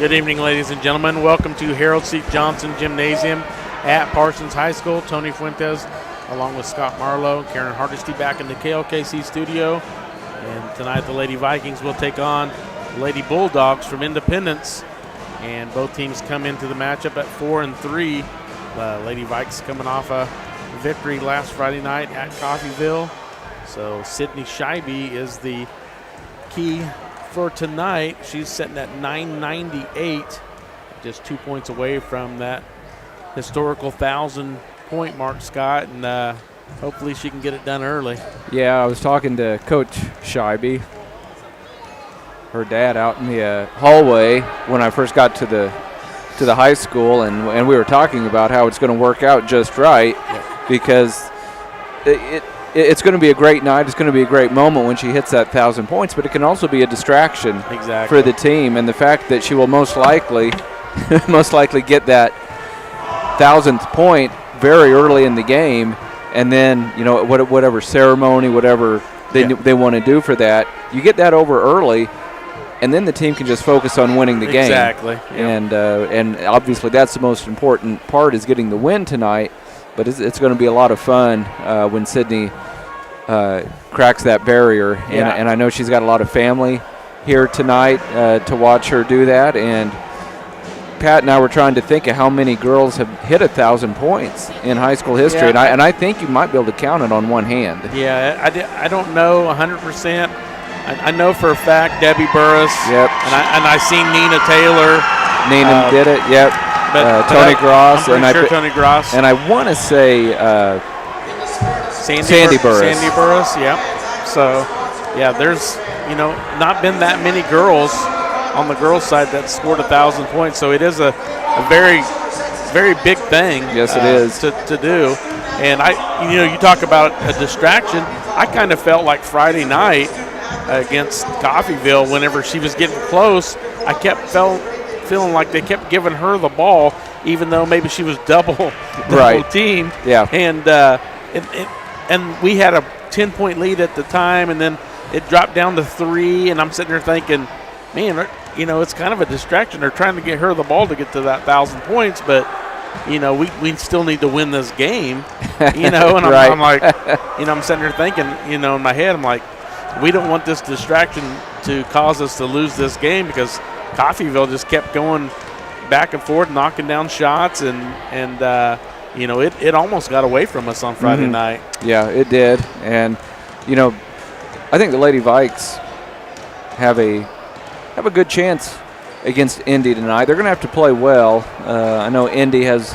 Good evening, ladies and gentlemen. Welcome to Harold C. Johnson Gymnasium at Parsons High School. Tony Fuentes, along with Scott Marlowe, Karen Hardesty back in the KLKC studio. And tonight the Lady Vikings will take on Lady Bulldogs from Independence. And both teams come into the matchup at 4-3. Lady Vikes coming off a victory last Friday night at Coffeyville. So Sydney Scheibe is the key for tonight. She's sitting at 998, just 2 points away from that historical 1,000-point mark, Scott, and hopefully she can get it done early. Yeah, I was talking to Coach Scheibe, her dad, out in the hallway when I first got to the high school, and we were talking about how it's going to work out just right, because it's going to be a great night. It's going to be a great moment when she hits that 1,000 points, but it can also be a distraction for the team. And the fact that she will most likely get that 1,000th point very early in the game, and then whatever ceremony, whatever they want to do for that, you get that over early, and then the team can just focus on winning the game. Exactly. And obviously that's the most important part, is getting the win tonight. But it's going to be a lot of fun when Sydney cracks that barrier. And I know she's got a lot of family here tonight to watch her do that. And Pat and I were trying to think of how many girls have hit 1,000 points in high school history. And I think you might be able to count it on one hand. Yeah, I don't know 100%. I know for a fact Debbie Burris. Yep. And I seen Nina Taylor. Nina did it, yep. Tony Gross, Tony Gross, and I want to say Sandy Burris. Sandy Burris, yeah. So, there's not been that many girls on the girls' side that scored 1,000 points. So it is a very, very big thing. Yes, it is to do. And you talk about a distraction. I kind of felt like Friday night against Coffeyville, whenever she was getting close, I kept feeling like they kept giving her the ball, even though maybe she was double team. Yeah. And we had a 10-point lead at the time, and then it dropped down to 3, and I'm sitting there thinking, man, it's kind of a distraction. They're trying to get her the ball to get to that 1,000 points, but we still need to win this game. And I'm like, I'm sitting there thinking, in my head, I'm like, we don't want this distraction to cause us to lose this game, because Coffeyville just kept going back and forth, knocking down shots, and it almost got away from us on Friday night. Yeah, it did. And I think the Lady Vikes have a good chance against Indy tonight. They're going to have to play well. I know Indy has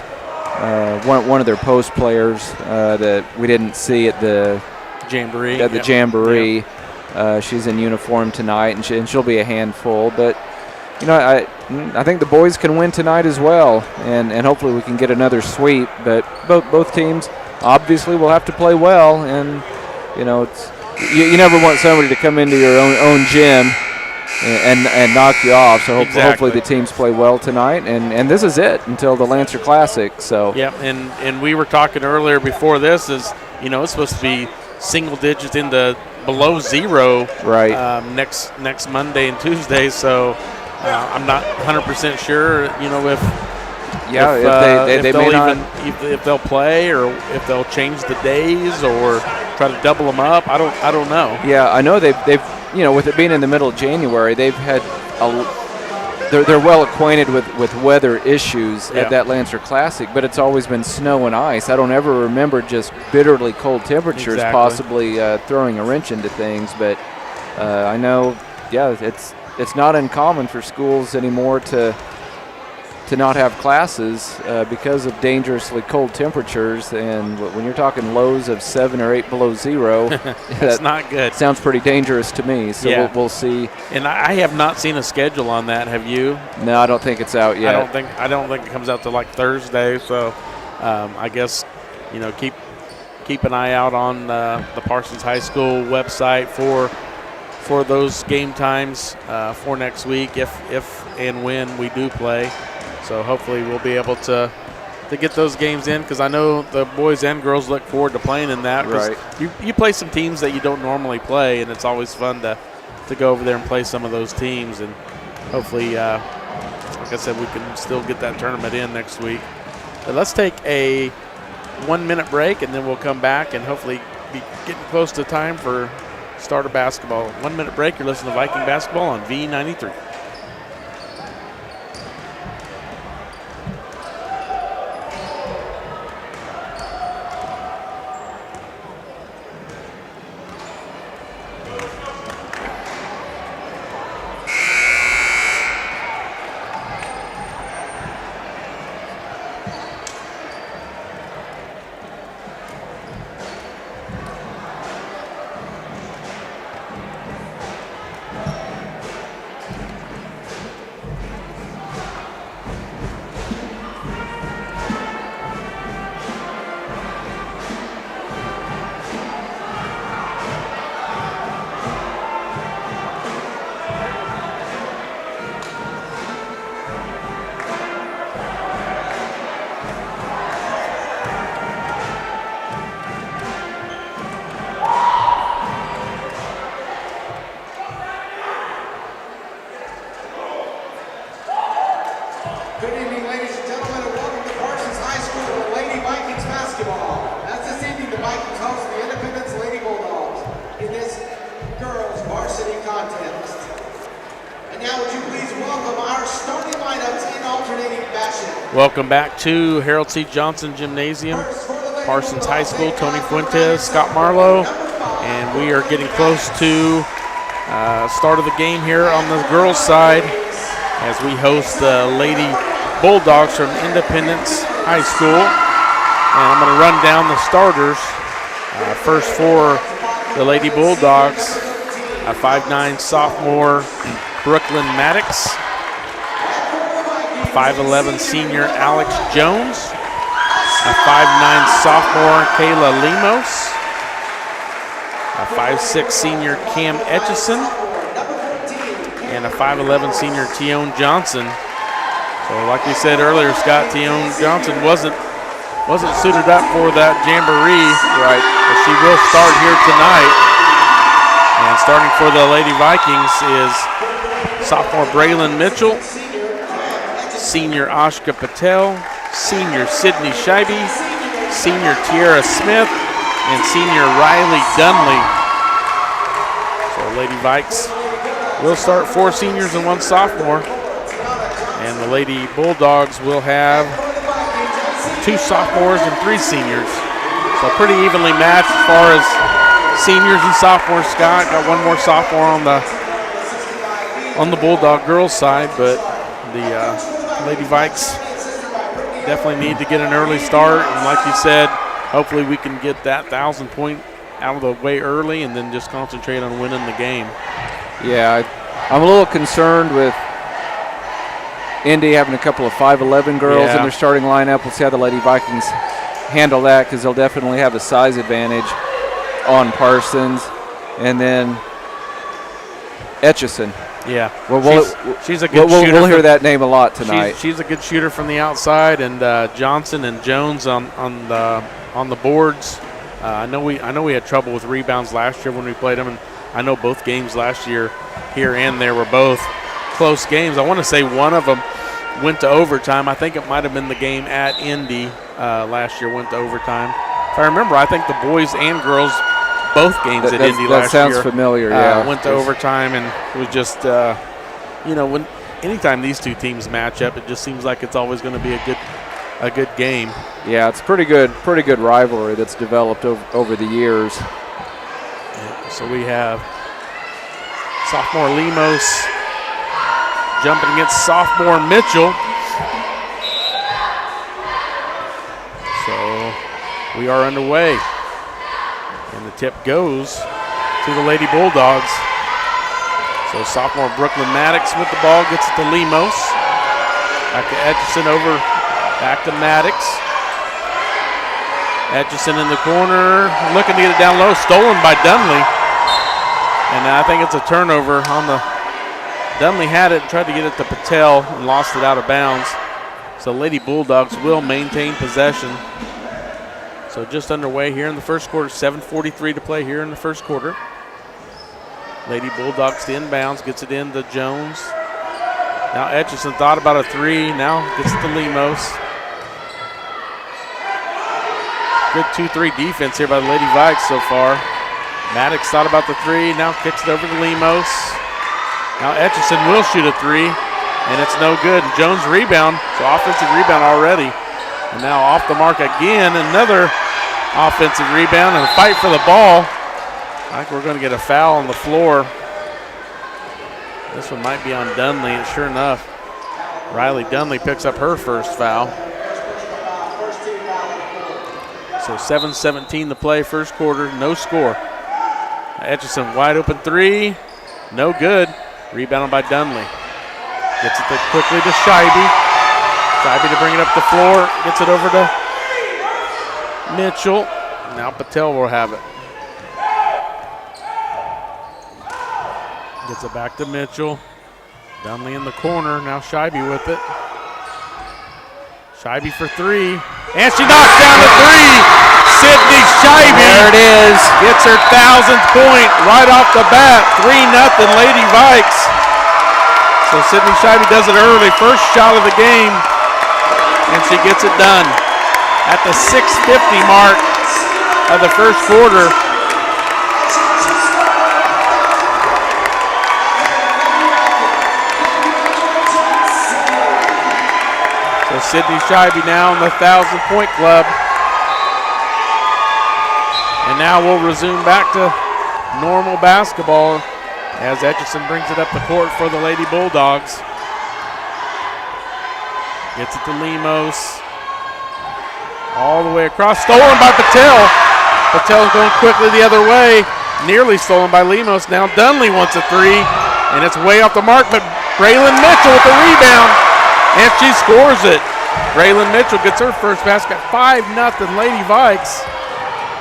one of their post players that we didn't see at the Jamboree. Jamboree. She's in uniform tonight, and she'll be a handful. But I think the boys can win tonight as well, and hopefully we can get another sweep. But both teams obviously will have to play well, and it's you never want somebody to come into your own gym and knock you off. So hopefully the teams play well tonight, and this is it until the Lancer Classic. So and we were talking earlier before this is it's supposed to be single digits into below 0 next Monday and Tuesday. So I'm not 100% sure, if they'll play, or if they'll change the days or try to double them up. I don't know. Yeah, I know they've with it being in the middle of January, they've had they're well acquainted with weather issues at that Lancer Classic, but it's always been snow and ice. I don't ever remember just bitterly cold temperatures possibly throwing a wrench into things. But I know, it's not uncommon for schools anymore to not have classes because of dangerously cold temperatures. And when you're talking lows of 7 or 8 below 0, that's not good. Sounds pretty dangerous to me. So we'll see. And I have not seen a schedule on that. Have you? No, I don't think it's out yet. I don't think it comes out till like Thursday. So I guess keep an eye out on the Parsons High School website for those game times for next week, if and when we do play. So hopefully we'll be able to get those games in, because I know the boys and girls look forward to playing in that. Right. You play some teams that you don't normally play, and it's always fun to go over there and play some of those teams, and hopefully like I said, we can still get that tournament in next week. But let's take a 1-minute break, and then we'll come back and hopefully be getting close to time for start of basketball. 1-minute break. You're listening to Viking Basketball on V93. Good evening, ladies and gentlemen, and welcome to Parsons High School Lady Vikings basketball. As this evening, the Vikings host the Independence Lady Bulldogs in this girls varsity contest. And now would you please welcome our starting lineups in alternating fashion. Welcome back to Harold C. Johnson Gymnasium, Parsons High School. Tony Fuentes, Scott Marlowe, and we are getting close to start of the game here on the girls' side as we host the Lady Bulldogs from Independence High School. And I'm going to run down the starters. First for the Lady Bulldogs, a 5'9" sophomore, Brooklyn Maddox, a 5'11" senior, Alex Jones, a 5'9" sophomore, Kayla Lemos, a 5'6" senior, Cam Etchison, and a 5'11" senior, Tione Johnson. So like we said earlier, Scott, Tione Johnson wasn't suited up for that jamboree, right? But she will start here tonight. And starting for the Lady Vikings is sophomore Braylon Mitchell, senior Ashka Patel, senior Sydney Scheibe, senior Tiara Smith, and senior Riley Dunley. So Lady Vikes will start 4 seniors and 1 sophomore. And the Lady Bulldogs will have 2 sophomores and 3 seniors. So pretty evenly matched as far as seniors and sophomores. Scott got 1 more sophomore on the Bulldog girls side, but the Lady Vikes definitely need to get an early start. And like you said, hopefully we can get that 1,000 point out of the way early and then just concentrate on winning the game. Yeah, I'm a little concerned with Indy having a couple of 5'11" girls in their starting lineup. We'll see how the Lady Vikings handle that, because they'll definitely have a size advantage on Parsons. And then Etchison. Yeah, she's a good shooter. We'll hear that name a lot tonight. She's a good shooter from the outside, and Johnson and Jones on the boards. I know we had trouble with rebounds last year when we played them, and I know both games last year, here and there, were both close games. I want to say one of them went to overtime. I think it might have been the game at Indy last year went to overtime. If I remember, I think the boys and girls, both games at Indy last year. That sounds familiar, yeah. Went to overtime, and it was just, anytime these two teams match up, it just seems like it's always going to be a good game. Yeah, it's pretty good rivalry that's developed over the years. So we have sophomore Lemos jumping against sophomore Mitchell. So we are underway. And the tip goes to the Lady Bulldogs. So sophomore Brooklyn Maddox with the ball, gets it to Lemos. Back to Etchison, back to Maddox. Etchison in the corner, looking to get it down low, stolen by Dunley. And I think it's a turnover on the, Dunley had it, tried to get it to Patel and lost it out of bounds. So Lady Bulldogs will maintain possession. So just underway here in the first quarter, 7:43 to play here in the first quarter. Lady Bulldogs to inbounds, gets it in to Jones. Now Etchison thought about a three. Now gets it to Lemos. Good 2-3 defense here by the Lady Vikes so far. Maddox thought about the three. Now kicks it over to Lemos. Now Etchison will shoot a three, and it's no good. Jones rebound, so offensive rebound already. And now off the mark again, another offensive rebound and a fight for the ball. I think we're going to get a foul on the floor. This one might be on Dunley, and sure enough, Riley Dunley picks up her first foul. So 7:17 to play, first quarter, no score. Etchison wide open three, no good. Rebounded by Dunley. Gets it quickly to Scheibe. Scheibe to bring it up the floor, gets it over to Mitchell. Now Patel will have it. Gets it back to Mitchell. Dunley in the corner. Now Scheibe with it. Scheibe for three. And she knocks down the three. Sydney Scheibe. There it is. Gets her 1,000th point right off the bat. 3-0 Lady Vikes. So Sydney Scheibe does it early. First shot of the game. And she gets it done. At the 6:50 mark of the first quarter. So Sydney Scheibe now in the 1,000-point club. And now we'll resume back to normal basketball as Etchison brings it up the court for the Lady Bulldogs. Gets it to Lemos. All the way across. Stolen by Patel. Patel's going quickly the other way. Nearly stolen by Lemos. Now Dunley wants a three. And it's way off the mark, but Braylon Mitchell with the rebound. And she scores it. Braylon Mitchell gets her first basket. 5-0 Lady Vikes.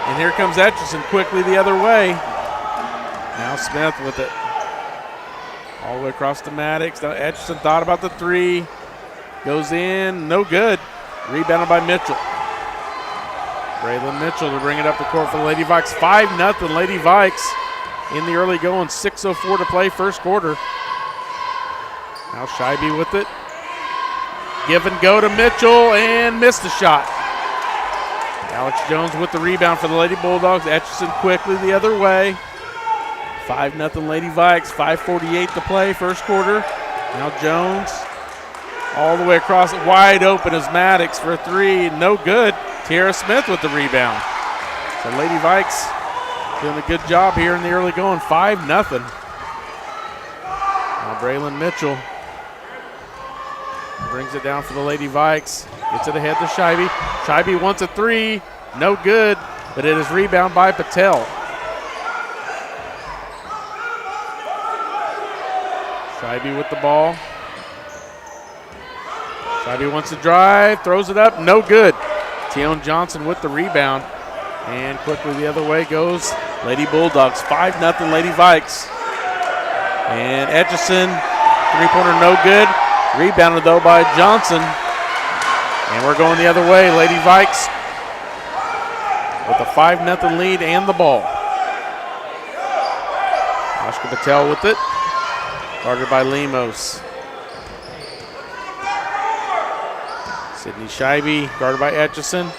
And here comes Etchison quickly the other way. Now Smith with it. All the way across to Maddox. Now Etchison thought about the three. Goes in, no good. Rebounded by Mitchell. Braylon Mitchell to bring it up the court for the Lady Vikes. 5-0 Lady Vikes in the early going. 6:04 to play, first quarter. Now Scheibe with it. Give and go to Mitchell and missed the shot. Alex Jones with the rebound for the Lady Bulldogs. Etchison quickly the other way. 5-0 Lady Vikes. 5:48 to play, first quarter. Now Jones all the way across, wide open is Maddox for a three. No good. Tierra Smith with the rebound. So Lady Vikes doing a good job here in the early going. 5-0. Now Braylon Mitchell brings it down for the Lady Vikes. Gets it ahead to Scheibe. Scheibe wants a three. No good, but it is rebound by Patel. Scheibe with the ball. Scheibe wants to drive, throws it up, no good. Tion Johnson with the rebound. And quickly the other way goes Lady Bulldogs. 5-0 Lady Vikes. And Etchison, three-pointer no good. Rebounded though by Johnson. And we're going the other way. Lady Vikes with a 5-0 lead and the ball. Oscar Patel with it. Guarded by Lemos. Sydney Scheibe, guarded by Etchison.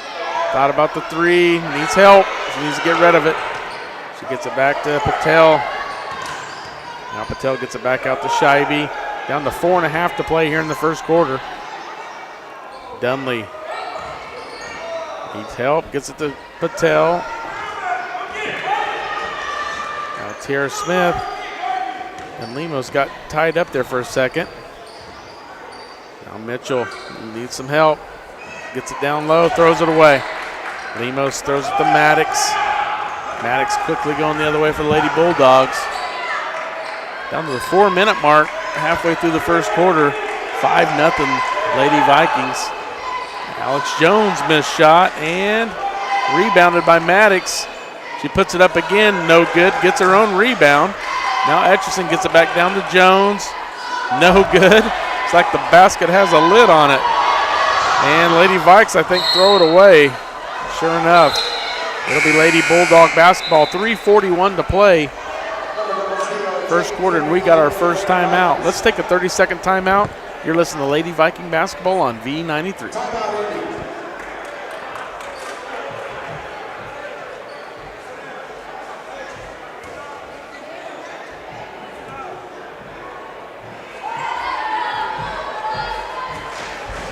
Thought about the three, needs help. She needs to get rid of it. She gets it back to Patel. Now Patel gets it back out to Scheibe. Down to 4.5 to play here in the first quarter. Dunley needs help, gets it to Patel. Now Tierra Smith. And Lemos got tied up there for a second. Now Mitchell needs some help. Gets it down low, throws it away. Lemos throws it to Maddox. Maddox quickly going the other way for the Lady Bulldogs. Down to the 4-minute mark, halfway through the first quarter. 5-0 Lady Vikings. Alex Jones missed shot and rebounded by Maddox. She puts it up again, no good, gets her own rebound. Now Etchison gets it back down to Jones. No good. It's like the basket has a lid on it. And Lady Vikes, I think, throw it away. Sure enough, it'll be Lady Bulldog basketball. 3:41 to play. First quarter, and we got our first timeout. Let's take a 30-second timeout. You're listening to Lady Viking basketball on V93.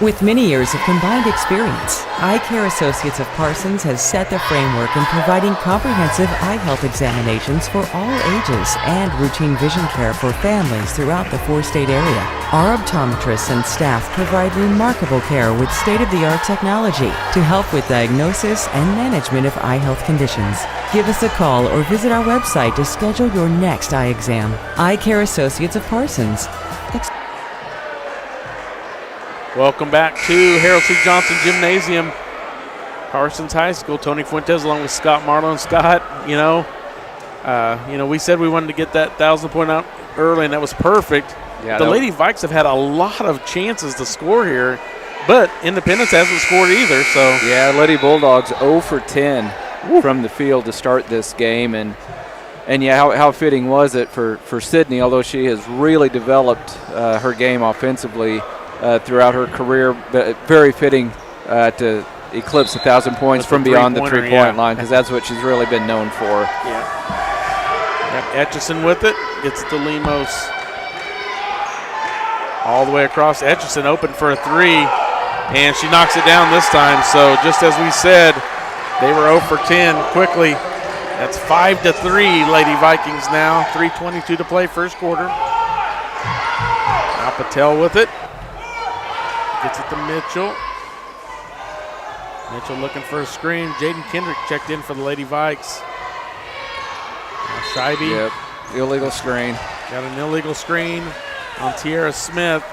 With many years of combined experience, Eye Care Associates of Parsons has set the framework in providing comprehensive eye health examinations for all ages and routine vision care for families throughout the four-state area. Our optometrists and staff provide remarkable care with state-of-the-art technology to help with diagnosis and management of eye health conditions. Give us a call or visit our website to schedule your next eye exam. Eye Care Associates of Parsons. Welcome back to Harold C. Johnson Gymnasium, Parsons High School. Tony Fuentes along with Scott Marlowe. And Scott, we said we wanted to get that 1,000-point out early, and that was perfect. Yeah, the Lady Vikes have had a lot of chances to score here, but Independence hasn't scored either. So yeah, Lady Bulldogs 0 for 10 from the field to start this game, and yeah, how fitting was it for Sydney? Although she has really developed her game offensively throughout her career, but very fitting to eclipse 1,000 points from beyond the three-point line, because that's what she's really been known for. Yeah. Etchison with it, gets it to Lemos. All the way across. Etchison open for a three, and she knocks it down this time. So just as we said, they were 0 for 10 quickly. That's 5-3 Lady Vikings now. 3:22 to play first quarter. Now Patel with it. Gets it to Mitchell. Mitchell looking for a screen. Jaden Kendrick checked in for the Lady Vikes. Now Scheibe. Yep, illegal screen. Got an illegal screen on Tierra Smith.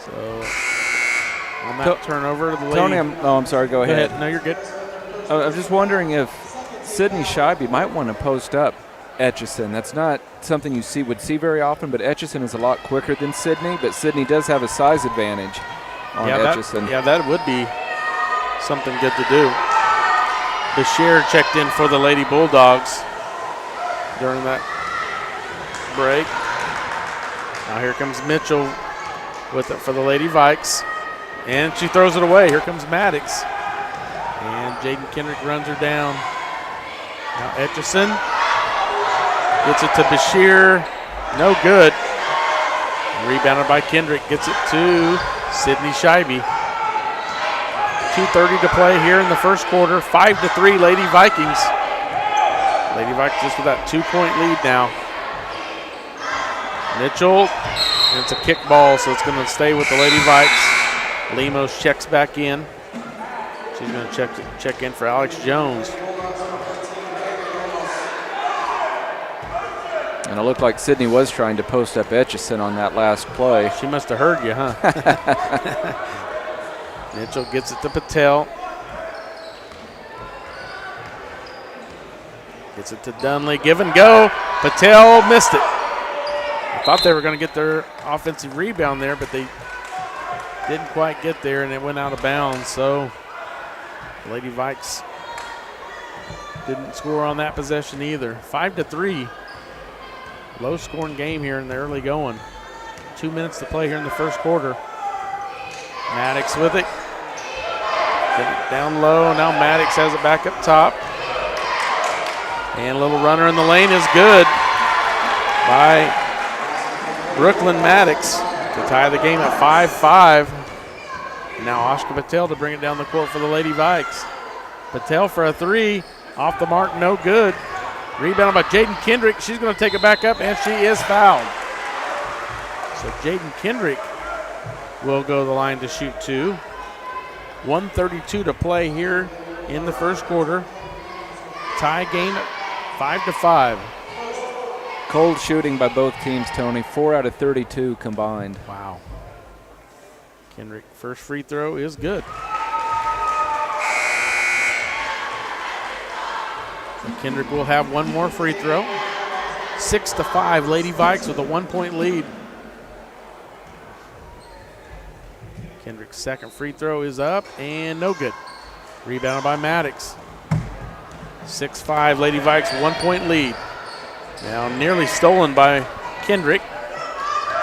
So on that turnover, the Lady. Tony, I'm sorry, go ahead. No, you're good. I was just wondering if Sydney Scheibe might want to post up Etchison. That's not something you would see very often, but Etchison is a lot quicker than Sydney, but Sydney does have a size advantage on Etchison. That would be something good to do. Bashir checked in for the Lady Bulldogs during that break. Now here comes Mitchell with it for the Lady Vikes, and she throws it away. Here comes Maddox, and Jaden Kendrick runs her down. Now Etchison gets it to Bashir, no good. Rebounded by Kendrick, gets it to Sydney Scheibe. 2:30 to play here in the first quarter. 5-3 Lady Vikings. Lady Vikings just with that 2-point lead now. Mitchell, and it's a kick ball, so it's going to stay with the Lady Vikes. Lemos checks back in. She's going to check in for Alex Jones. And it looked like Sydney was trying to post up Etchison on that last play. She must have heard you, huh? Mitchell gets it to Patel. Gets it to Dunley. Give and go. Patel missed it. I thought they were going to get their offensive rebound there, but they didn't quite get there, and it went out of bounds. So Lady Vikes didn't score on that possession either. 5-3. Low-scoring game here in the early going. 2 minutes to play here in the first quarter. Maddox with it. Get it down low. Now Maddox has it back up top. And a little runner in the lane is good by Brooklyn Maddox to tie the game at 5-5. Now Oscar Patel to bring it down the court for the Lady Vikes. Patel for a three. Off the mark, no good. Rebounded by Jaden Kendrick. She's going to take it back up, and she is fouled. So Jaden Kendrick will go to the line to shoot two. 1:32 to play here in the first quarter. Tie game at 5-5. Cold shooting by both teams, Tony. 4 out of 32 combined. Wow. Kendrick, first free throw is good. So Kendrick will have one more free throw. 6-5, Lady Vikes with a 1-point lead. Kendrick's second free throw is up and no good. Rebounded by Maddox. 6-5, Lady Vikes, 1-point lead. Now nearly stolen by Kendrick.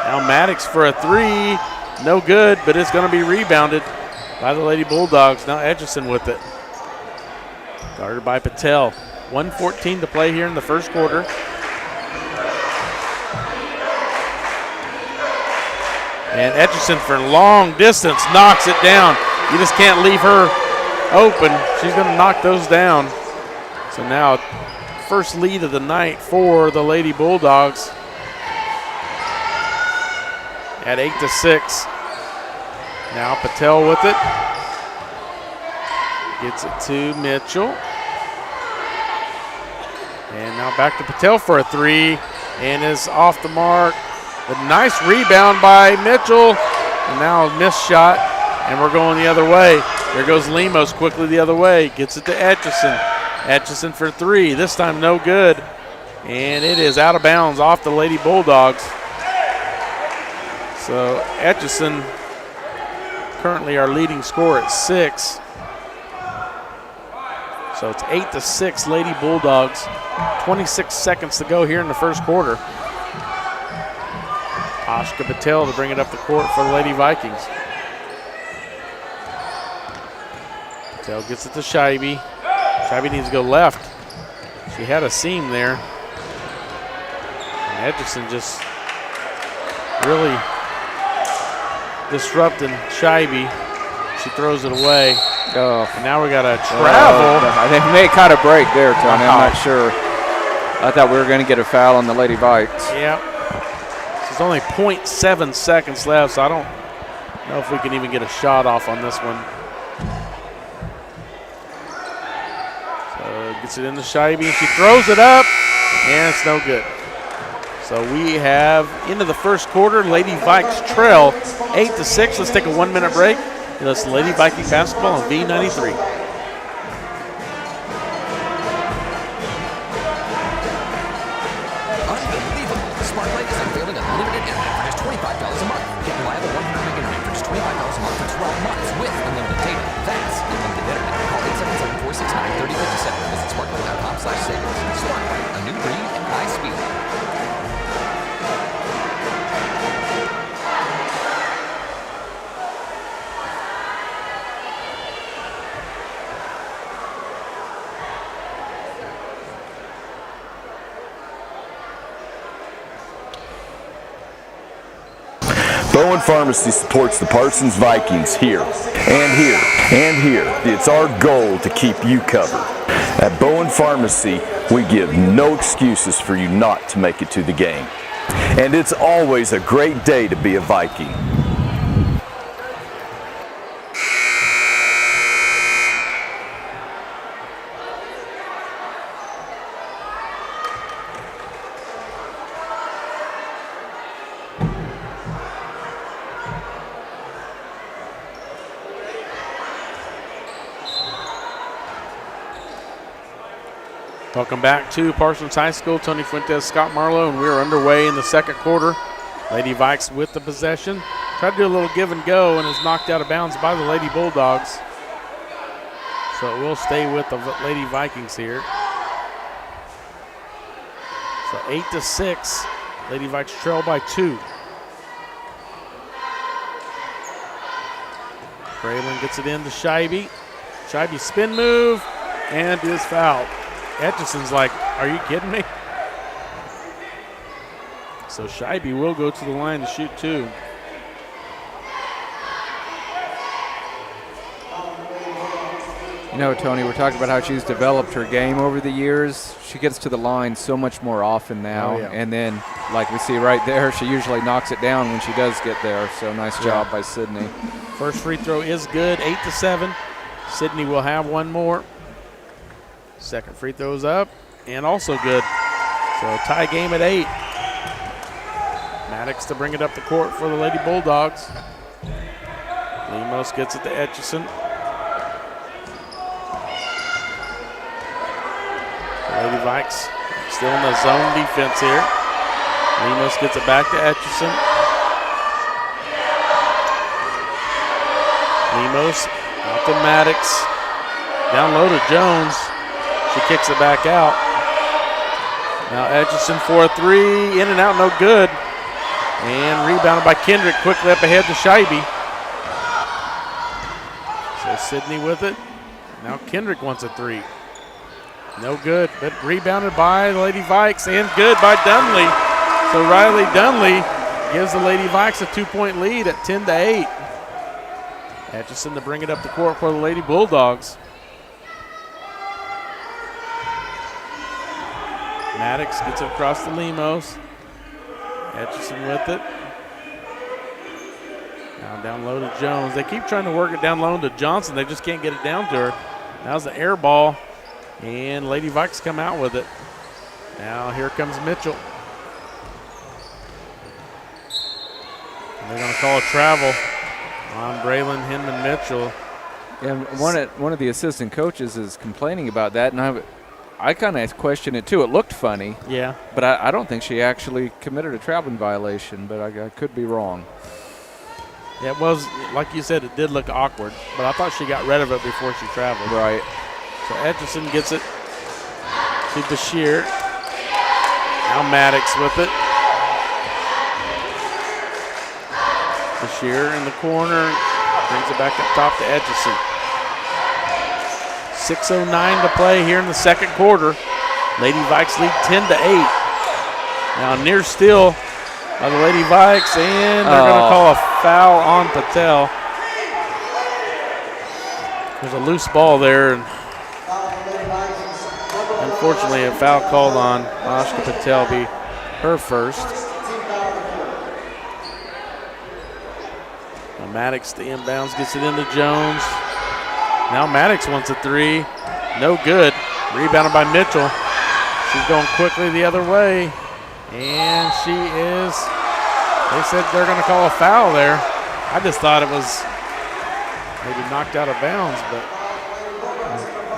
Now Maddox for a three. No good, but it's going to be rebounded by the Lady Bulldogs. Now Etchison with it. Guarded by Patel. 1:14 to play here in the first quarter. And Etchison for long distance knocks it down. You just can't leave her open. She's going to knock those down. So now first lead of the night for the Lady Bulldogs at 8-6. Now Patel with it. Gets it to Mitchell. And now back to Patel for a three, and is off the mark. A nice rebound by Mitchell, and now a missed shot, and we're going the other way. There goes Lemos quickly the other way. Gets it to Etchison. Etchison for three. This time no good, and it is out of bounds off the Lady Bulldogs. So Etchison currently our leading scorer at 6. So it's 8-6 Lady Bulldogs. 26 seconds to go here in the first quarter. Ashka Patel to bring it up the court for the Lady Vikings. Patel gets it to Scheibe. Scheibe needs to go left. She had a seam there. And Edgerson just really disrupting Scheibe. She throws it away. Oh. And now we got a travel. I think may kind of break there, Tony. I'm not sure. I thought we were going to get a foul on the Lady Vikes. Yep. There's only 0.7 seconds left, so I don't know if we can even get a shot off on this one. So gets it into Scheibe, and she throws it up, and it's no good. So we have into the first quarter. Lady Vikes trail 8-6. Let's take a 1-minute break. That's Lady Viking basketball on V93. Unbelievable. Sparklight is unveiling unlimited internet for just $25 a month. Get reliable 100 meg internet for just $25 a month for 12 months with unlimited data. That's unlimited internet. Call 877-469-3057. Visit sparklight.com/savings. Sparklight, a new breed and high speed. Bowen Pharmacy supports the Parsons Vikings here, and here, and here. It's our goal to keep you covered. At Bowen Pharmacy, we give no excuses for you not to make it to the game. And it's always a great day to be a Viking. Welcome back to Parsons High School. Tony Fuentes, Scott Marlowe, and we're underway in the second quarter. Lady Vikes with the possession. Tried to do a little give and go and is knocked out of bounds by the Lady Bulldogs. So it will stay with the Lady Vikings here. So 8-6. Lady Vikes trail by 2. Braylon gets it into Scheibe. Scheibe spin move and is fouled. Etchison's like, are you kidding me? So Scheibe will go to the line to shoot 2. You know, Tony, we're talking about how she's developed her game over the years. She gets to the line so much more often now. Oh, yeah. And then, like we see right there, she usually knocks it down when she does get there. So nice job by Sydney. First free throw is good, 8-7. Sydney will have one more. Second free throw is up and also good. So tie game at 8. Maddox to bring it up the court for the Lady Bulldogs. Lemos gets it to Etchison. Lady Vikes still in the zone defense here. Lemos gets it back to Etchison. Lemos out to Maddox. Down low to Jones. She kicks it back out. Now Etchison for a 3, in and out, no good. And rebounded by Kendrick, quickly up ahead to Scheibe. So Sydney with it. Now Kendrick wants a three. No good, but rebounded by the Lady Vikes and good by Dunley. So Riley Dunley gives the Lady Vikes a 2-point lead at 10-8. Atchison to bring it up the court for the Lady Bulldogs. Maddox gets it across to Lemos. Atchison with it. Now down low to Jones. They keep trying to work it down low to Johnson. They just can't get it down to her. Now's the air ball, and Lady Vikes come out with it. Now here comes Mitchell. And they're going to call a travel on Braylon Hinman Mitchell. And one of the assistant coaches is complaining about that, and I kind of question it too. It looked funny. Yeah. But I don't think she actually committed a traveling violation, but I could be wrong. Yeah, it was, like you said, it did look awkward, but I thought she got rid of it before she traveled. Right. So Atchison gets it to Bashir. Now Maddox with it. Bashir in the corner, brings it back up top to Atchison. 6:09 to play here in the second quarter. Lady Vikes lead 10-8. Now near steal by the Lady Vikes, and they're going to call a foul on Patel. There's a loose ball there, and unfortunately a foul called on Ashka Patel, be her first. Now Maddox to inbounds, gets it into Jones. Now Maddox wants a three. No good. Rebounded by Mitchell. She's going quickly the other way. And she is, they said they're going to call a foul there. I just thought it was maybe knocked out of bounds, but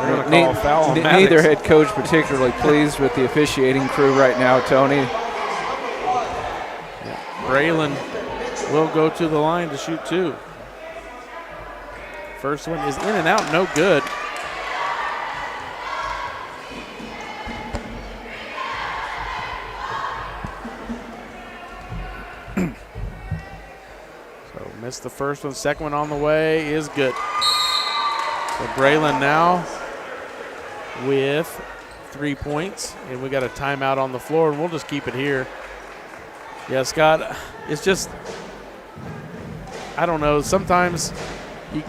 they're going to call a foul on Maddox. Neither head coach particularly pleased with the officiating crew right now, Tony. Yeah. Braylon will go to the line to shoot two. First one is in and out, no good. So missed the first one, second one on the way is good. So Braylon now with 3 points, and we got a timeout on the floor, and we'll just keep it here. Yeah, Scott, it's just, I don't know, sometimes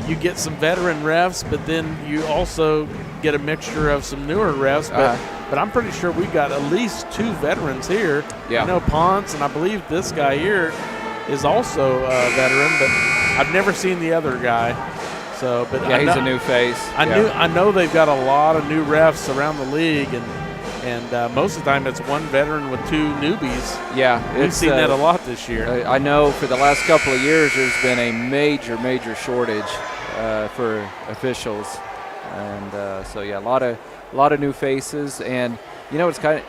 you get some veteran refs, but then you also get a mixture of some newer refs. But I'm pretty sure we got at least two veterans here. Yeah. I know Ponce, and I believe this guy here is also a veteran, but I've never seen the other guy. So, but yeah, he's a new face. I know they've got a lot of new refs around the league, and most of the time it's one veteran with two newbies. Yeah, we've seen that a lot this year. I know for the last couple of years there's been a major shortage for officials, and so yeah, a lot of new faces, and it's kind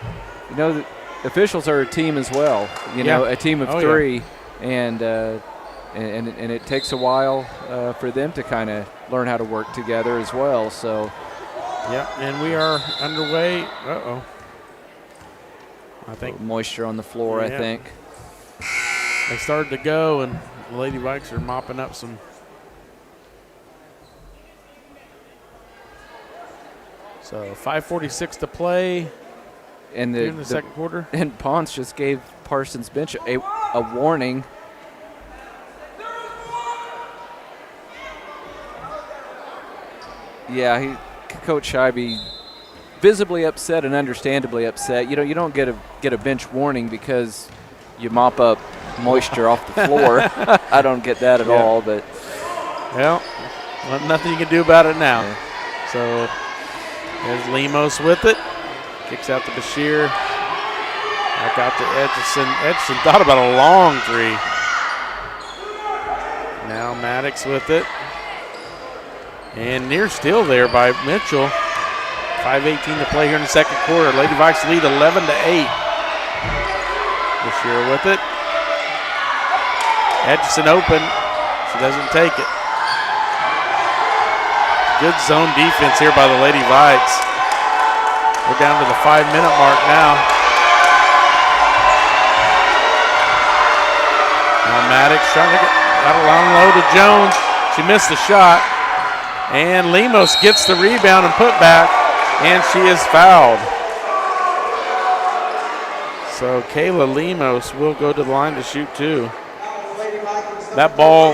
of the officials are a team as well. A team of three, and it takes a while for them to kind of learn how to work together as well. So. Yeah, and we are underway. Uh-oh. I think moisture on the floor, I think. They started to go, and the Lady Vikes are mopping up some. So 5:46 to play in the second quarter. And Ponce just gave Parsons bench a warning. Yeah, Coach Scheibe visibly upset and understandably upset. You don't get a bench warning because you mop up moisture off the floor. I don't get that at all, but well, nothing you can do about it now. Yeah. So there's Lemos with it, kicks out to Bashir, back out to Edgerson. Edgerson thought about a long three. Now Maddox with it. And near steal there by Mitchell. 5:18 to play here in the second quarter. Lady Vikes lead 11-8. Bashir with it. Edgerson open. She doesn't take it. Good zone defense here by the Lady Vikes. We're down to the 5-minute mark now. Maddox trying to got a long low to Jones. She missed the shot. And Lemos gets the rebound and put back, and she is fouled. So Kayla Lemos will go to the line to shoot two. That ball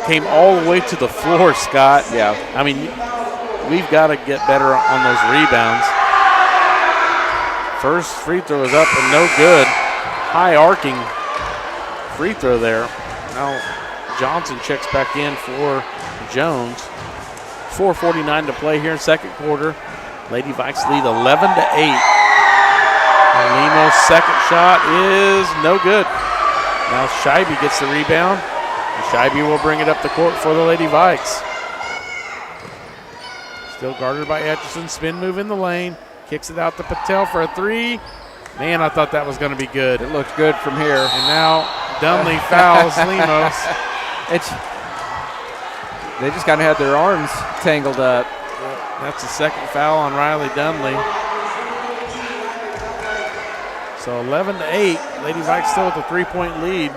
came all the way to the floor, Scott. Yeah. I mean, we've got to get better on those rebounds. First free throw is up and no good. High arcing free throw there. Now Johnson checks back in for Jones. 4:49 to play here in second quarter. Lady Vikes lead 11-8. And Lemos' second shot is no good. Now Scheibe gets the rebound. And Scheibe will bring it up the court for the Lady Vikes. Still guarded by Etchison. Spin move in the lane. Kicks it out to Patel for a three. Man, I thought that was going to be good. It looked good from here. And now Dunley fouls Lemos. They just kind of had their arms tangled up. That's the second foul on Riley Dunley. So 11-8. Lady Vikes still with a 3-point lead.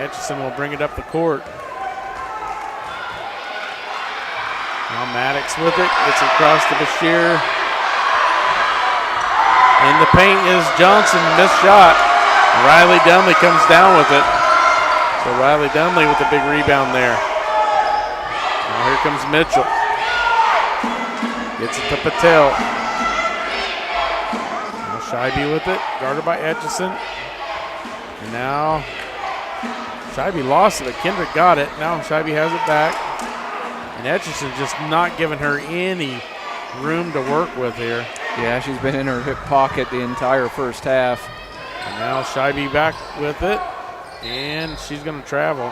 Etchison will bring it up the court. Now Maddox with it. Gets it across to Bashir. In the paint is Johnson. Missed shot. Riley Dunley comes down with it. So Riley Dunley with a big rebound there. Now here comes Mitchell. Gets it to Patel. Now Scheibe with it, guarded by Etchison. And now Scheibe lost it, but Kendrick got it. Now Scheibe has it back. And Etchison just not giving her any room to work with here. Yeah, she's been in her hip pocket the entire first half. And now Scheibe back with it. And she's going to travel.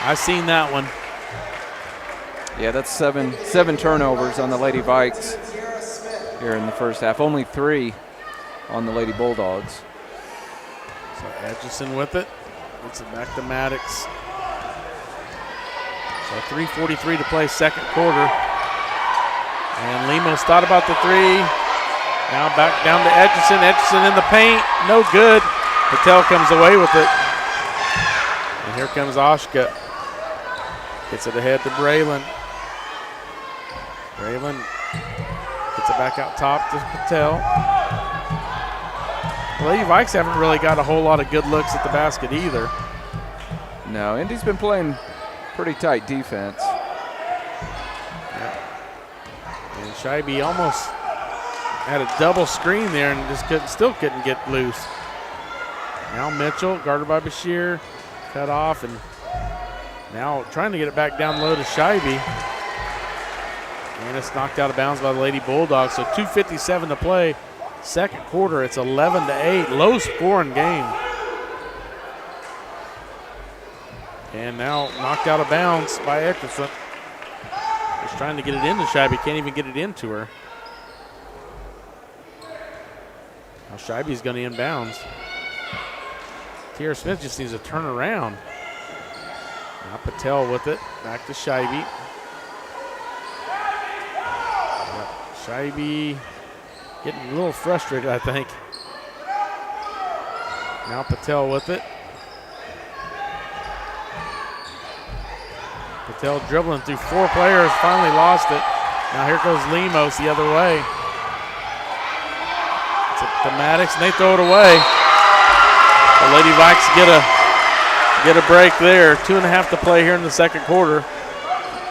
I seen that one. Yeah, that's seven turnovers on the Lady Vikes here in the first half. Only 3 on the Lady Bulldogs. So Etchison with it. Gets it back to Maddox. So 3:43 to play second quarter. And Lemos thought about the three. Now back down to Etchison. Etchison in the paint. No good. Patel comes away with it. And here comes Oshka. Gets it ahead to Braylon. Braylon gets it back out top to Patel. The Lady Vikes haven't really got a whole lot of good looks at the basket either. No, Indy's been playing pretty tight defense. Yeah. And Scheibe almost had a double screen there and just still couldn't get loose. Now Mitchell, guarded by Bashir, cut off, and now trying to get it back down low to Scheibe. And it's knocked out of bounds by the Lady Bulldogs. So 2:57 to play. Second quarter, it's 11-8. Low scoring game. And now knocked out of bounds by Etchison. Just trying to get it into Scheibe. Can't even get it into her. Now Scheibe's going to inbounds. Tierra Smith just needs to turn around. Now Patel with it. Back to Scheibe. Scheibe getting a little frustrated, I think. Now Patel with it. Patel dribbling through 4 players, finally lost it. Now here goes Lemos the other way. It's to Maddox, and they throw it away. The Lady Vikes get a break there. 2.5 to play here in the second quarter.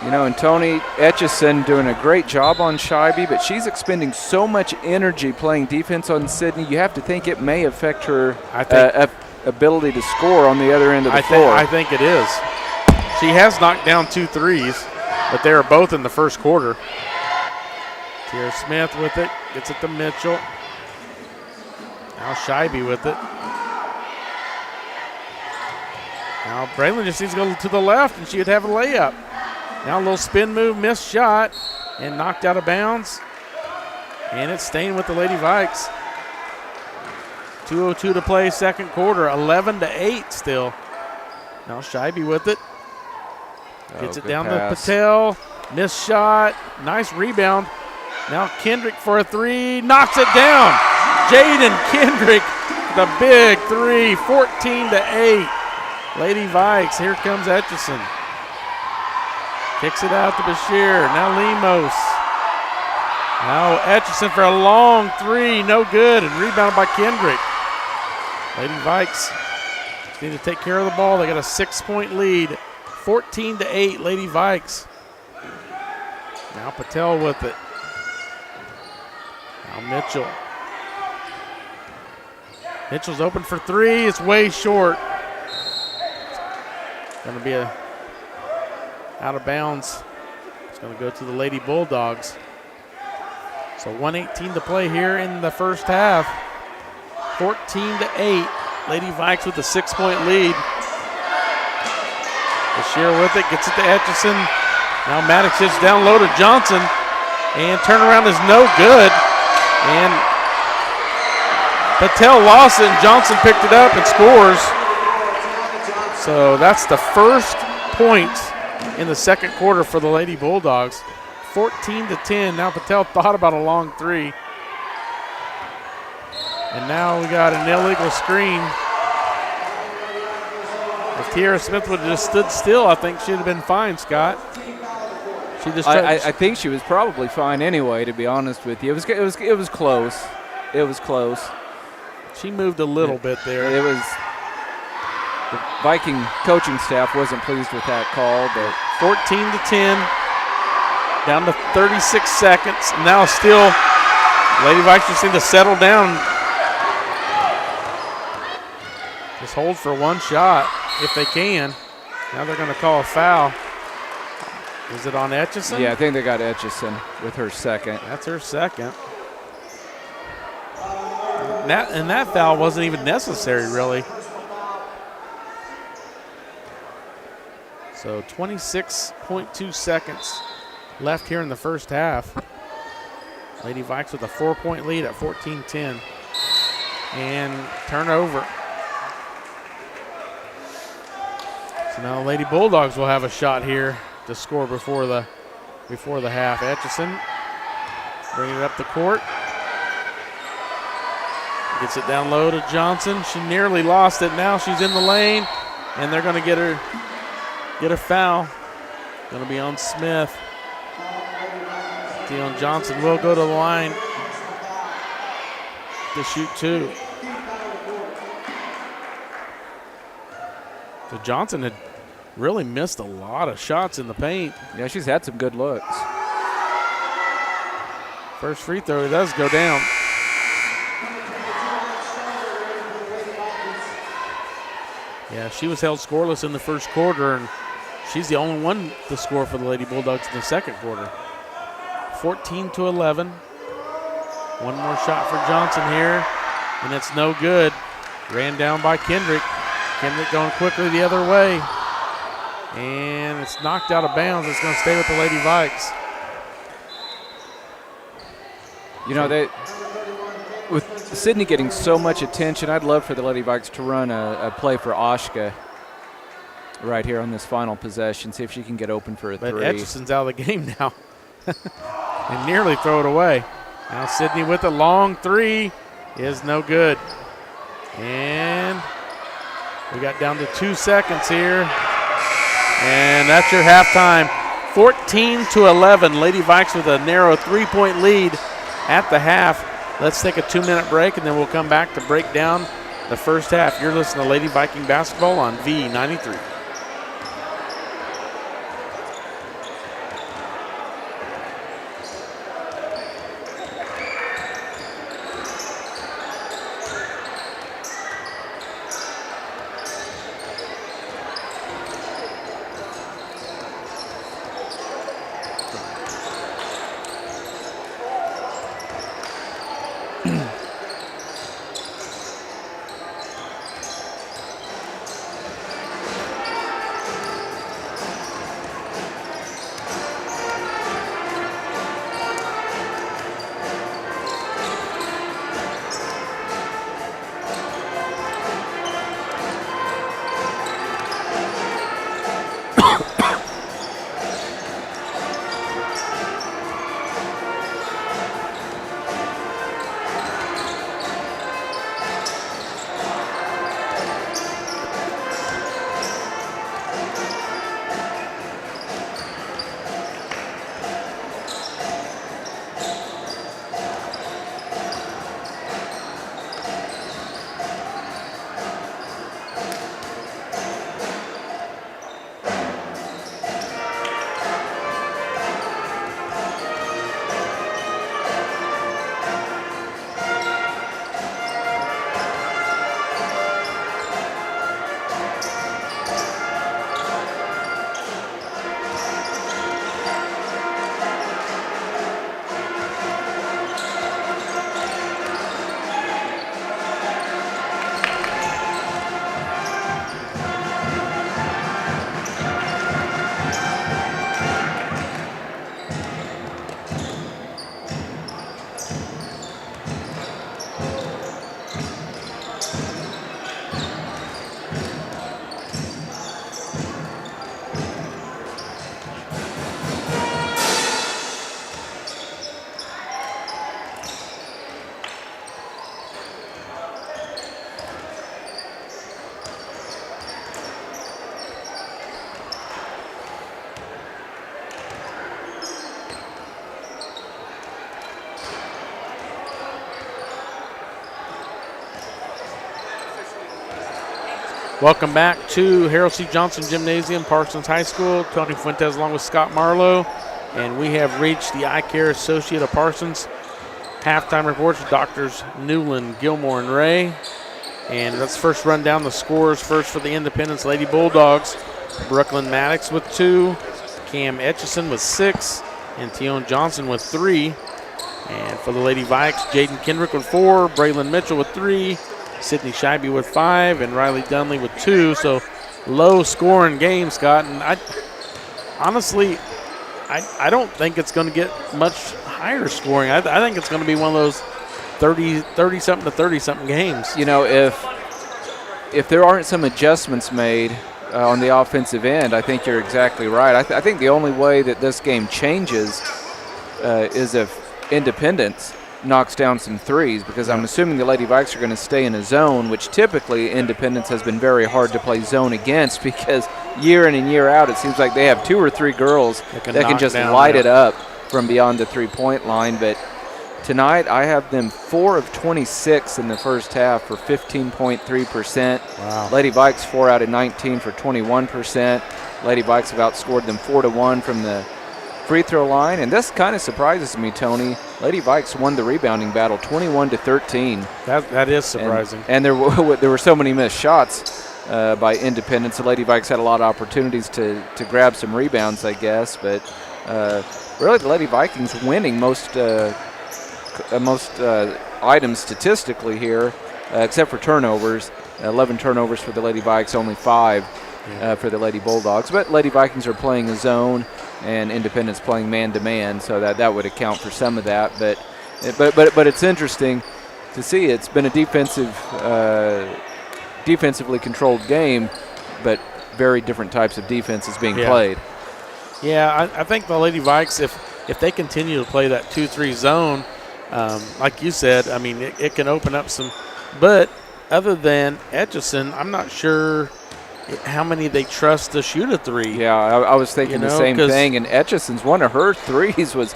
You know, and Tony Etchison doing a great job on Scheibe, but she's expending so much energy playing defense on Sydney. You have to think it may affect her ability to score on the other end of the floor. I think it is. She has knocked down 2 threes, but they are both in the first quarter. Tierra Smith with it, gets it to Mitchell. Now Scheibe with it. Now Braylon just needs to go to the left, and she would have a layup. Now a little spin move, missed shot, and knocked out of bounds. And it's staying with the Lady Vikes. 2:02 to play second quarter, 11-8 still. Now Scheibe with it. Gets it down to Patel. Missed shot. Nice rebound. Now Kendrick for a three. Knocks it down. Jaden Kendrick The big three, 14-8. Lady Vikes, here comes Etchison. Kicks it out to Bashir, now Lemos. Now Etchison for a long three, no good, and rebounded by Kendrick. Lady Vikes need to take care of the ball. They got a 6-point lead, 14-8, Lady Vikes. Now Patel with it. Now Mitchell. Mitchell's open for three, it's way short. Going to be a out of bounds. It's going to go to the Lady Bulldogs. So 1:18 to play here in the first half. 14-8. Lady Vikes with a 6-point lead. Bashir with it, gets it to Etchison. Now Maddox hits down low to Johnson. And turnaround is no good. And Patel lost it, and Johnson picked it up and scores. So that's the first point in the second quarter for the Lady Bulldogs. 14-10. Now Patel thought about a long three. And now we got an illegal screen. If Tiara Smith would have just stood still, I think she'd have been fine, Scott. She just I think she was probably fine anyway, to be honest with you. It was close. It was close. She moved a little bit there. It was. The Viking coaching staff wasn't pleased with that call, but 14-10, down to 36 seconds. Now still, Lady Vikes just need to settle down. Just hold for one shot if they can. Now they're going to call a foul. Is it on Etchison? Yeah, I think they got Etchison with her second. That's her second. And that foul wasn't even necessary, really. So 26.2 seconds left here in the first half. Lady Vikes with a 4-point lead at 14-10. And turnover. So now Lady Bulldogs will have a shot here to score before the half. Etchison bringing it up the court. Gets it down low to Johnson. She nearly lost it. Now she's in the lane, and they're going to get a foul. Going to be on Smith. Dion Johnson will go to the line to shoot two. So Johnson had really missed a lot of shots in the paint. Yeah, she's had some good looks. First free throw does go down. Yeah, she was held scoreless in the first quarter, and she's the only one to score for the Lady Bulldogs in the second quarter. 14-11. One more shot for Johnson here, and it's no good. Ran down by Kendrick. Kendrick going quickly the other way. And it's knocked out of bounds. It's going to stay with the Lady Vikes. You know, with Sydney getting so much attention, I'd love for the Lady Vikes to run a play for Oshka right here on this final possession, see if she can get open for a three. But Etchison's out of the game now. And nearly throw it away. Now Sydney with a long three is no good. And we got down to 2 seconds here. And that's your halftime. 14-11. Lady Vikes with a narrow 3-point lead at the half. Let's take a 2-minute break, and then we'll come back to break down the first half. You're listening to Lady Viking Basketball on V93. Welcome back to Harold C. Johnson Gymnasium, Parsons High School. Tony Fuentes along with Scott Marlowe. And we have reached the Eye Care Associate of Parsons halftime reports with Doctors Newland, Gilmore, and Ray. And let's first run down the scores. First for the Independence Lady Bulldogs, Brooklyn Maddox with 2, Cam Etchison with 6, and Tion Johnson with 3. And for the Lady Vikes, Jaden Kendrick with 4, Braylon Mitchell with 3, Sydney Scheibe with 5, and Riley Dunley with 2. So low scoring game, Scott. And I don't think it's going to get much higher scoring. I think it's going to be one of those 30-something to 30-something games. You know, if there aren't some adjustments made on the offensive end, I think you're exactly right. I think the only way that this game changes is if Independence knocks down some threes, because I'm assuming the Lady Vikes are going to stay in a zone, which typically Independence has been very hard to play zone against, because year in and year out it seems like they have 2 or 3 girls that can just light it up from beyond the three-point line. But tonight I have them 4 of 26 in the first half for 15.3%. Wow. Lady Vikes 4 out of 19 for 21%. Lady Vikes have outscored them 4-1 from the free throw line, and this kind of surprises me, Tony. Lady Vikes won the rebounding battle 21-13. That is surprising. And there were so many missed shots by Independence. The Lady Vikes had a lot of opportunities to grab some rebounds, I guess, but really the Lady Vikings winning most items statistically here, except for turnovers. 11 turnovers for the Lady Vikes, only 5 for the Lady Bulldogs. But Lady Vikings are playing a zone, and Independence playing man-to-man, so that would account for some of that. But it's interesting to see. It's been a defensively controlled game, but very different types of defenses being played. Yeah, I think the Lady Vikes, if they continue to play that 2-3 zone, like you said, I mean, it can open up some. But other than Etchison, I'm not sure how many they trust to shoot a 3. Yeah, I was thinking the same thing. And Etchison's one of her threes was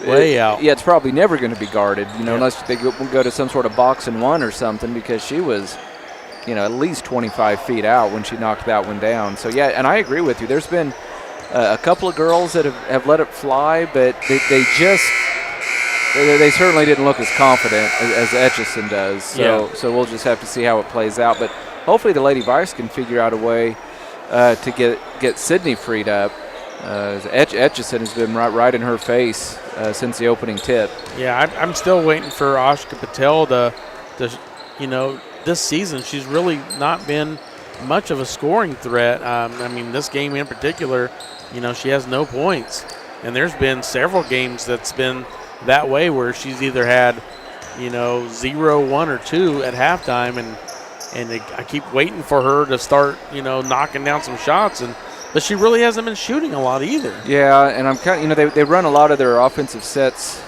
way out. Yeah, it's probably never going to be guarded, unless they go to some sort of box and one or something, because she was, at least 25 feet out when she knocked that one down. So, yeah, and I agree with you. There's been a couple of girls that have let it fly, but they certainly didn't look as confident as Etchison does. So we'll just have to see how it plays out. But hopefully the Lady Vikes can figure out a way to get Sydney freed up. Etchison has been right in her face since the opening tip. Yeah, I'm still waiting for Ashka Patel to this season she's really not been much of a scoring threat. I mean, this game in particular, she has no points. And there's been several games that's been that way where she's either had, 0, 1, or 2 at halftime, and I keep waiting for her to start, knocking down some shots, but she really hasn't been shooting a lot either. Yeah, and I'm kind of, they run a lot of their offensive sets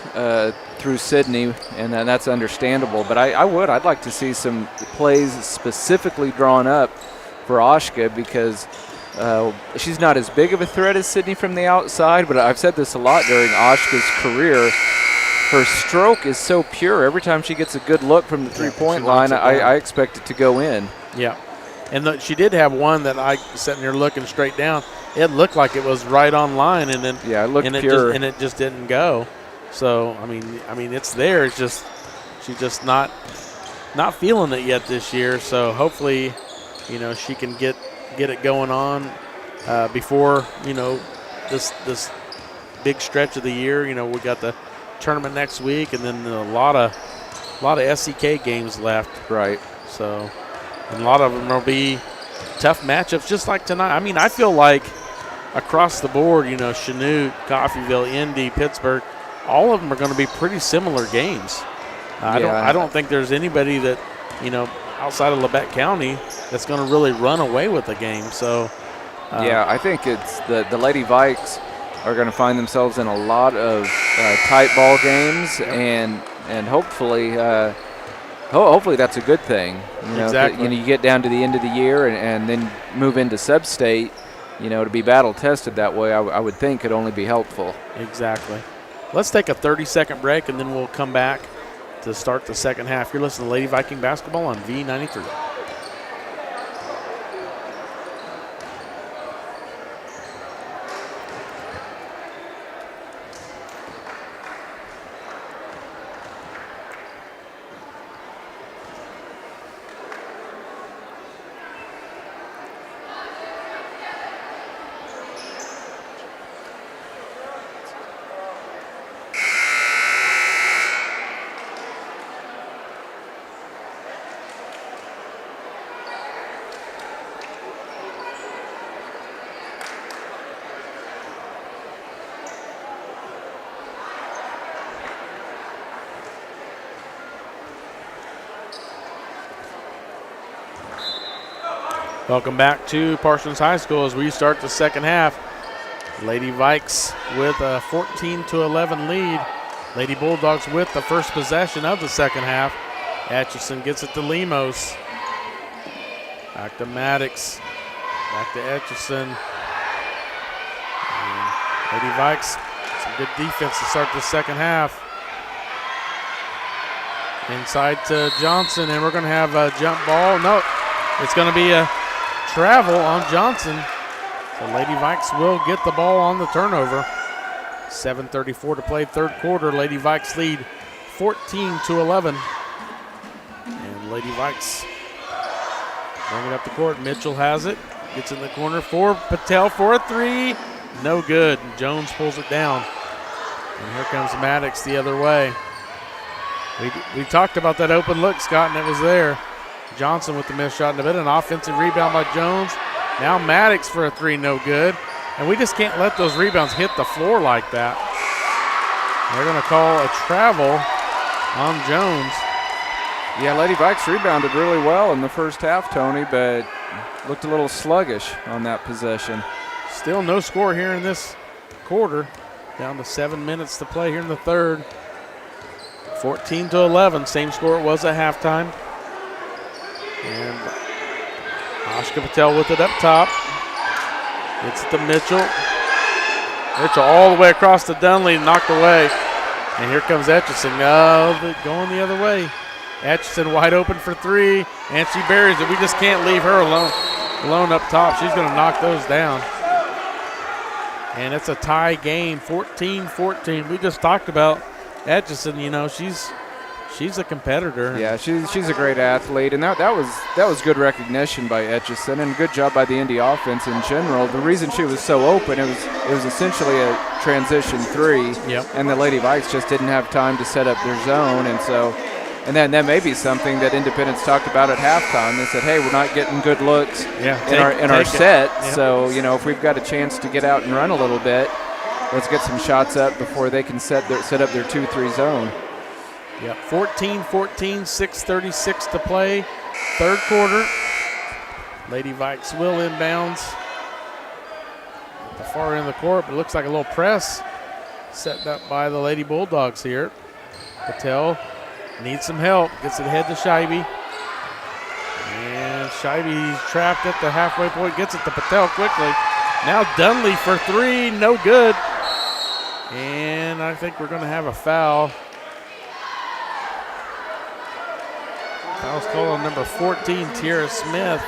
through Sydney, and that's understandable. But I'd like to see some plays specifically drawn up for Ashka, because she's not as big of a threat as Sydney from the outside. But I've said this a lot during Ashka's career. Her stroke is so pure. Every time she gets a good look from the three-point line, I expect it to go in. Yeah. And she did have one that I sitting there looking straight down. It looked like it was right on line, and then it looked pure, and it just didn't go. So I mean, it's there. It's just she's just not feeling it yet this year. So hopefully, she can get it going on before this big stretch of the year. We got the tournament next week, and then a lot of SEK games left. Right. So. And a lot of them will be tough matchups, just like tonight. I mean, I feel like across the board, Chanute, Coffeyville, Indy, Pittsburgh, all of them are going to be pretty similar games. I don't think there's anybody that, outside of Labette County that's going to really run away with the game. So, I think it's the Lady Vikes are going to find themselves in a lot of tight ball games, and hopefully. Hopefully that's a good thing. Exactly. You get down to the end of the year and then move into sub-state, to be battle tested that way, I would think could only be helpful. Exactly. Let's take a 30-second break, and then we'll come back to start the second half. You're listening to Lady Viking Basketball on V93. Welcome back to Parsons High School as we start the second half. Lady Vikes with a 14-11 lead. Lady Bulldogs with the first possession of the second half. Atchison gets it to Lemos. Back to Maddox. Back to Atchison. And Lady Vikes, some good defense to start the second half. Inside to Johnson, and we're going to have a jump ball. No, it's going to be a travel on Johnson. So Lady Vikes will get the ball on the turnover. 7:34 to play, third quarter. Lady Vikes lead 14-11. And Lady Vikes bring it up the court. Mitchell has it. Gets in the corner for Patel for a three. No good. And Jones pulls it down. And here comes Maddox the other way. We talked about that open look, Scott, and it was there. Johnson with the missed shot in a bit. An offensive rebound by Jones. Now Maddox for a three, no good. And we just can't let those rebounds hit the floor like that. They're going to call a travel on Jones. Yeah, Lady Vikes rebounded really well in the first half, Tony, but looked a little sluggish on that possession. Still no score here in this quarter. Down to 7 minutes to play here in the third. 14-11, same score it was at halftime. And Ashka Patel with it up top. Gets it to Mitchell. Mitchell all the way across to Dunley, knocked away. And here comes Atchison. Going the other way. Atchison wide open for three, and she buries it. We just can't leave her alone up top. She's going to knock those down. And it's a tie game, 14-14. We just talked about Atchison, you know, she's a competitor. Yeah, she's a great athlete, and that was good recognition by Atchison, and good job by the Indy offense in general. The reason she was so open, it was essentially a transition three, and the Lady Vikes just didn't have time to set up their zone, and then that may be something that Independence talked about at halftime. They said, hey, we're not getting good looks in our set, so you know, if we've got a chance to get out and run a little bit, let's get some shots up before they can set up their 2-3 zone. Yep, 14-14, 6:36 to play, third quarter. Lady Vikes will inbounds at the far end of the court, but it looks like a little press set up by the Lady Bulldogs here. Patel needs some help, gets it ahead to Scheibe. And Scheibe's trapped at the halfway point, gets it to Patel quickly. Now Dunley for three, no good. And I think we're going to have a foul. Foul's called on number 14, Tiara Smith.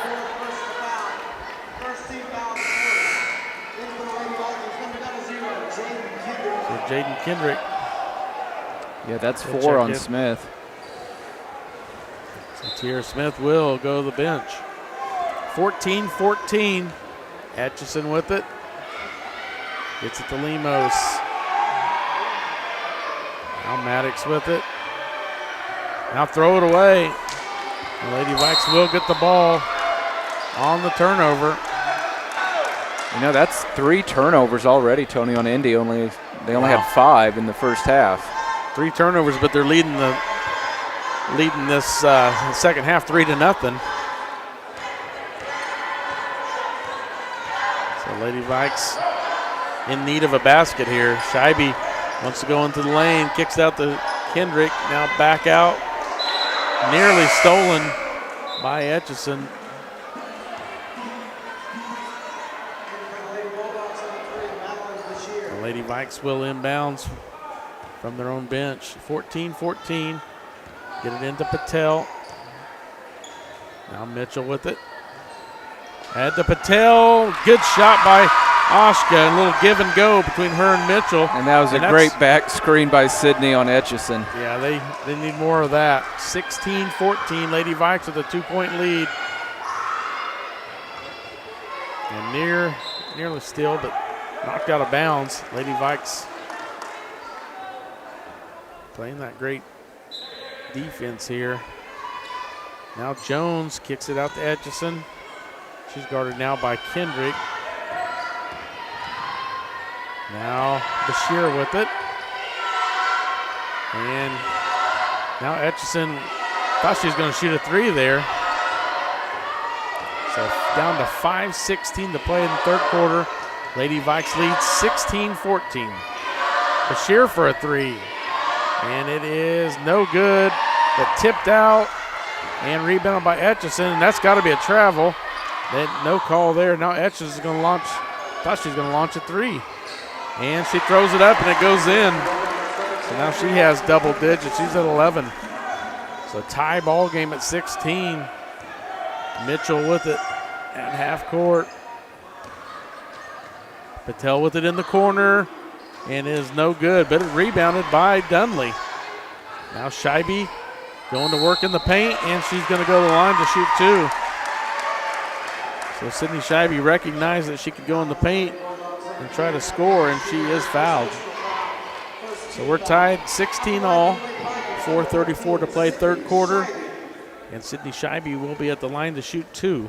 So Jaden Kendrick. Yeah, that's 4 on Smith. So Tiara Smith will go to the bench. 14-14. Atchison with it. Gets it to Lemos. Now Maddox with it. Now throw it away. The Lady Vikes will get the ball on the turnover. You know, that's 3 turnovers already, Tony, on Indy. They only had 5 in the first half. 3 turnovers, but they're leading this second half 3-0. So Lady Vikes in need of a basket here. Scheibe wants to go into the lane, kicks out to Kendrick. Now back out. Nearly stolen by Atchison. The Lady Vikes will inbounds from their own bench. 14-14. Get it into Patel. Now Mitchell with it. Add to Patel. Good shot by Ashka. A little give and go between her and Mitchell. And that was a great back screen by Sydney on Atchison. Yeah, they need more of that. 16-14, Lady Vikes with a 2-point lead. And nearly still, but knocked out of bounds. Lady Vikes playing that great defense here. Now Jones kicks it out to Atchison. She's guarded now by Kendrick. Now Bashir with it. And now Atchison thought she was going to shoot a three there. So down to 5:16 to play in the third quarter. Lady Vikes lead 16-14. Bashir for a three. And it is no good, but tipped out and rebounded by Etchison. And that's got to be a travel. No call there. Now Etchison is going to launch. Thought she was going to launch a three. And she throws it up and it goes in. So now she has double digits. She's at 11. So tie ball game at 16. Mitchell with it at half court. Patel with it in the corner, and it is no good, but it's rebounded by Dunley. Now Scheibe going to work in the paint, and she's going to go to the line to shoot two. So Sydney Scheibe recognized that she could go in the paint and try to score, and she is fouled. So we're tied 16 all, 4:34 to play third quarter, and Sydney Scheibe will be at the line to shoot two.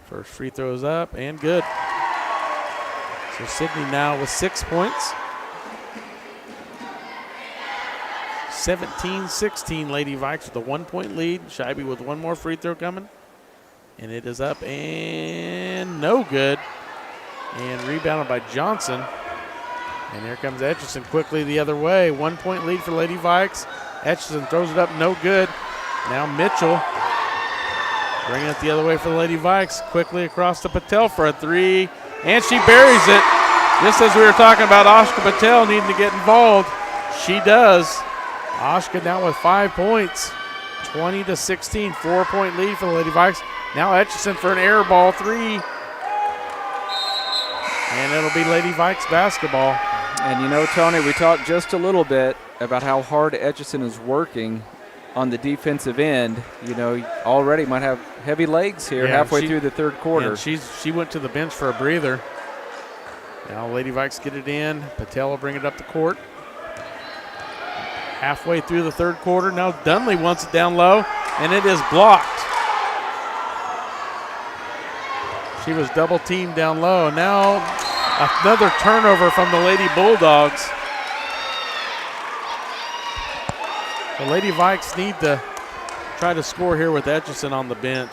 First free throw is up and good. So Sydney now with 6 points. 17-16 Lady Vikes with a 1 point lead. Scheibe with one more free throw coming. And it is up and no good. And rebounded by Johnson. And here comes Etchison quickly the other way. 1 point lead for Lady Vikes. Etchison throws it up, no good. Now Mitchell bringing it the other way for the Lady Vikes. Quickly across to Patel for a three. And she buries it. Just as we were talking about Ashka Patel needing to get involved, she does. Ashka now with 5 points. 20-16, 4 point lead for the Lady Vikes. Now Etchison for an air ball three. And it'll be Lady Vikes basketball. And you know, Tony, we talked just a little bit about how hard Etchison is working on the defensive end. You know, already might have heavy legs here halfway through the third quarter. And she went to the bench for a breather. Now Lady Vikes get it in. Patel will bring it up the court. Halfway through the third quarter. Now Dunley wants it down low, and it is blocked. She was double teamed down low. Now another turnover from the Lady Bulldogs. The Lady Vikes need to try to score here with Etchison on the bench.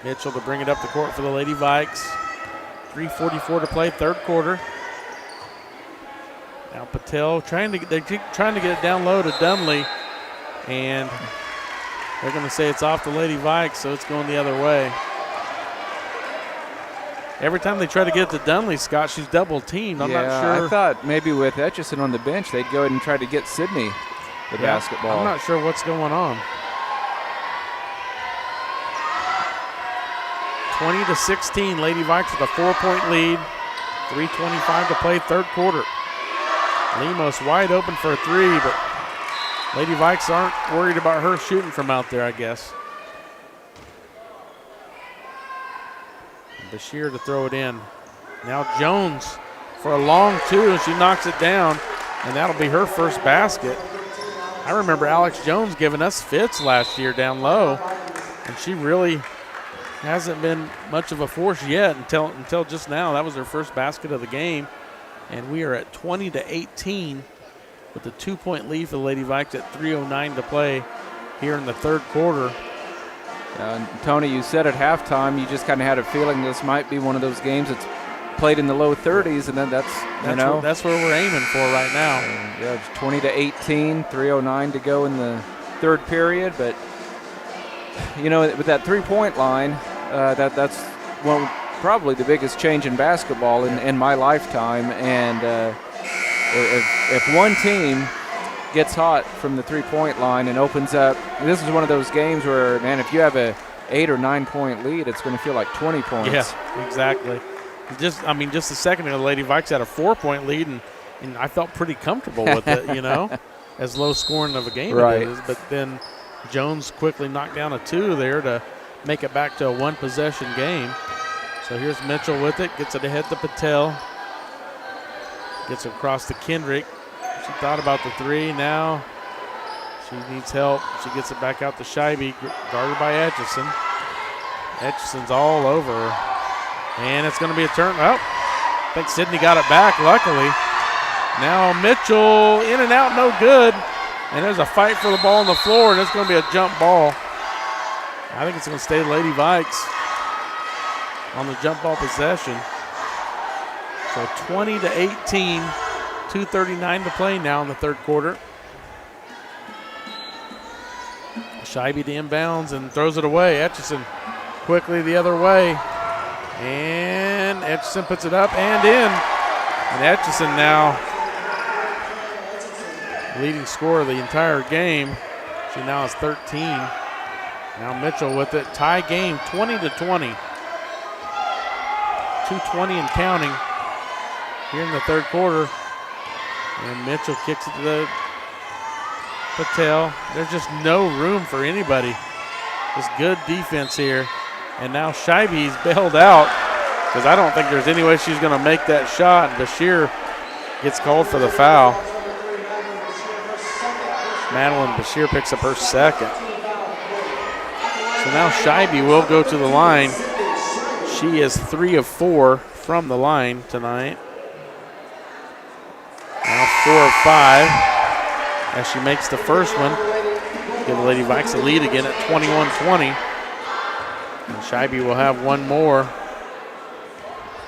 Mitchell to bring it up the court for the Lady Vikes. 3:44 to play, third quarter. Now Patel they keep trying to get it down low to Dunley, and they're going to say it's off the Lady Vikes, so it's going the other way. Every time they try to get it to Dunley, Scott, she's double teamed. I'm not sure. I thought maybe with Etchison on the bench, they'd go ahead and try to get Sydney the basketball. I'm not sure what's going on. 20-16, Lady Vikes with a 4 point lead. 3:25 to play, third quarter. Lemos wide open for a three, but Lady Vikes aren't worried about her shooting from out there, I guess. Bashir to throw it in. Now Jones for a long two, and she knocks it down, and that'll be her first basket. I remember Alex Jones giving us fits last year down low, and she really hasn't been much of a force yet until just now. That was her first basket of the game, and we are at 20-18 with a 2 point lead for the Lady Vikes at 3:09 to play here in the third quarter. Tony, you said at halftime you just kind of had a feeling this might be one of those games that's played in the low 30s, and then that's where we're aiming for right now. Yeah, it's 20-18, 3:09 to go in the third period. But you know, with that 3 point line, that's probably the biggest change in basketball in my lifetime. And if one team gets hot from the 3 point line and opens up, this is one of those games where, man, if you have a 8 or 9 point lead, it's going to feel like 20 points. Yeah, exactly. Just a second ago, the Lady Vikes had a 4 point lead, and I felt pretty comfortable with it, you know, as low scoring of a game right. it is. But then Jones quickly knocked down a two there to make it back to a one possession game. So here's Mitchell with it, gets it ahead to Patel, gets it across to Kendrick. She thought about the three. Now she needs help. She gets it back out to Scheibe, guarded by Etchison. Etchison's all over her. And it's going to be a turn. Oh, I think Sydney got it back, luckily. Now Mitchell in and out, no good. And there's a fight for the ball on the floor, and it's going to be a jump ball. I think it's going to stay Lady Vikes on the jump ball possession. So 20-18, 2:39 to play now in the third quarter. Scheibe to inbounds and throws it away. Etchison quickly the other way. And Etchison puts it up and in. And Etchison now leading scorer of the entire game. She now has 13. Now Mitchell with it. Tie game, 20-20. 2:20 and counting here in the third quarter. And Mitchell kicks it to the Patel. There's just no room for anybody. Just good defense here. And now Scheibe's bailed out because I don't think there's any way she's going to make that shot. And Bashir gets called for the foul. Madeline Bashir picks up her second. So now Scheibe will go to the line. She is 3 of 4 from the line tonight. Now 4 of 5 as she makes the first one. Give the Lady Vikes a lead again at 21-20. And Scheibe will have one more.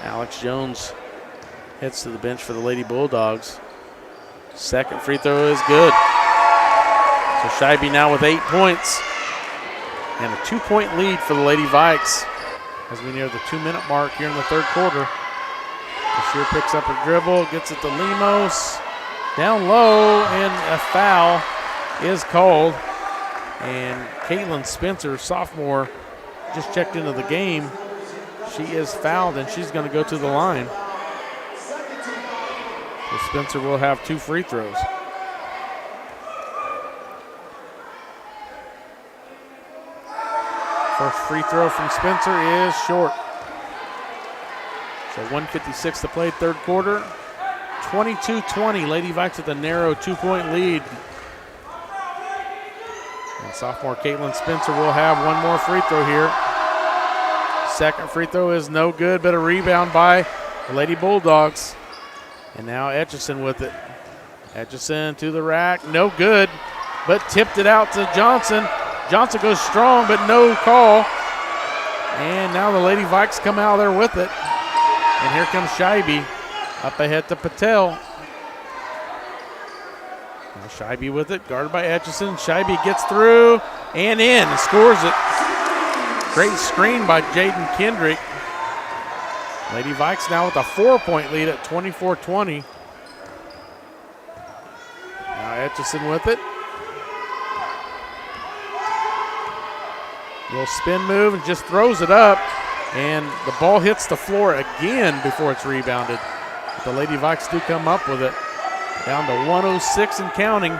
Alex Jones heads to the bench for the Lady Bulldogs. Second free throw is good. So Scheibe now with 8 points. And a 2-point lead for the Lady Vikes as we near the 2-minute mark here in the third quarter. Bashir picks up her dribble, gets it to Lemos. Down low, and a foul is called. And Caitlin Spencer, sophomore, just checked into the game. She is fouled, and she's going to go to the line. So Spencer will have 2 free throws. First free throw from Spencer is short. So 1:56 to play, third quarter. 22-20, Lady Vikes with a narrow 2-point lead. And sophomore Caitlin Spencer will have one more free throw here. Second free throw is no good, but a rebound by the Lady Bulldogs. And now Etchison with it. Etchison to the rack, no good, but tipped it out to Johnson. Johnson goes strong, but no call. And now the Lady Vikes come out there with it. And here comes Scheibe up ahead to Patel. Now Scheibe with it, guarded by Etchison. Scheibe gets through and in, and scores it. Great screen by Jaden Kendrick. Lady Vikes now with a 4-point lead at 24-20. Now Etchison with it. Little spin move and just throws it up. And the ball hits the floor again before it's rebounded. But the Lady Vikes do come up with it. Down to 106 and counting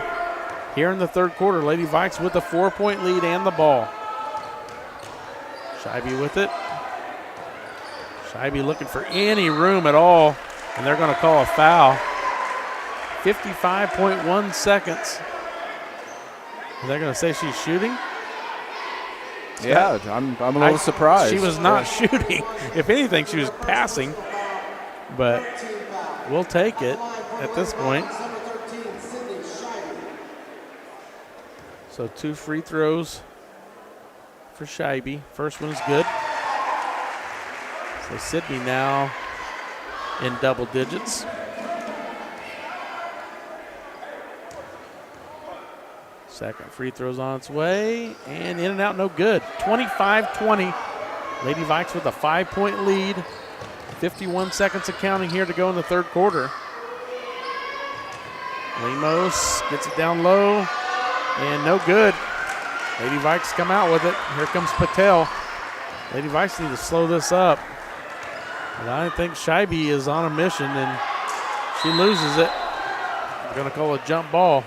here in the third quarter. Lady Vikes with a 4-point lead and the ball. Scheibe with it. Scheibe looking for any room at all, and they're going to call a foul. 55.1 seconds. Are they going to say she's shooting? Yeah, I'm a little surprised. She was not shooting. If anything, she was passing. But we'll take it at this point. So 2 free throws for Scheibe. First one is good. So Sydney now in double digits. Second free throw's on its way, and in and out, no good. 25-20. Lady Vikes with a 5-point lead. 51 seconds of counting here to go in the third quarter. Lemos gets it down low, and no good. Lady Vikes come out with it. Here comes Patel. Lady Vikes need to slow this up. But I think Scheibe is on a mission, and she loses it. They're going to call a jump ball.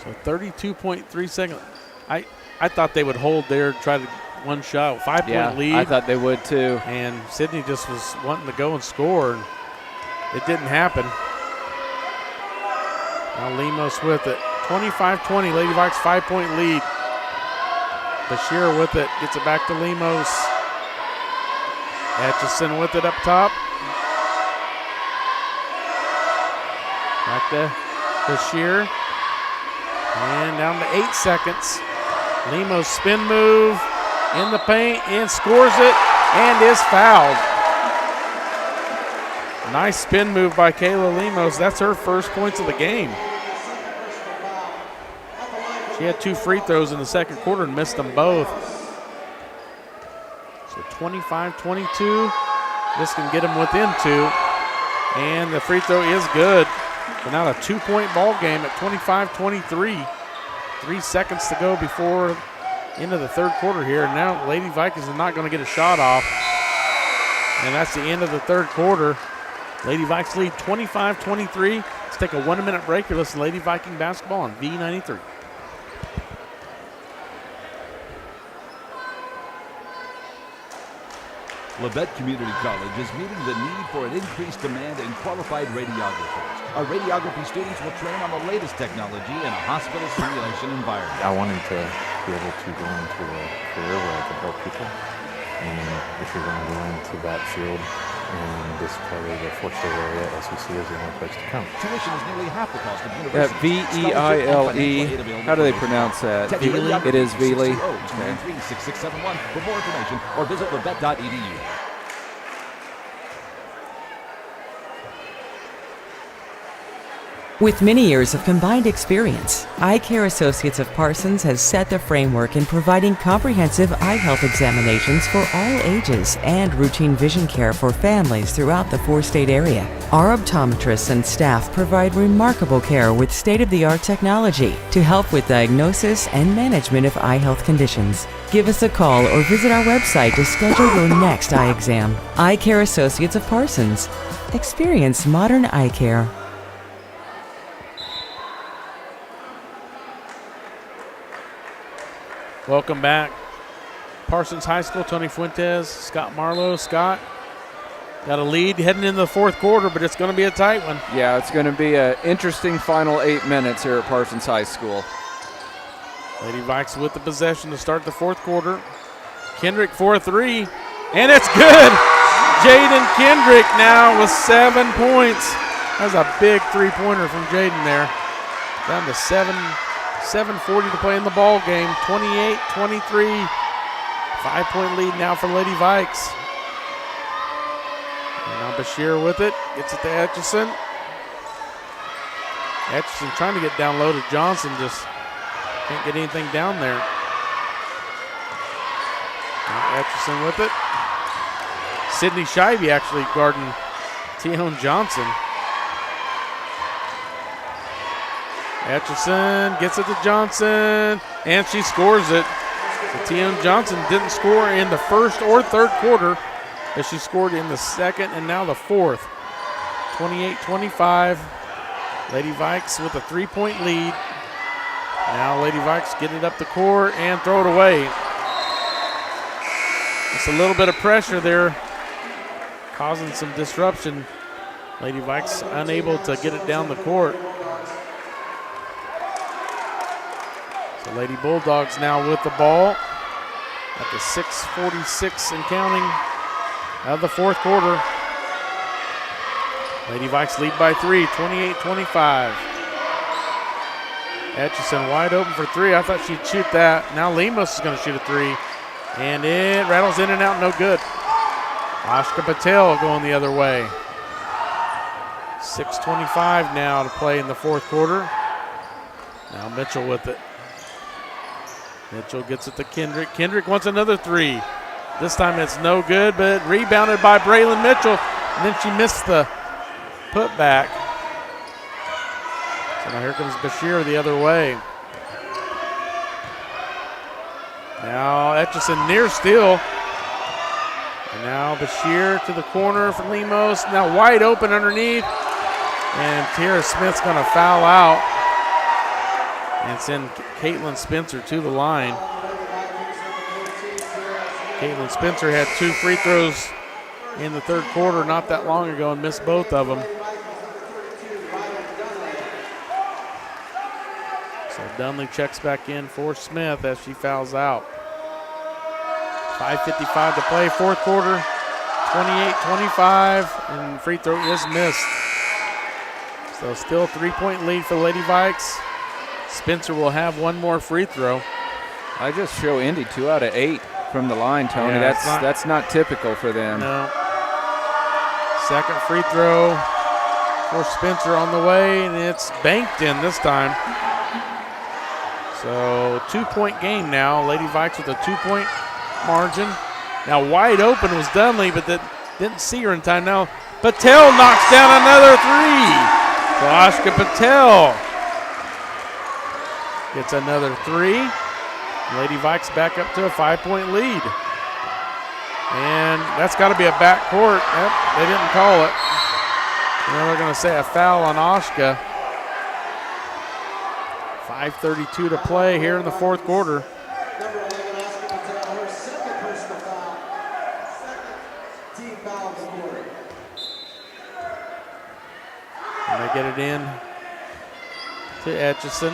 So 32.3 seconds. I thought they would hold there, try to one shot, 5-point lead. I thought they would too. And Sydney just was wanting to go and score, and it didn't happen. Now Lemos with it. 25-20, Lady Vikes 5-point lead. Bashir with it, gets it back to Lemos. Etchison with it up top. Back to Bashir. And down to 8 seconds. Lemos spin move in the paint and scores it and is fouled. Nice spin move by Kayla Lemos. That's her first points of the game. She had 2 free throws in the second quarter and missed them both. So 25-22. This can get them within 2. And the free throw is good. So now a 2-point ball game at 25-23. 3 seconds to go before into the third quarter here. And now Lady Vikings are not going to get a shot off. And that's the end of the third quarter. Lady Vikes lead 25-23. Let's take a 1-minute break. You're listening to Lady Viking basketball on V93. Labette Community College is meeting the need for an increased demand in qualified radiographers. Our radiography students will train on the latest technology in a hospital simulation environment. I wanted to be able to go into a career where I could help people. And if you're going to go into that field in this part of the four-state area, SEC is the only place to come. Tuition is nearly half the cost of That university. V-E-I-L-E. How do they pronounce that? It is Veely. Okay. 6671 for more information or visit labette.edu. With many years of combined experience, Eye Care Associates of Parsons has set the framework in providing comprehensive eye health examinations for all ages and routine vision care for families throughout the four-state area. Our optometrists and staff provide remarkable care with state-of-the-art technology to help with diagnosis and management of eye health conditions. Give us a call or visit our website to schedule your next eye exam. Eye Care Associates of Parsons. Experience modern eye care. Welcome back. Parsons High School, Tony Fuentes, Scott Marlowe. Scott got a lead heading into the fourth quarter, but it's going to be a tight one. Yeah, it's going to be an interesting final 8 minutes here at Parsons High School. Lady Vikes with the possession to start the fourth quarter. Kendrick for a 3, and it's good. Jaden Kendrick now with 7 points. That's a big three-pointer from Jaden there. Down to 7:40 to play in the ball game. 28-23. 5-point lead now for Lady Vikes. And now Bashir with it. Gets it to Etchison. Etchison trying to get down low to Johnson. Just can't get anything down there. Now Etchison with it. Sydney Scheibe actually guarding Teon Johnson. Etchison gets it to Johnson, and she scores it. So Teon Johnson didn't score in the first or third quarter, but she scored in the second and now the fourth. 28-25. Lady Vikes with a 3-point lead. Now Lady Vikes get it up the court and throw it away. Just a little bit of pressure there, causing some disruption. Lady Vikes unable to get it down the court. The Lady Bulldogs now with the ball at the 6:46 and counting of the fourth quarter. Lady Vikes lead by 3, 28-25. Etchison wide open for 3. I thought she'd shoot that. Now Lemos is going to shoot a 3, and it rattles in and out, no good. Ashka Patel going the other way. 6:25 now to play in the fourth quarter. Now Mitchell with it. Mitchell gets it to Kendrick. Kendrick wants another 3. This time it's no good, but rebounded by Braylon Mitchell. And then she missed the putback. So now here comes Bashir the other way. Now Etchison near steal. And now Bashir to the corner for Lemos. Now wide open underneath. And Tara Smith's going to foul out. And send Caitlin Spencer to the line. Caitlin Spencer had 2 free throws in the third quarter not that long ago and missed both of them. So Dunley checks back in for Smith as she fouls out. 5:55 to play, fourth quarter, 28-25, and free throw is missed. So still a 3-point lead for the Lady Vikes. Spencer will have one more free throw. I just show Indy 2 out of 8 from the line, Tony. Yeah, that's not typical for them. No. Second free throw for Spencer on the way, and it's banked in this time. So 2-point game now. Lady Vikes with a 2-point margin. Now wide open was Dunley, but that didn't see her in time. Now Patel knocks down another three. So Ashka Patel gets another three. Lady Vikes back up to a 5-point lead. And that's got to be a backcourt. Yep, they didn't call it. Now they're going to say a foul on Ashka. 5:32 to play here in the fourth quarter. Number 11, Ashka Patel, her second personal foul. Second team foul of the quarter. And they get it in to Etchison.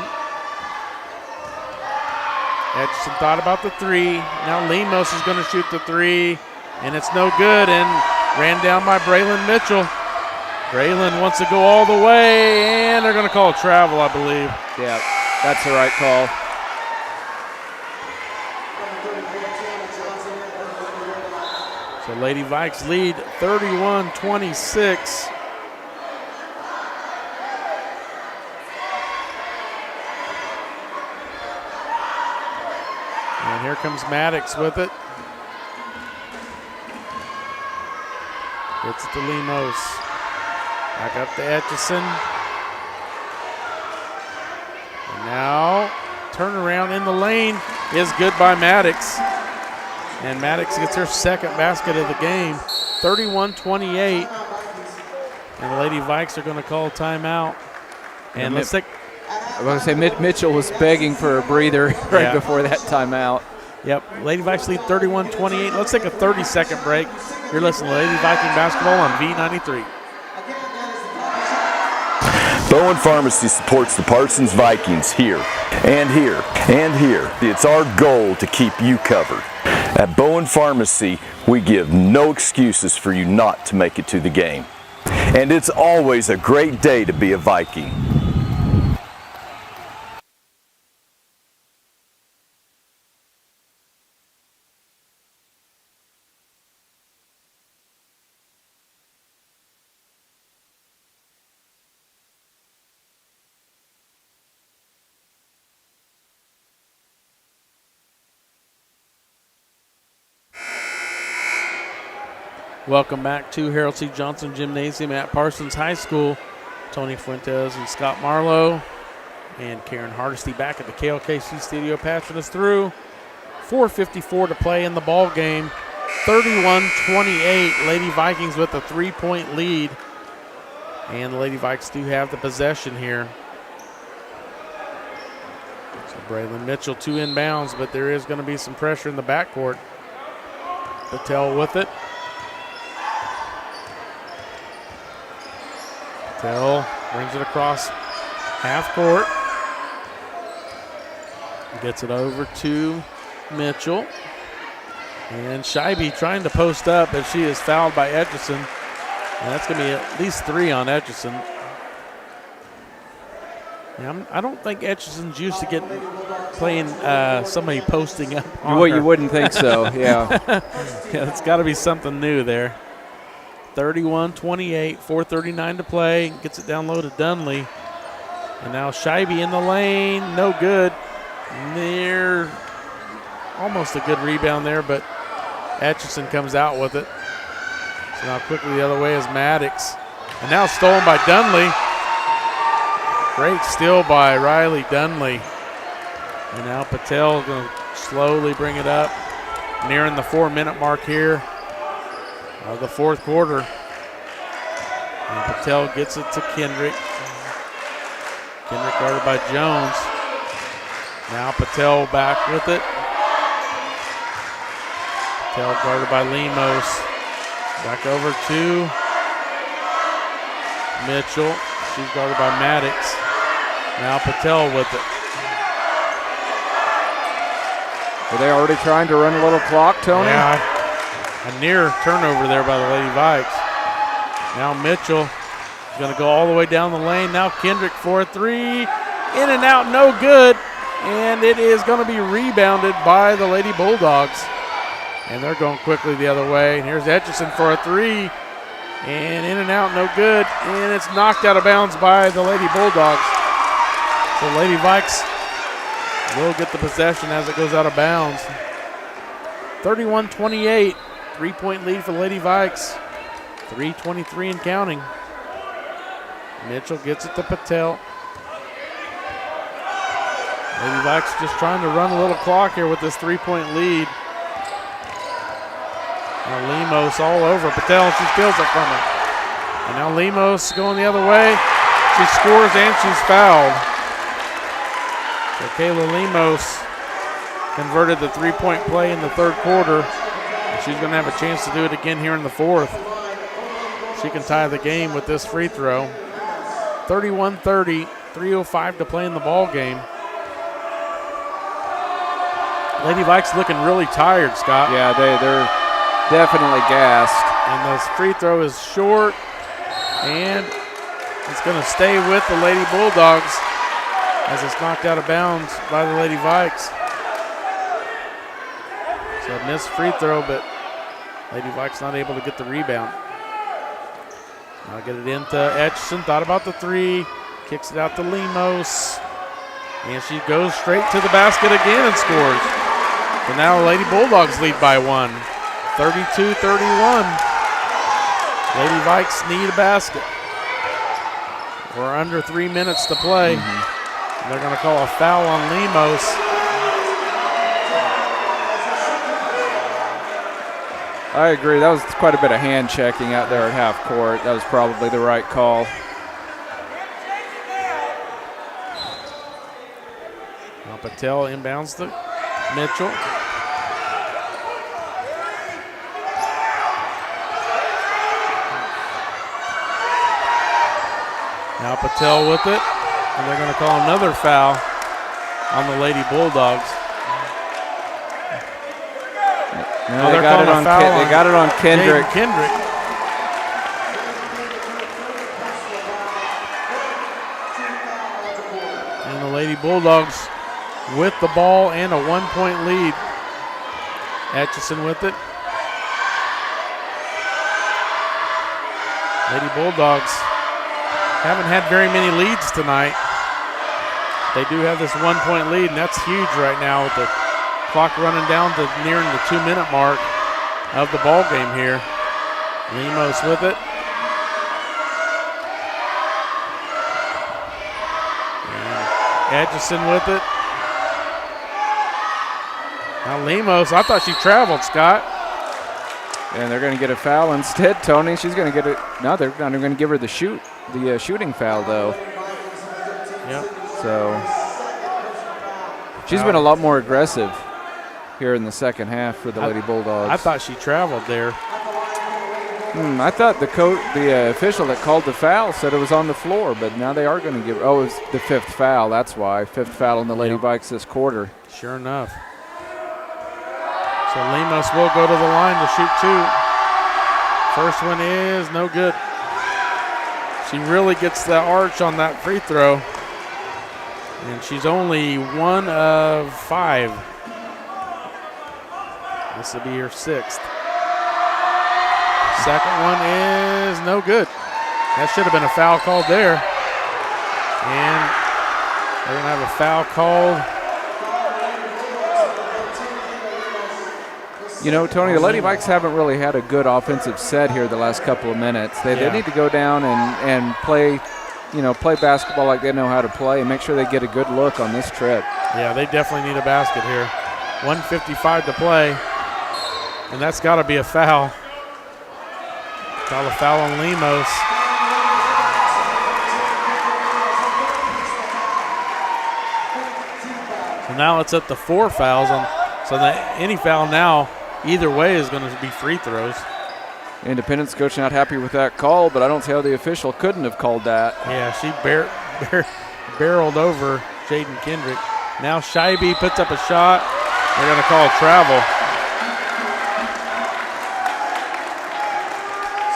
Etchison thought about the three. Now Lemos is going to shoot the three, and it's no good, and ran down by Braylon Mitchell. Braylon wants to go all the way, and they're going to call a travel, I believe. Yeah, that's the right call. So Lady Vikes lead 31-26. And here comes Maddox with it. Gets it to Lemos. Back up to Etchison. And now turnaround in the lane is good by Maddox. And Maddox gets her second basket of the game. 31-28. And the Lady Vikes are going to call a timeout. And let's take. I was going to say Mitchell was begging for a breather right before that timeout. Yep, Lady Vikes lead 31-28. Let's take a 30-second break. You're listening to Lady Viking Basketball on V93. Bowen Pharmacy supports the Parsons Vikings here, and here, and here. It's our goal to keep you covered. At Bowen Pharmacy, we give no excuses for you not to make it to the game. And it's always a great day to be a Viking. Welcome back to Harold C. Johnson Gymnasium at Parsons High School. Tony Fuentes and Scott Marlowe and Karen Hardesty back at the KLKC studio passing us through. 4:54 to play in the ball game. 31-28. Lady Vikings with a 3-point lead. And the Lady Vikes do have the possession here. So Braylon Mitchell 2 inbounds, but there is going to be some pressure in the backcourt. Patel with it. Patel brings it across half court. Gets it over to Mitchell. And Scheibe trying to post up, but she is fouled by Etchison. And that's going to be at least 3 on Etchison. Yeah, I don't think Etchison's used to playing somebody posting up on her. You wouldn't think so, yeah. Yeah, it's got to be something new there. 31-28, 4:39 to play. Gets it down low to Dunley. And now Scheibe in the lane, no good. Near almost a good rebound there, but Etchison comes out with it. So now quickly the other way is Maddox. And now stolen by Dunley. Great steal by Riley Dunley. And now Patel going to slowly bring it up. Nearing the 4-minute mark here of the fourth quarter. And Patel gets it to Kendrick. Kendrick guarded by Jones. Now Patel back with it. Patel guarded by Lemos. Back over to Mitchell. She's guarded by Maddox. Now Patel with it. Are they already trying to run a little clock, Tony? Yeah, a near turnover there by the Lady Vikes. Now Mitchell She's going to go all the way down the lane. Now Kendrick for a three. In and out, no good. And it is going to be rebounded by the Lady Bulldogs. And they're going quickly the other way. And here's Etchison for a three. And in and out, no good. And it's knocked out of bounds by the Lady Bulldogs. So Lady Vikes will get the possession as it goes out of bounds. 31-28, 3-point lead for Lady Vikes. 3:23 and counting. Mitchell gets it to Patel. Lady Vikes just trying to run a little clock here with this 3-point lead. Now Lemos all over Patel. She steals it from her. And now Lemos going the other way. She scores and she's fouled. So Kayla Lemos converted the 3-point play in the third quarter. And she's going to have a chance to do it again here in the fourth. She can tie the game with this free throw. 31-30, 3:05 to play in the ball game. Lady Vikes looking really tired, Scott. Yeah, they're definitely gassed. And this free throw is short, and it's going to stay with the Lady Bulldogs as it's knocked out of bounds by the Lady Vikes. So a missed free throw, but Lady Vikes not able to get the rebound. Now get it into Etchison, thought about the three, kicks it out to Lemos, and she goes straight to the basket again and scores. So now Lady Bulldogs lead by one, 32-31. Lady Vikes need a basket. We're under 3 minutes to play. And they're going to call a foul on Lemos. I agree. That was quite a bit of hand checking out there at half court. That was probably the right call. Now Patel inbounds to Mitchell. Now Patel with it, and they're going to call another foul on the Lady Bulldogs. No, they got it on Kendrick. Kendrick. And the Lady Bulldogs with the ball and a 1-point lead. Etchison with it. Lady Bulldogs haven't had very many leads tonight. They do have this 1-point lead, and that's huge right now with the clock running down to nearing the 2-minute mark of the ball game here. Lemos with it. And Etchison with it. Now Lemos, I thought she traveled, Scott. And they're going to get a foul instead, Tony. She's going to get it. No, they're not going to give her the shooting foul, though. Yep. So she's been a lot more aggressive here in the second half for the Lady Bulldogs. I thought she traveled there. I thought the official that called the foul said it was on the floor, but now they are going to give. Oh, it was the fifth foul. That's why fifth foul on the Lady Vikes this quarter. Sure enough. So Lemos will go to the line to shoot two. First one is no good. She really gets the arch on that free throw. And she's only 1 of 5. This will be her 6th. Second one is no good. That should have been a foul called there. And they're going to have a foul called. You know, Tony, the Lady Vikes haven't really had a good offensive set here the last couple of minutes. They need to go down and play, play basketball like they know how to play and make sure they get a good look on this trip. Yeah, they definitely need a basket here. 1:55 to play, and that's got to be a foul. Call a foul on Lemos. So now it's up to 4 fouls on. So that any foul now, either way, is going to be free throws. Independence coach not happy with that call, but I don't see how the official couldn't have called that. Yeah, she barreled over Jaden Kendrick. Now Scheibe puts up a shot. They're going to call travel.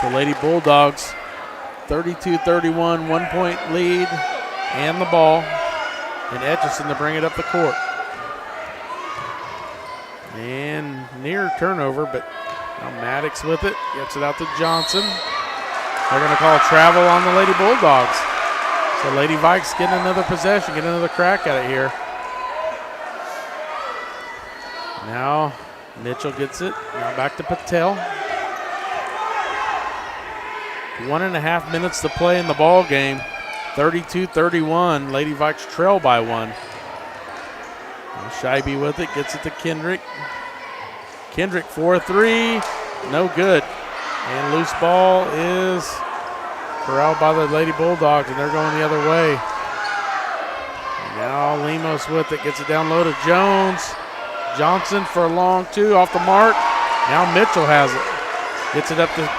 So Lady Bulldogs 32-31, 1 point lead and the ball. And Etchison to bring it up the court. And near turnover, but now Maddox with it. Gets it out to Johnson. They're going to call travel on the Lady Bulldogs. So Lady Vikes getting another possession, getting another crack at it here. Now Mitchell gets it. Now back to Patel. 1.5 minutes to play in the ball game. 32-31. Lady Vikes trail by 1. Scheibe with it, gets it to Kendrick. Kendrick for a 3, no good. And loose ball is corralled by the Lady Bulldogs, and they're going the other way. Now Lemos with it, gets it down low to Jones. Johnson for a long 2, off the mark. Now Mitchell has it. Gets it up to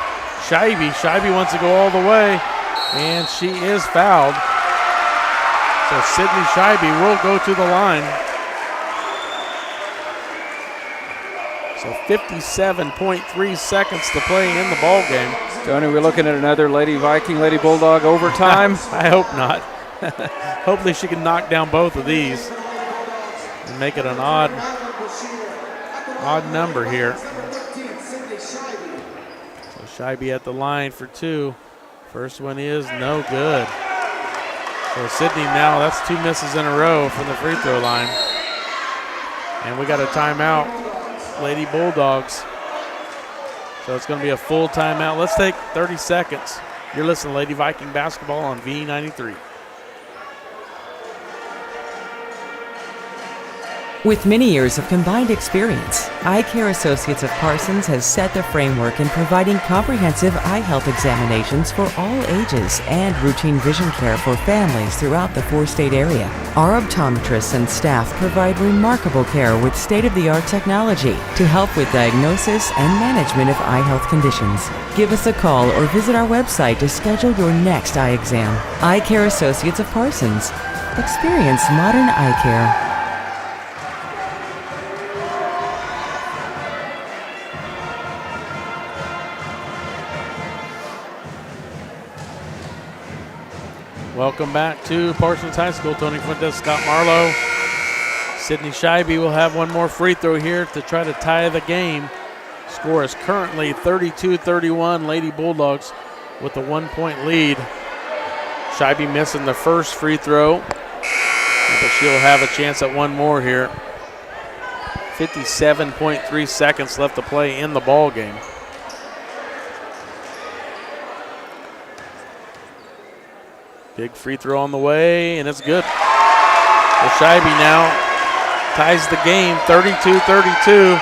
Scheibe. Scheibe wants to go all the way, and she is fouled. So Sydney Scheibe will go to the line. So 57.3 seconds to play in the ball game. Tony, we're looking at another Lady Bulldog overtime. I hope not. Hopefully she can knock down both of these and make it an odd number here. So Scheibe at the line for 2. First one is no good. So Sydney now, that's 2 misses in a row from the free throw line. And we got a timeout. Lady Bulldogs. So it's going to be a full timeout. Let's take 30 seconds. You're listening to Lady Viking Basketball on V93. With many years of combined experience, Eye Care Associates of Parsons has set the framework in providing comprehensive eye health examinations for all ages and routine vision care for families throughout the 4-state area. Our optometrists and staff provide remarkable care with state-of-the-art technology to help with diagnosis and management of eye health conditions. Give us a call or visit our website to schedule your next eye exam. Eye Care Associates of Parsons. Experience modern eye care. Welcome back to Parsons High School. Tony Fuentes, Scott Marlowe. Sydney Scheibe will have one more free throw here to try to tie the game. Score is currently 32-31. Lady Bulldogs with a 1 point lead. Scheibe missing the first free throw, but she'll have a chance at one more here. 57.3 seconds left to play in the ball game. Big free throw on the way, and it's good. Well, Scheibe now ties the game, 32-32.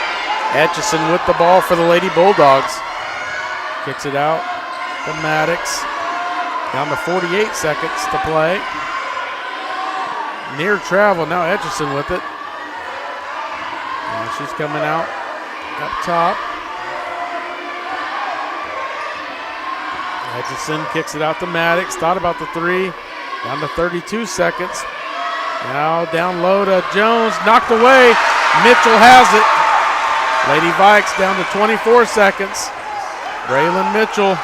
Etchison with the ball for the Lady Bulldogs. Kicks it out to Maddox. Down to 48 seconds to play. Near travel, now Etchison with it. And she's coming out up top. Etchison kicks it out to Maddox. Thought about the 3. Down to 32 seconds. Now down low to Jones. Knocked away. Mitchell has it. Lady Vikes down to 24 seconds. Braylon Mitchell.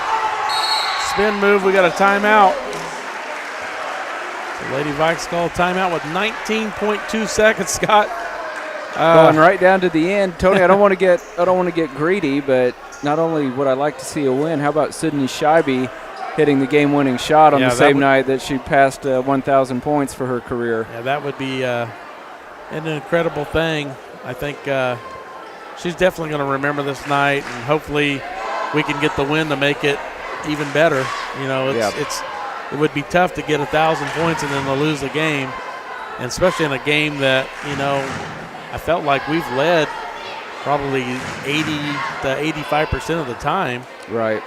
Spin move. We got a timeout. So Lady Vikes call a timeout with 19.2 seconds, Scott. Going right down to the end, Tony. I don't want to get greedy, but not only would I like to see a win, how about Sydney Scheibe hitting the game-winning shot on the same night that she passed 1,000 points for her career? Yeah, that would be an incredible thing. I think she's definitely going to remember this night, and hopefully we can get the win to make it even better. You know, it would be tough to get 1,000 points and then to lose the game, and especially in a game that, you know, I felt like we've led probably 80 to 85% of the time. Right.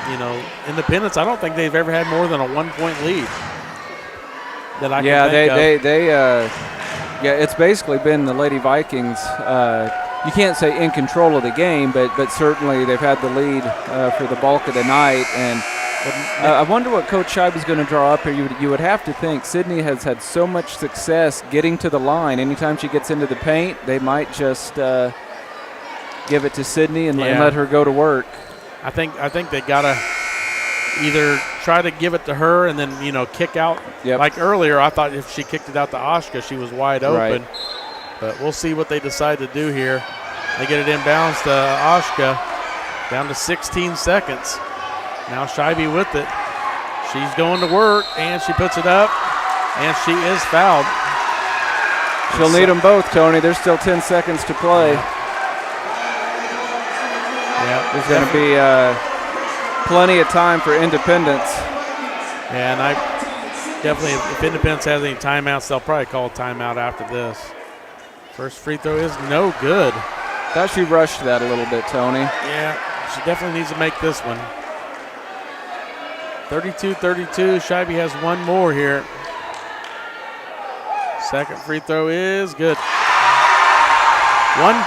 You know, Independence, I don't think they've ever had more than a 1 point lead that I can think of. It's basically been the Lady Vikings. You can't say in control of the game, but certainly they've had the lead for the bulk of the night. And I wonder what Coach Scheibe is going to draw up here. You would have to think Sydney has had so much success getting to the line. Anytime she gets into the paint, they might just give it to Sydney and let her go to work. I think they got to either try to give it to her and then, kick out. Yep. Like earlier, I thought if she kicked it out to Oshka, she was wide open. Right. But we'll see what they decide to do here. They get it inbounds to Oshka, down to 16 seconds. Now Scheibe with it. She's going to work, and she puts it up, and she is fouled. She'll need them both, Tony. There's still 10 seconds to play. Yeah, there's going to be plenty of time for Independence. Yeah, and I definitely, if Independence has any timeouts, they'll probably call a timeout after this. First free throw is no good. Thought she rushed that a little bit, Tony. Yeah, she definitely needs to make this one. 32-32. Scheibe has one more here. Second free throw is good. 1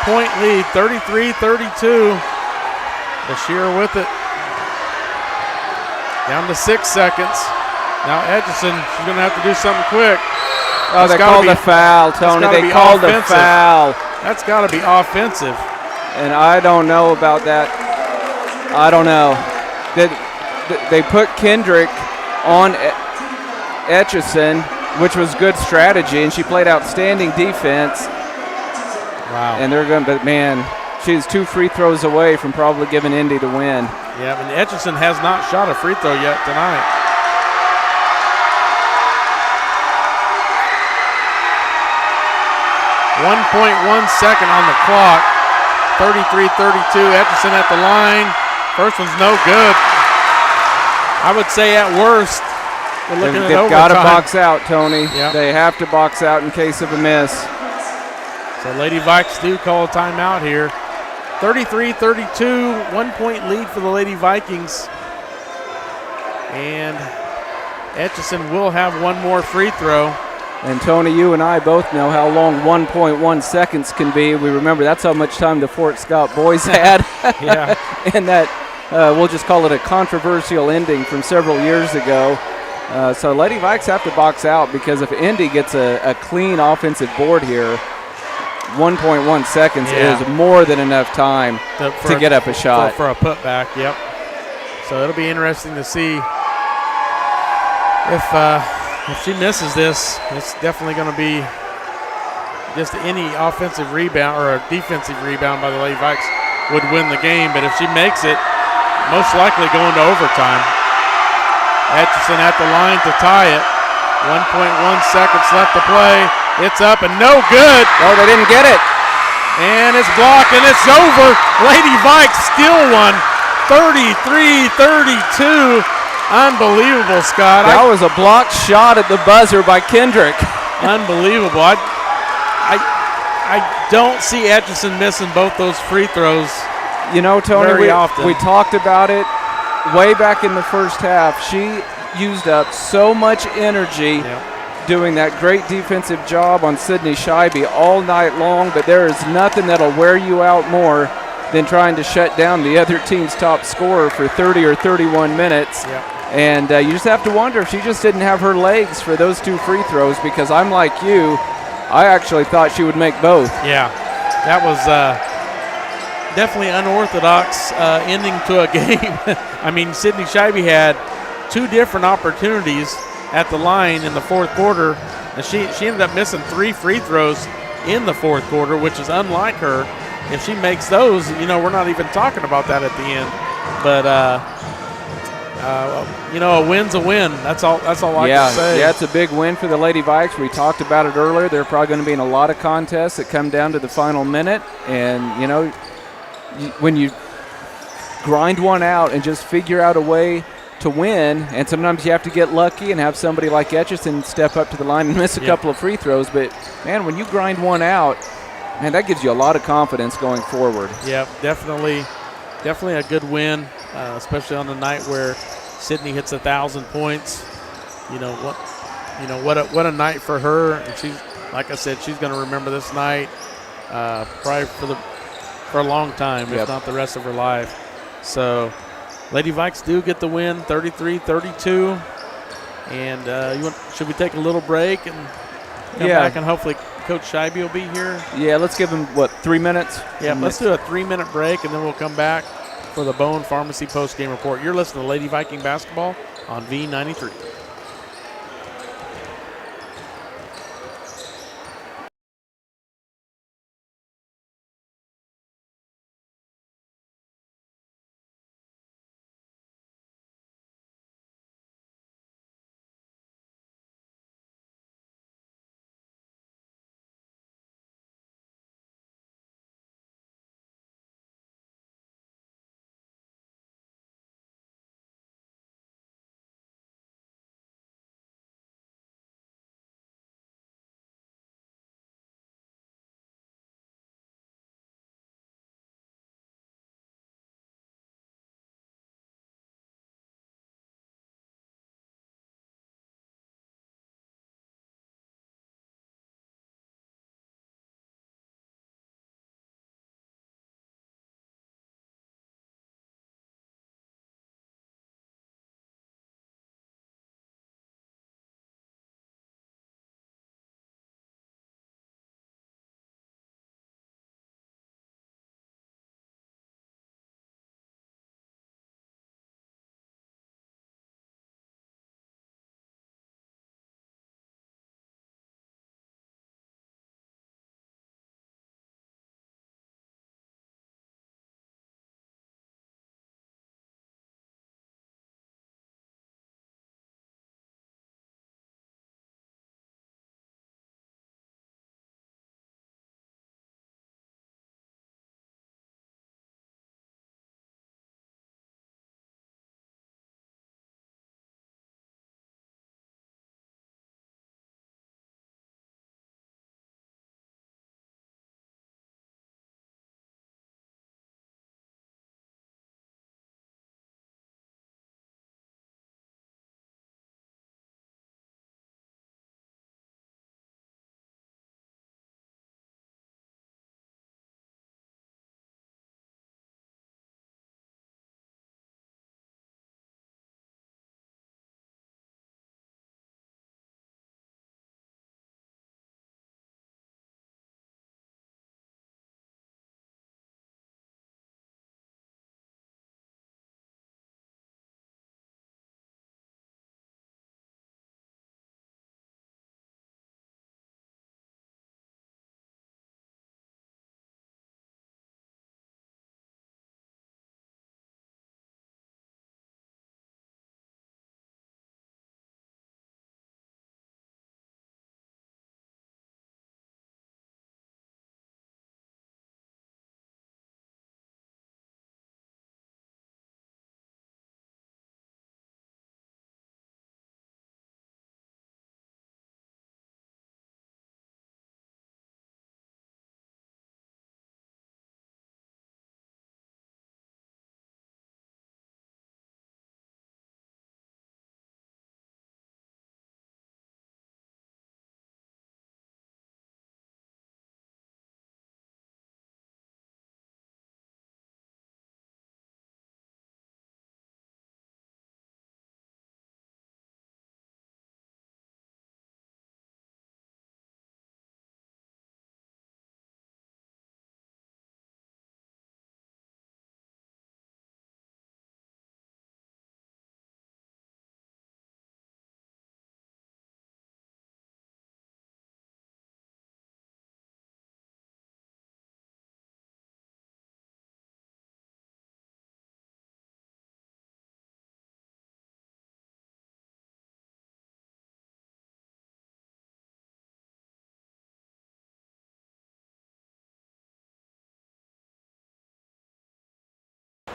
point lead, 33-32. Bashir with it. Down to 6 seconds. Now Edgerson, she's going to have to do something quick. Oh, they called a foul, Tony. They called a foul. That's got to be offensive. And I don't know about that. I don't know. They put Kendrick on Etchison, which was good strategy, and she played outstanding defense. Wow. And they're going, but man, she's 2 free throws away from probably giving Indy the win. Yeah, and Etchison has not shot a free throw yet tonight. .1 second on the clock. 33-32. Etchison at the line. First one's no good. I would say at worst, we're looking at overtime. They've got to box out, Tony. Yep. They have to box out in case of a miss. So Lady Vikes do call a timeout here. 33-32, 1 point lead for the Lady Vikings. And Etchison will have one more free throw. And Tony, you and I both know how long 1.1 seconds can be. We remember that's how much time the Fort Scott boys had. Yeah. And that, we'll just call it a controversial ending from several years ago. So Lady Vikes have to box out because if Indy gets a clean offensive board here, 1.1 seconds is more than enough time to get up a shot. For a putback, yep. So it'll be interesting to see if she misses this. It's definitely going to be just any offensive rebound or a defensive rebound by the Lady Vikes would win the game. But if she makes it, most likely going to overtime. Etchison at the line to tie it. 1.1 seconds left to play. It's up and no good. Oh, they didn't get it. And it's blocked and it's over. Lady Vikes still won 33-32. Unbelievable, Scott. That was a blocked shot at the buzzer by Kendrick. Unbelievable. I don't see Etchison missing both those free throws. You know, Tony, we talked about it way back in the first half. She used up so much energy doing that great defensive job on Sydney Scheibe all night long, but there is nothing that'll wear you out more than trying to shut down the other team's top scorer for 30 or 31 minutes. And you just have to wonder if she just didn't have her legs for those 2 free throws, because I'm like you, I actually thought she would make both. Yeah, that was definitely unorthodox ending to a game. I mean, Sydney Scheibe had 2 different opportunities at the line in the fourth quarter, and she ended up missing 3 free throws in the fourth quarter, which is unlike her. If she makes those, we're not even talking about that at the end. But a win's a win. That's all I can say. Yeah, it's a big win for the Lady Vikes. We talked about it earlier. They're probably going to be in a lot of contests that come down to the final minute. And, when you grind one out and just figure out a way to win, and sometimes you have to get lucky and have somebody like Etchison step up to the line and miss a couple of free throws. But, man, when you grind one out, man, that gives you a lot of confidence going forward. Yeah, definitely a good win, especially on the night where Sydney hits 1,000 points. What a night for her. And she's, like I said, she's going to remember this night probably for a long time, if not the rest of her life. So Lady Vikes do get the win, 33-32. And should we take a little break and come back, and hopefully Coach Scheibe will be here? Yeah, let's give him, 3 minutes? Yeah, let's do a 3-minute break, and then we'll come back for the Bowen Pharmacy post-game report. You're listening to Lady Viking Basketball on V93.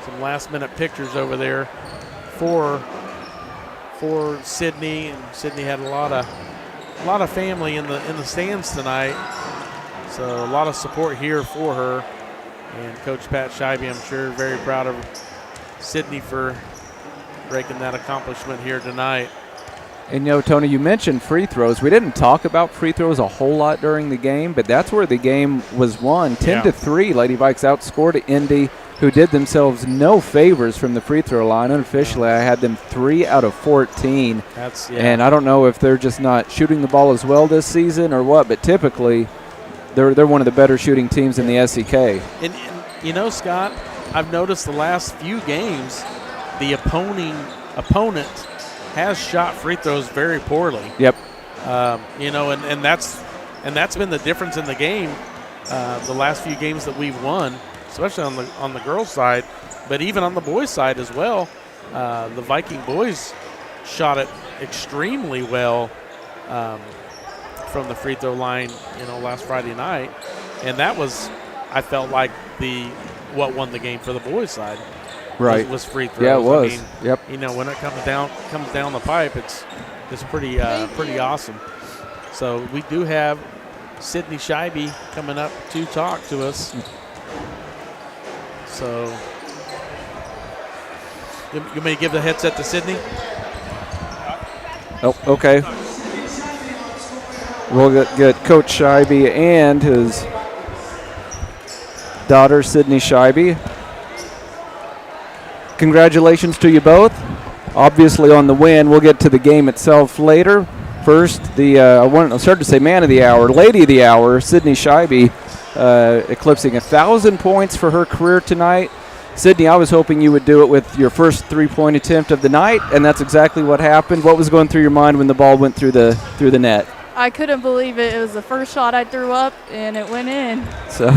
Some last-minute pictures over there for Sydney, and Sydney had a lot of family in the stands tonight, so a lot of support here for her. And Coach Pat Scheibe, I'm sure, very proud of Sydney for breaking that accomplishment here tonight. And, Tony, you mentioned free throws. We didn't talk about free throws a whole lot during the game, but that's where the game was won. 10-3, Lady Vikes outscored Indy, who did themselves no favors from the free throw line. Unofficially, I had them 3 out of 14. And I don't know if they're just not shooting the ball as well this season or what, but typically they're one of the better shooting teams in the SEK. And Scott, I've noticed the last few games, the opponent has shot free throws very poorly. Yep. You know, and that's been the difference in the game. The last few games that we've won, especially on the girls' side, but even on the boys' side as well. The Viking boys shot it extremely well from the free throw line, you know, last Friday night, and that was, I felt like, what won the game for the boys' side. Right. Was free throws. Yeah, it was. I mean, yep. You know, when it comes down the pipe, it's pretty awesome. So we do have Sydney Scheibe coming up to talk to us. So you may give the headset to Sydney? Oh, okay. We'll get Coach Scheibe and his daughter, Sydney Scheibe. Congratulations to you both. Obviously on the win. We'll get to the game itself later. First, I started to say man of the hour, lady of the hour, Sydney Scheibe, eclipsing 1,000 points for her career tonight. Sydney, I was hoping you would do it with your first three-point attempt of the night, and that's exactly what happened. What was going through your mind when the ball went through the net? I couldn't believe it. It was the first shot I threw up, and it went in. So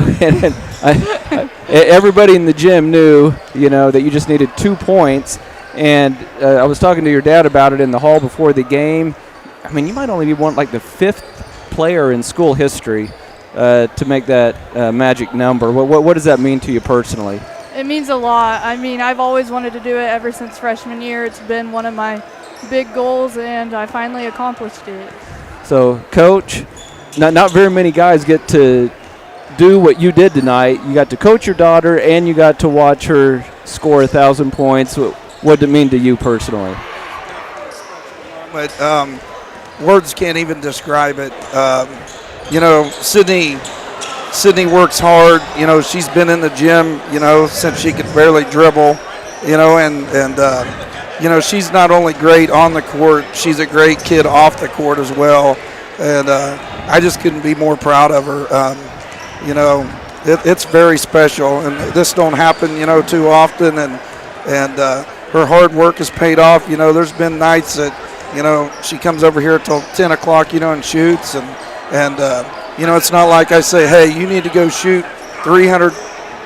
everybody in the gym knew, you know, that you just needed 2 points. And I was talking to your dad about it in the hall before the game. I mean, you might only be the 5th player in school history to make that magic number. What does that mean to you personally? It means a lot. I mean, I've always wanted to do it ever since freshman year. It's been one of my big goals, and I finally accomplished it. So, Coach, not very many guys get to do what you did tonight. You got to coach your daughter, and you got to watch her score 1,000 points. What did it mean to you personally? But words can't even describe it. You know, Sydney works hard. You know, she's been in the gym, you know, since she could barely dribble, you know, and you know, she's not only great on the court, she's a great kid off the court as well. And I just couldn't be more proud of her. You know, it's very special, and this don't happen, you know, too often. And her hard work has paid off. You know, there's been nights that, you know, she comes over here till 10 o'clock, you know, and shoots. And you know, it's not like I say, hey, you need to go shoot 300,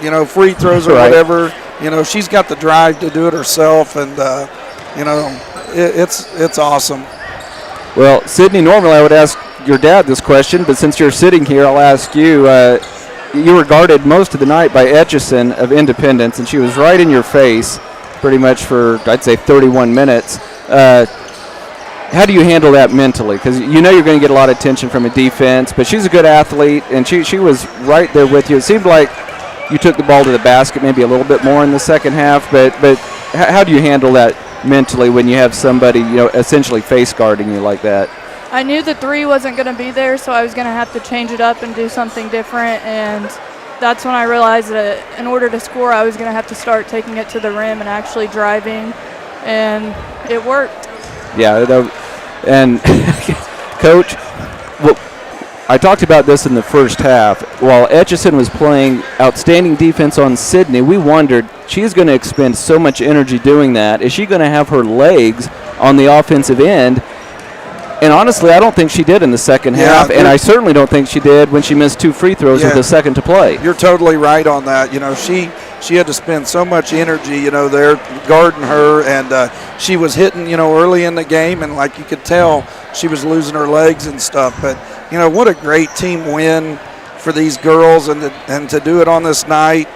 you know, free throws or whatever. You know, she's got the drive to do it herself, and you know, it's awesome. Well, Sydney, normally I would ask your dad this question, but since you're sitting here, I'll ask you. You were guarded most of the night by Etchison of Independence, and she was right in your face pretty much for, I'd say, 31 minutes. How do you handle that mentally? Because you know you're going to get a lot of attention from a defense, but she's a good athlete, and she was right there with you. It seemed like you took the ball to the basket maybe a little bit more in the second half, but how do you handle that mentally when you have somebody, you know, essentially face guarding you like that? I knew the three wasn't going to be there, so I was going to have to change it up and do something different, and that's when I realized that in order to score, I was going to have to start taking it to the rim and actually driving, and it worked. Yeah, and Coach, well, I talked about this in the first half. While Etchison was playing outstanding defense on Sydney, we wondered, she's going to expend so much energy doing that. Is she going to have her legs on the offensive end? And honestly, I don't think she did in the second half, and I certainly don't think she did when she missed 2 free throws with a second to play. You're totally right on that. You know, she had to spend so much energy, you know, there guarding her, and she was hitting, you know, early in the game, and like you could tell, she was losing her legs and stuff. But, you know, what a great team win for these girls, and to do it on this night.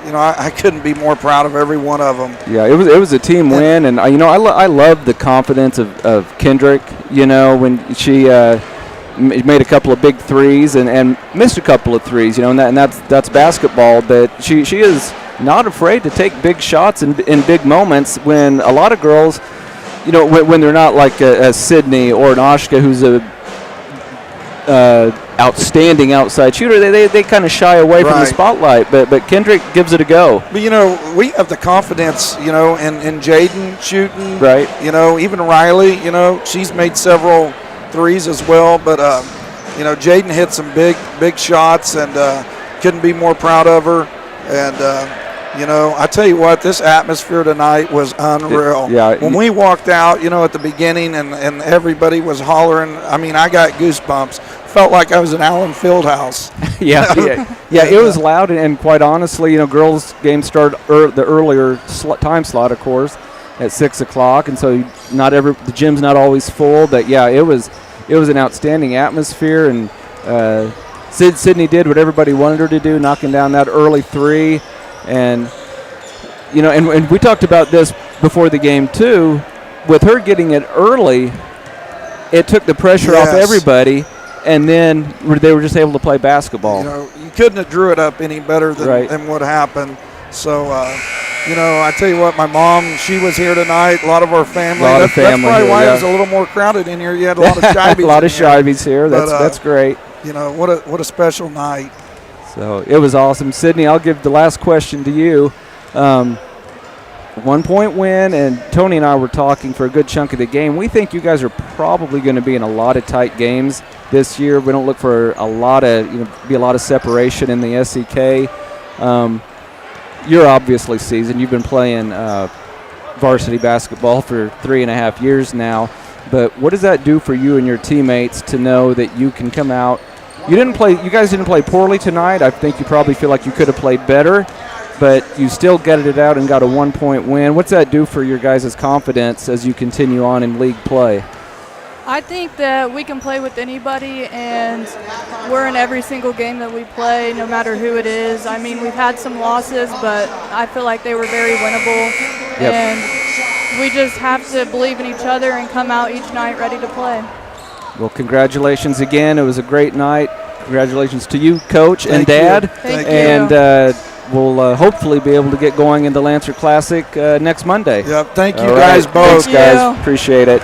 You know, I couldn't be more proud of every one of them. Yeah, it was a team win, and you know, I love the confidence of Kendrick. You know, when she made a couple of big threes and missed a couple of threes. You know, and that's basketball. But she is not afraid to take big shots in big moments. When a lot of girls, you know, when they're not like a Sydney or an Oshka, who's a outstanding outside shooter, they kind of shy away from the spotlight, but Kendrick gives it a go. But, you know, we have the confidence, you know, in Jaden shooting. Right. You know, even Riley, you know, she's made several threes as well. But, you know, Jaden hit some big shots, and couldn't be more proud of her. And, You know, I tell you what, this atmosphere tonight was unreal. When we walked out, you know, at the beginning and everybody was hollering, I mean, I got goosebumps. Felt like I was in Allen Fieldhouse. It was loud, and quite honestly, you know, girls' games start the earlier time slot, of course, at 6 o'clock, and so the gym's not always full, but yeah, it was an outstanding atmosphere, and Sydney did what everybody wanted her to do, knocking down that early three. And, you know, and we talked about this before the game, too. With her getting it early, it took the pressure off everybody, and then they were just able to play basketball. You know, you couldn't have drew it up any better than what happened. So, you know, I tell you what, my mom, she was here tonight. A lot of our family. That's probably why it was a little more crowded in here. You had a lot of Shibies. A lot of Shibies here. That's great. You know, what a special night. So it was awesome. Sydney, I'll give the last question to you. 1 point win, and Tony and I were talking for a good chunk of the game. We think you guys are probably going to be in a lot of tight games this year. We don't look for a lot of separation in the SEK. You're obviously seasoned. You've been playing varsity basketball for 3.5 years now. But what does that do for you and your teammates to know that you can come out? You guys didn't play poorly tonight. I think you probably feel like you could have played better, but you still gutted it out and got a 1 point win. What's that do for your guys' confidence as you continue on in league play? I think that we can play with anybody, and we're in every single game that we play, no matter who it is. I mean, we've had some losses, but I feel like they were very winnable. Yep. And we just have to believe in each other and come out each night ready to play. Well, congratulations again. It was a great night. Congratulations to you, Coach and Dad. Thank you. And we'll hopefully be able to get going in the Lancer Classic next Monday. Yep. Thank you All guys right. both. Thanks, guys. Appreciate it.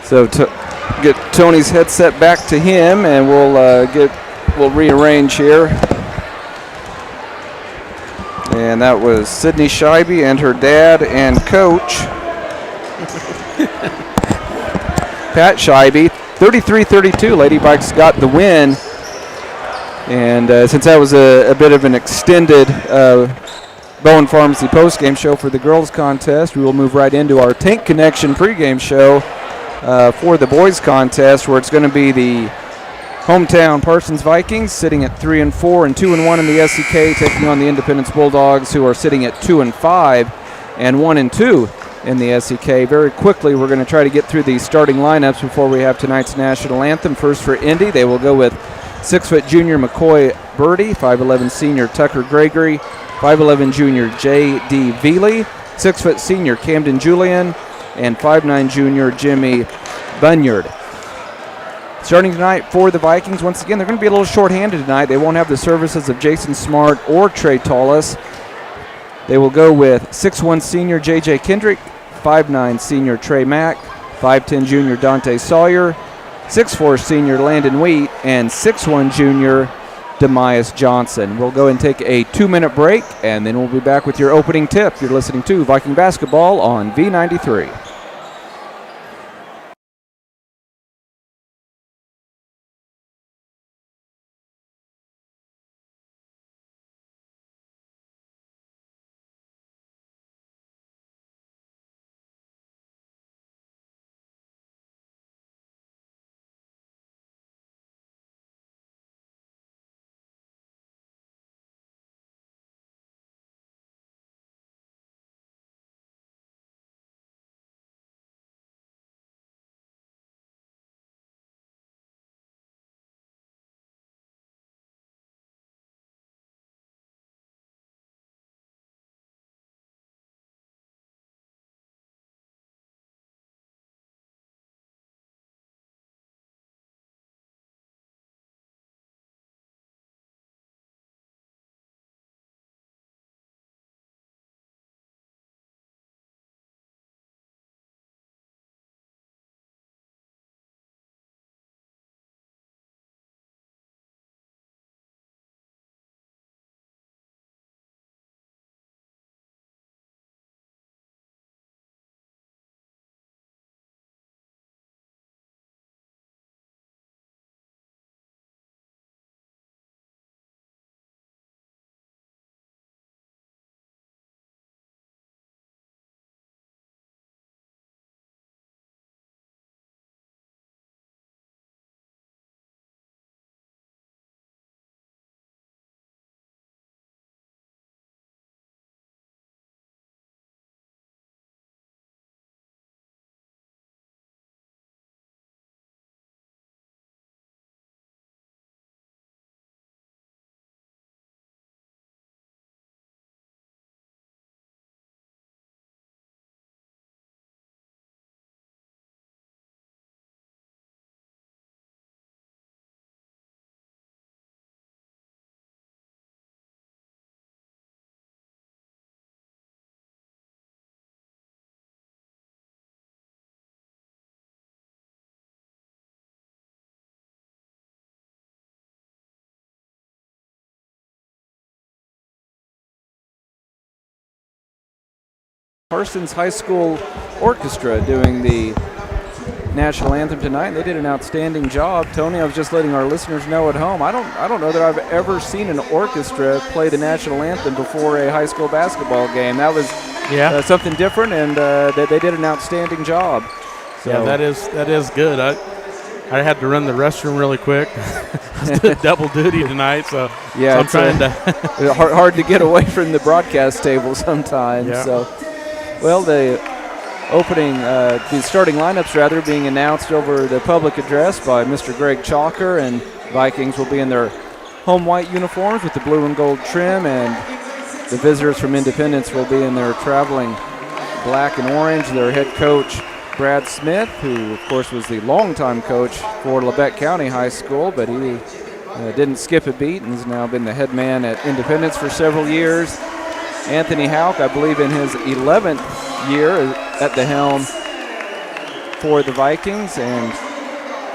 So get Tony's headset back to him, and we'll rearrange here. And that was Sydney Scheibe and her dad and coach, Pat Scheibe. 33-32, Lady Bikes got the win. And since that was a bit of an extended Bowen Pharmacy postgame show for the girls contest, we will move right into our Tank Connection pregame show for the boys contest, where it's going to be the hometown Parsons Vikings sitting at 3-4 and 2-1 in the SEK, taking on the Independence Bulldogs, who are sitting at 2-5 and 1-2 in the SEK. Very quickly, we're going to try to get through the starting lineups before we have tonight's national anthem. First for Indy, they will go with 6-foot junior McCoy Birdie, 5'11 senior Tucker Gregory, 5'11 junior J.D. Veely, 6-foot senior Camden Julian, and 5'9 junior Jimmy Bunyard. Starting tonight for the Vikings, once again, they're going to be a little short-handed tonight. They won't have the services of Jason Smart or Trey Tollis. They will go with 6'1 senior J.J. Kendrick, 5'9 senior Trey Mack, 5'10 junior Dante Sawyer, 6'4 senior Landon Wheat, and 6'1 junior Demias Johnson. We'll go and take a 2-minute break, and then we'll be back with your opening tip. You're listening to Viking Basketball on V93. Parsons High School Orchestra doing the national anthem tonight. They did an outstanding job. Tony, I was just letting our listeners know at home, I don't know that I've ever seen an orchestra play the national anthem before a high school basketball game. That was something different, and they did an outstanding job. So. Yeah, that is good. I had to run the restroom really quick. Double duty tonight, so yeah, so I'm trying to hard to get away from the broadcast table sometimes. Yeah. So, well, the starting lineups rather being announced over the public address by Mr. Greg Chalker, and Vikings will be in their home white uniforms with the blue and gold trim, and the visitors from Independence will be in their traveling black and orange. Their head coach, Brad Smith, who of course was the longtime coach for Labette County High School, but he didn't skip a beat and has now been the head man at Independence for several years. Anthony Houck, I believe in his 11th year at the helm for the Vikings. And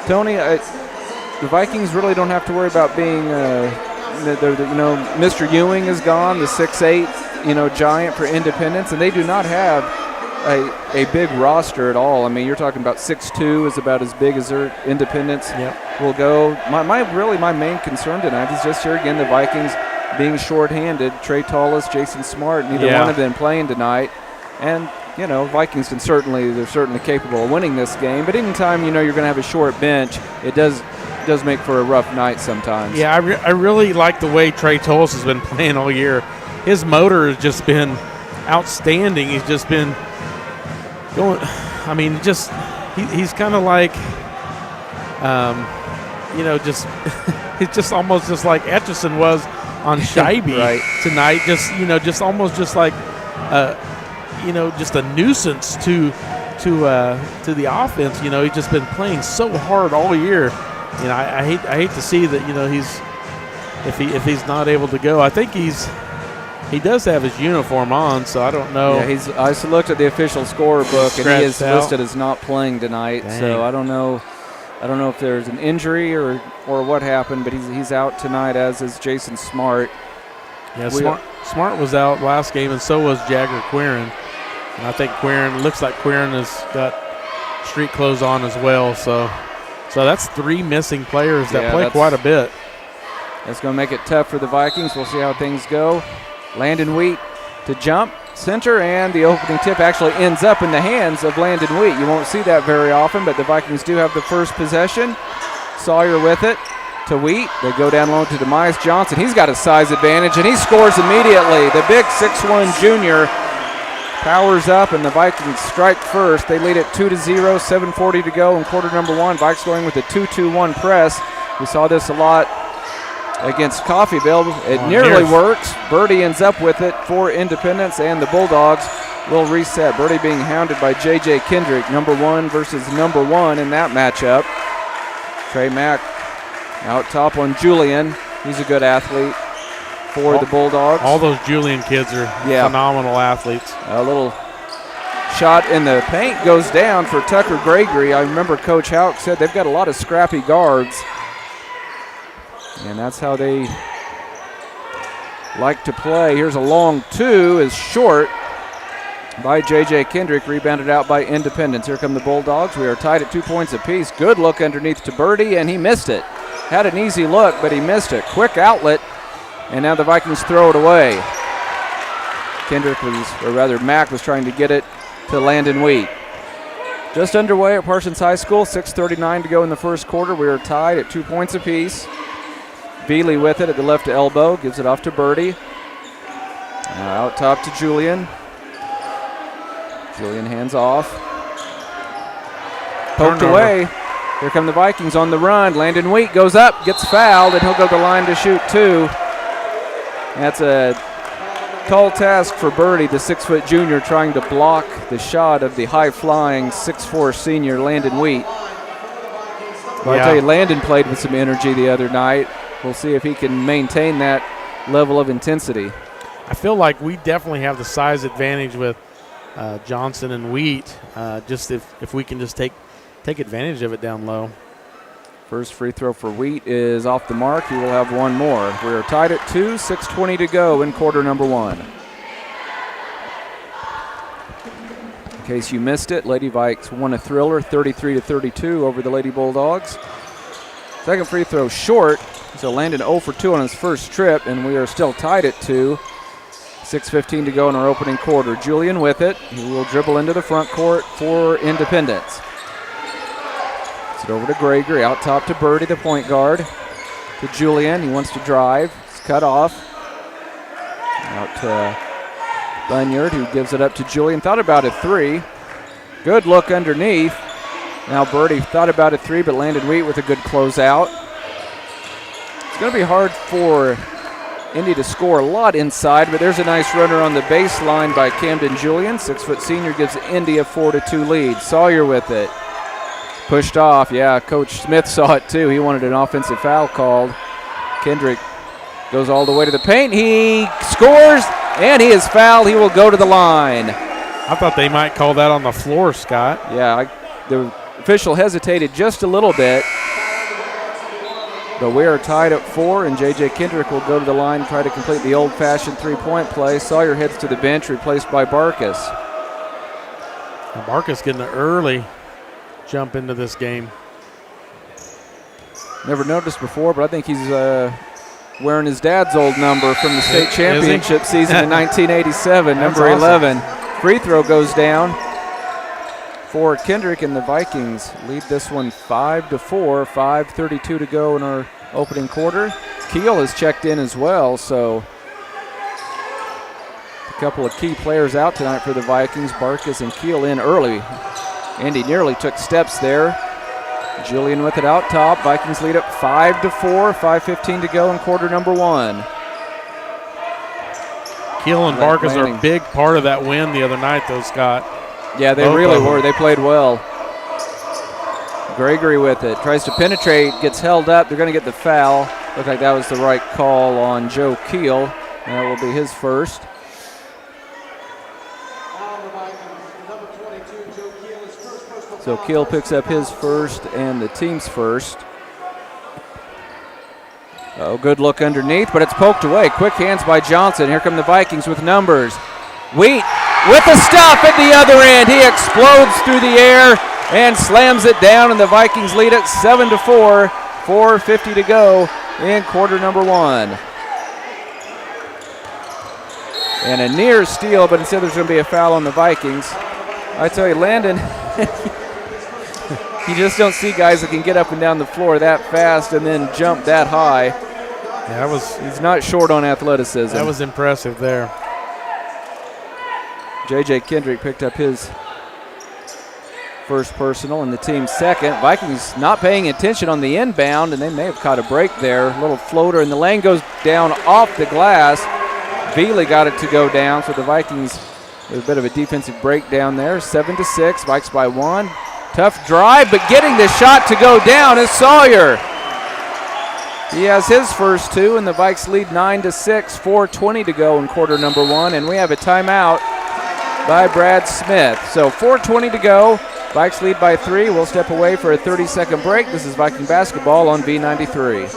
Tony, the Vikings really don't have to worry about being, Mr. Ewing is gone, the 6'8", giant for Independence, and they do not have a big roster at all. I mean, you're talking about 6'2" is about as big as their Independence will go. My main concern tonight is just here again the Vikings being shorthanded. Trey Tullis, Jason Smart, neither one of them playing tonight. And Vikings they're certainly capable of winning this game. But anytime you're going to have a short bench, it does make for a rough night sometimes. Yeah, I really like the way Trey Tullis has been playing all year. His motor has just been outstanding. He's just been going. I mean, he's kind of like, it's just almost just like Etchison was on Scheibe tonight. Just almost just like, just a nuisance to the offense. He's just been playing so hard all year. I hate to see that. If he's not able to go, I think he does have his uniform on, so I don't know. Yeah, I looked at the official scorebook, and he is listed as not playing tonight. Dang. So I don't know if there's an injury or what happened, but he's out tonight, as is Jason Smart. Yeah, Smart was out last game, and so was Jagger Quirin. And I think looks like Quirin has got street clothes on as well. So that's 3 missing players that play quite a bit. That's going to make it tough for the Vikings. We'll see how things go. Landon Wheat to jump center, and the opening tip actually ends up in the hands of Landon Wheat. You won't see that very often, but the Vikings do have the first possession. Sawyer with it to Wheat. They go down low to Demise Johnson. He's got a size advantage, and he scores immediately. The big 6'1" junior powers up, and the Vikings strike first. They lead it 2-0, 7:40 to go in quarter number 1. Vikes going with a 2-2-1 press. We saw this a lot against Coffeyville. It nearly works. Birdie ends up with it for Independence, and the Bulldogs will reset. Birdie being hounded by J.J. Kendrick, number 1 versus number 1 in that matchup. Trey Mack out top on Julian. He's a good athlete for the Bulldogs. All those Julian kids are phenomenal athletes. A little shot in the paint goes down for Tucker Gregory. I remember Coach Houck said they've got a lot of scrappy guards, and that's how they like to play. Here's a long 2, is short by J.J. Kendrick, rebounded out by Independence. Here come the Bulldogs. We are tied at 2 points apiece. Good look underneath to Birdie, and he missed it. Had an easy look, but he missed it. Quick outlet, and now the Vikings throw it away. Mack was trying to get it to Landon Wheat. Just underway at Parsons High School, 6:39 to go in the first quarter. We are tied at 2 points apiece. Bealey with it at the left elbow, gives it off to Birdie. Now out top to Julian. Julian hands off. Poked away. Here come the Vikings on the run. Landon Wheat goes up, gets fouled, and he'll go to the line to shoot 2. That's a tall task for Birdie, the 6-foot junior, trying to block the shot of the high-flying 6'4" senior Landon Wheat. Well, I tell you, Landon played with some energy the other night. We'll see if he can maintain that level of intensity. I feel like we definitely have the size advantage with Johnson and Wheat, just if we can just take advantage of it down low. First free throw for Wheat is off the mark. He will have one more. We are tied at 2, 6:20 to go in quarter number 1. In case you missed it, Lady Vikes won a thriller 33-32 over the Lady Bulldogs. Second free throw short, so Landon 0 for 2 on his first trip, and we are still tied at 2. 6:15 to go in our opening quarter. Julian with it. He will dribble into the front court for Independence. It's it over to Gregory, out top to Birdie, the point guard. To Julian, he wants to drive. It's cut off. Out to Bunyard, who gives it up to Julian. Thought about a three. Good look underneath. Now Birdie thought about a three, but landed Wheat with a good closeout. It's going to be hard for Indy to score a lot inside, but there's a nice runner on the baseline by Camden Julian. 6-foot senior gives Indy a 4-2 lead. Sawyer with it. Pushed off. Yeah, Coach Smith saw it too. He wanted an offensive foul called. Kendrick goes all the way to the paint. He scores, and he is fouled. He will go to the line. I thought they might call that on the floor, Scott. Yeah, the official hesitated just a little bit. But we are tied at 4, and J.J. Kendrick will go to the line and try to complete the old-fashioned three-point play. Sawyer heads to the bench, replaced by Barkus. And Barkus getting an early jump into this game. Never noticed before, but I think he's wearing his dad's old number from the state championship season in 1987, number awesome. 11. Free throw goes down for Kendrick, and the Vikings lead this one 5-4, 5:32 to go in our opening quarter. Keel has checked in as well, so a couple of key players out tonight for the Vikings. Barkus and Keel in early. Indy nearly took steps there. Julian with it out top. Vikings lead up 5-4, 5:15 to go in quarter number 1. Keel and Barkus are a big part of that win the other night, though, Scott. Yeah, they really were. They played well. Gregory with it. Tries to penetrate, gets held up. They're going to get the foul. Looked like that was the right call on Joe Keel. And that will be his first. So Keel picks up his first and the team's first. Oh, good look underneath, but it's poked away. Quick hands by Johnson. Here come the Vikings with numbers. Wheat with the stop at the other end. He explodes through the air and slams it down, and the Vikings lead it 7-4. 4:50 to go in quarter number 1. And a near steal, but instead there's going to be a foul on the Vikings. I tell you, Landon, you just don't see guys that can get up and down the floor that fast and then jump that high. Yeah, he's not short on athleticism. That was impressive there. J.J. Kendrick picked up his first personal and the team's second. Vikings not paying attention on the inbound, and they may have caught a break there. A little floater, and the lane goes down off the glass. Veely got it to go down, so the Vikings with a bit of a defensive breakdown there. 7-6, Vikes by 1. Tough drive, but getting the shot to go down is Sawyer. He has his first 2, and the Vikes lead 9-6, 4:20 to go in quarter number 1, and we have a timeout by Brad Smith. So 4:20 to go. Vikes lead by 3. We'll step away for a 30-second break. This is Viking basketball on V93.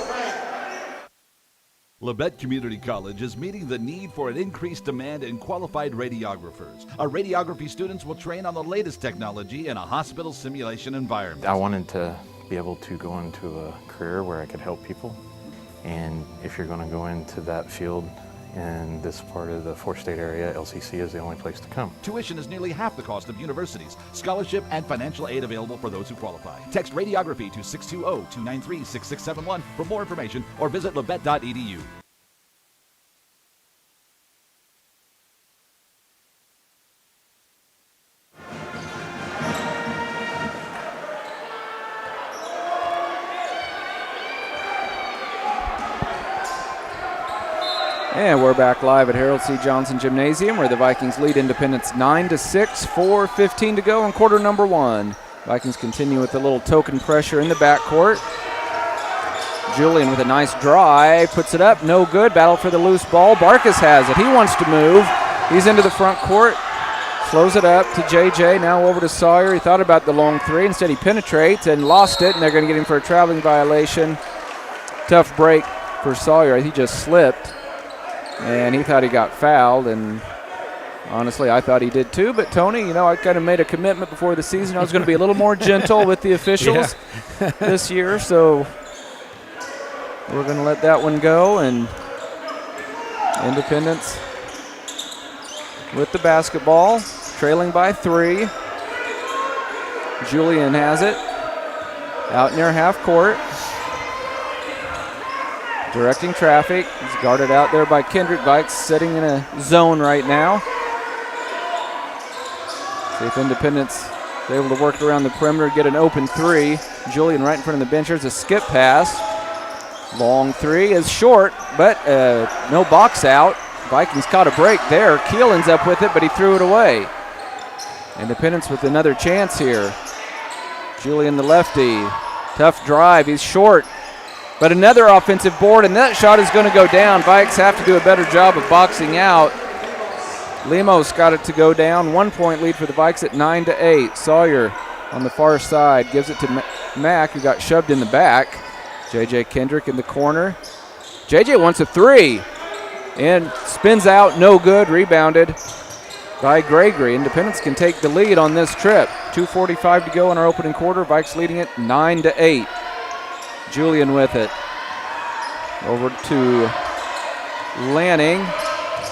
Labette Community College is meeting the need for an increased demand in qualified radiographers. Our radiography students will train on the latest technology in a hospital simulation environment. I wanted to be able to go into a career where I could help people. And if you're going to go into that field in this part of the 4-state area, LCC is the only place to come. Tuition is nearly half the cost of universities. Scholarship and financial aid available for those who qualify. Text radiography to 620-293-6671 for more information or visit labette.edu. And we're back live at Harold C. Johnson Gymnasium, where the Vikings lead Independence 9-6, 4:15 to go in quarter number 1. Vikings continue with a little token pressure in the backcourt. Julian with a nice drive, puts it up, no good. Battle for the loose ball. Barkus has it. He wants to move. He's into the front court. Slows it up to JJ. Now over to Sawyer. He thought about the long 3. Instead he penetrates and lost it, and they're going to get him for a traveling violation. Tough break for Sawyer. He just slipped. And he thought he got fouled, and Honestly, I thought he did too, but Tony, you know, I kind of made a commitment before the season. I was going to be a little more gentle with the officials this year, so we're going to let that one go. And Independence with the basketball, trailing by 3. Julian has it out near half court. Directing traffic. He's guarded out there by Kendrick. Vikes sitting in a zone right now. See if Independence is able to work around the perimeter, get an open 3. Julian right in front of the bench. There's a skip pass. Long 3 is short, but no box out. Vikings caught a break there. Keel ends up with it, but he threw it away. Independence with another chance here. Julian the lefty. Tough drive. He's short. But another offensive board, and that shot is going to go down. Vikes have to do a better job of boxing out. Lemos got it to go down. 1-point lead for the Vikes at 9-8. Sawyer on the far side gives it to Mack, who got shoved in the back. J.J. Kendrick in the corner. J.J. wants a 3 and spins out, no good. Rebounded by Gregory. Independence can take the lead on this trip. 2:45 to go in our opening quarter. Vikes leading it 9-8. Julian with it. Over to Lanning.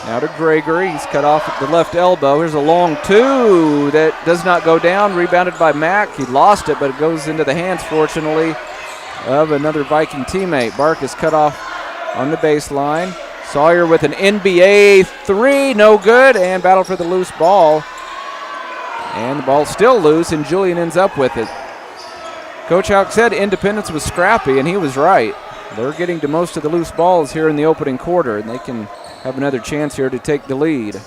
Now to Gregory. He's cut off at the left elbow. Here's a long 2 that does not go down. Rebounded by Mack. He lost it, but it goes into the hands, fortunately, of another Viking teammate. Bark is cut off on the baseline. Sawyer with an NBA 3. No good. And battle for the loose ball. And the ball's still loose, and Julian ends up with it. Coach Houck said Independence was scrappy, and he was right. They're getting to most of the loose balls here in the opening quarter, and they can have another chance here to take the lead.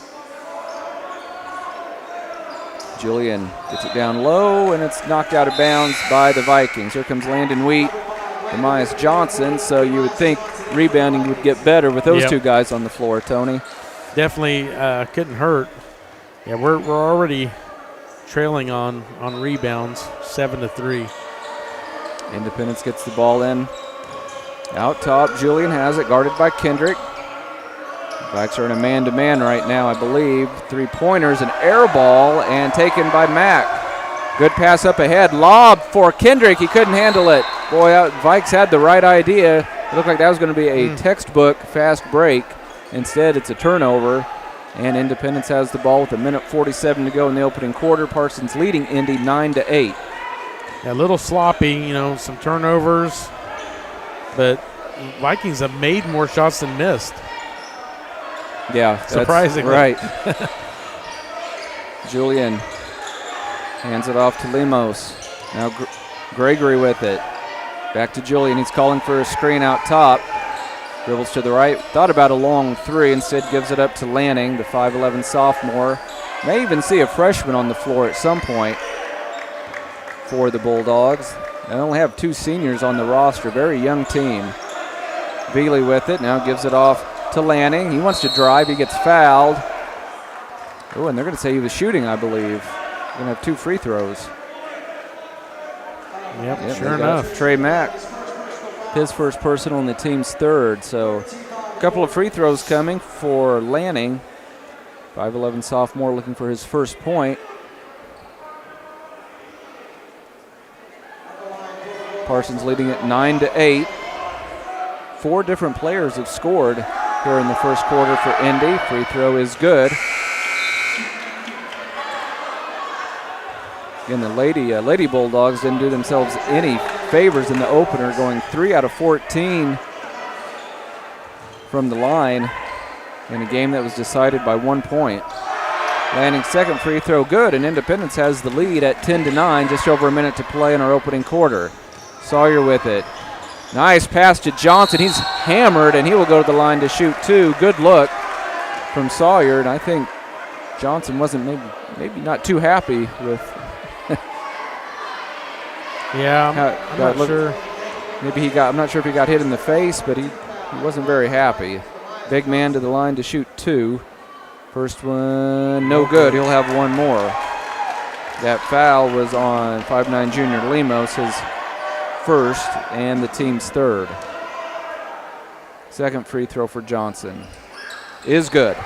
Julian gets it down low, and it's knocked out of bounds by the Vikings. Here comes Landon Wheat, Demias Johnson, so you would think rebounding would get better with those two guys on the floor, Tony. Definitely couldn't hurt. Yeah, we're already trailing on rebounds, 7-3. Independence gets the ball in. Out top, Julian has it, guarded by Kendrick. Vikes are in a man-to-man right now, I believe. 3-pointers, an air ball, and taken by Mack. Good pass up ahead. Lob for Kendrick. He couldn't handle it. Boy, Vikes had the right idea. It looked like that was going to be a textbook fast break. Instead, it's a turnover, and Independence has the ball with 1:47 to go in the opening quarter. Parsons leading Indy 9-8. Yeah, a little sloppy, some turnovers, but Vikings have made more shots than missed. Yeah, surprisingly. Right. Julian hands it off to Lemos. Now Gregory with it. Back to Julian. He's calling for a screen out top. Dribbles to the right. Thought about a long 3. Instead gives it up to Lanning, the 5'11 sophomore. May even see a freshman on the floor at some point for the Bulldogs. They only have 2 seniors on the roster. Very young team. Bealey with it. Now gives it off to Lanning. He wants to drive. He gets fouled. Oh, and they're going to say he was shooting, I believe. They're going to have 2 free throws. Yep, sure enough. Trey Mack, his first personal and the team's third. So a couple of free throws coming for Lanning. 5'11 sophomore looking for his first point. Parsons leading at 9-8. 4 different players have scored here in the first quarter for Indy. Free throw is good. Again, the Lady Bulldogs didn't do themselves any favors in the opener, going 3 out of 14 from the line in a game that was decided by 1 point. Lanning's second free throw good, and Independence has the lead at 10-9, just over a minute to play in our opening quarter. Sawyer with it. Nice pass to Johnson. He's hammered, and he will go to the line to shoot 2. Good look from Sawyer, and I think Johnson wasn't maybe not too happy with. Yeah, I'm not sure. Maybe I'm not sure if he got hit in the face, but he wasn't very happy. Big man to the line to shoot 2. First one, no good. He'll have 1 more. That foul was on 5'9 junior Lemos, his first and the team's third. Second free throw for Johnson is good.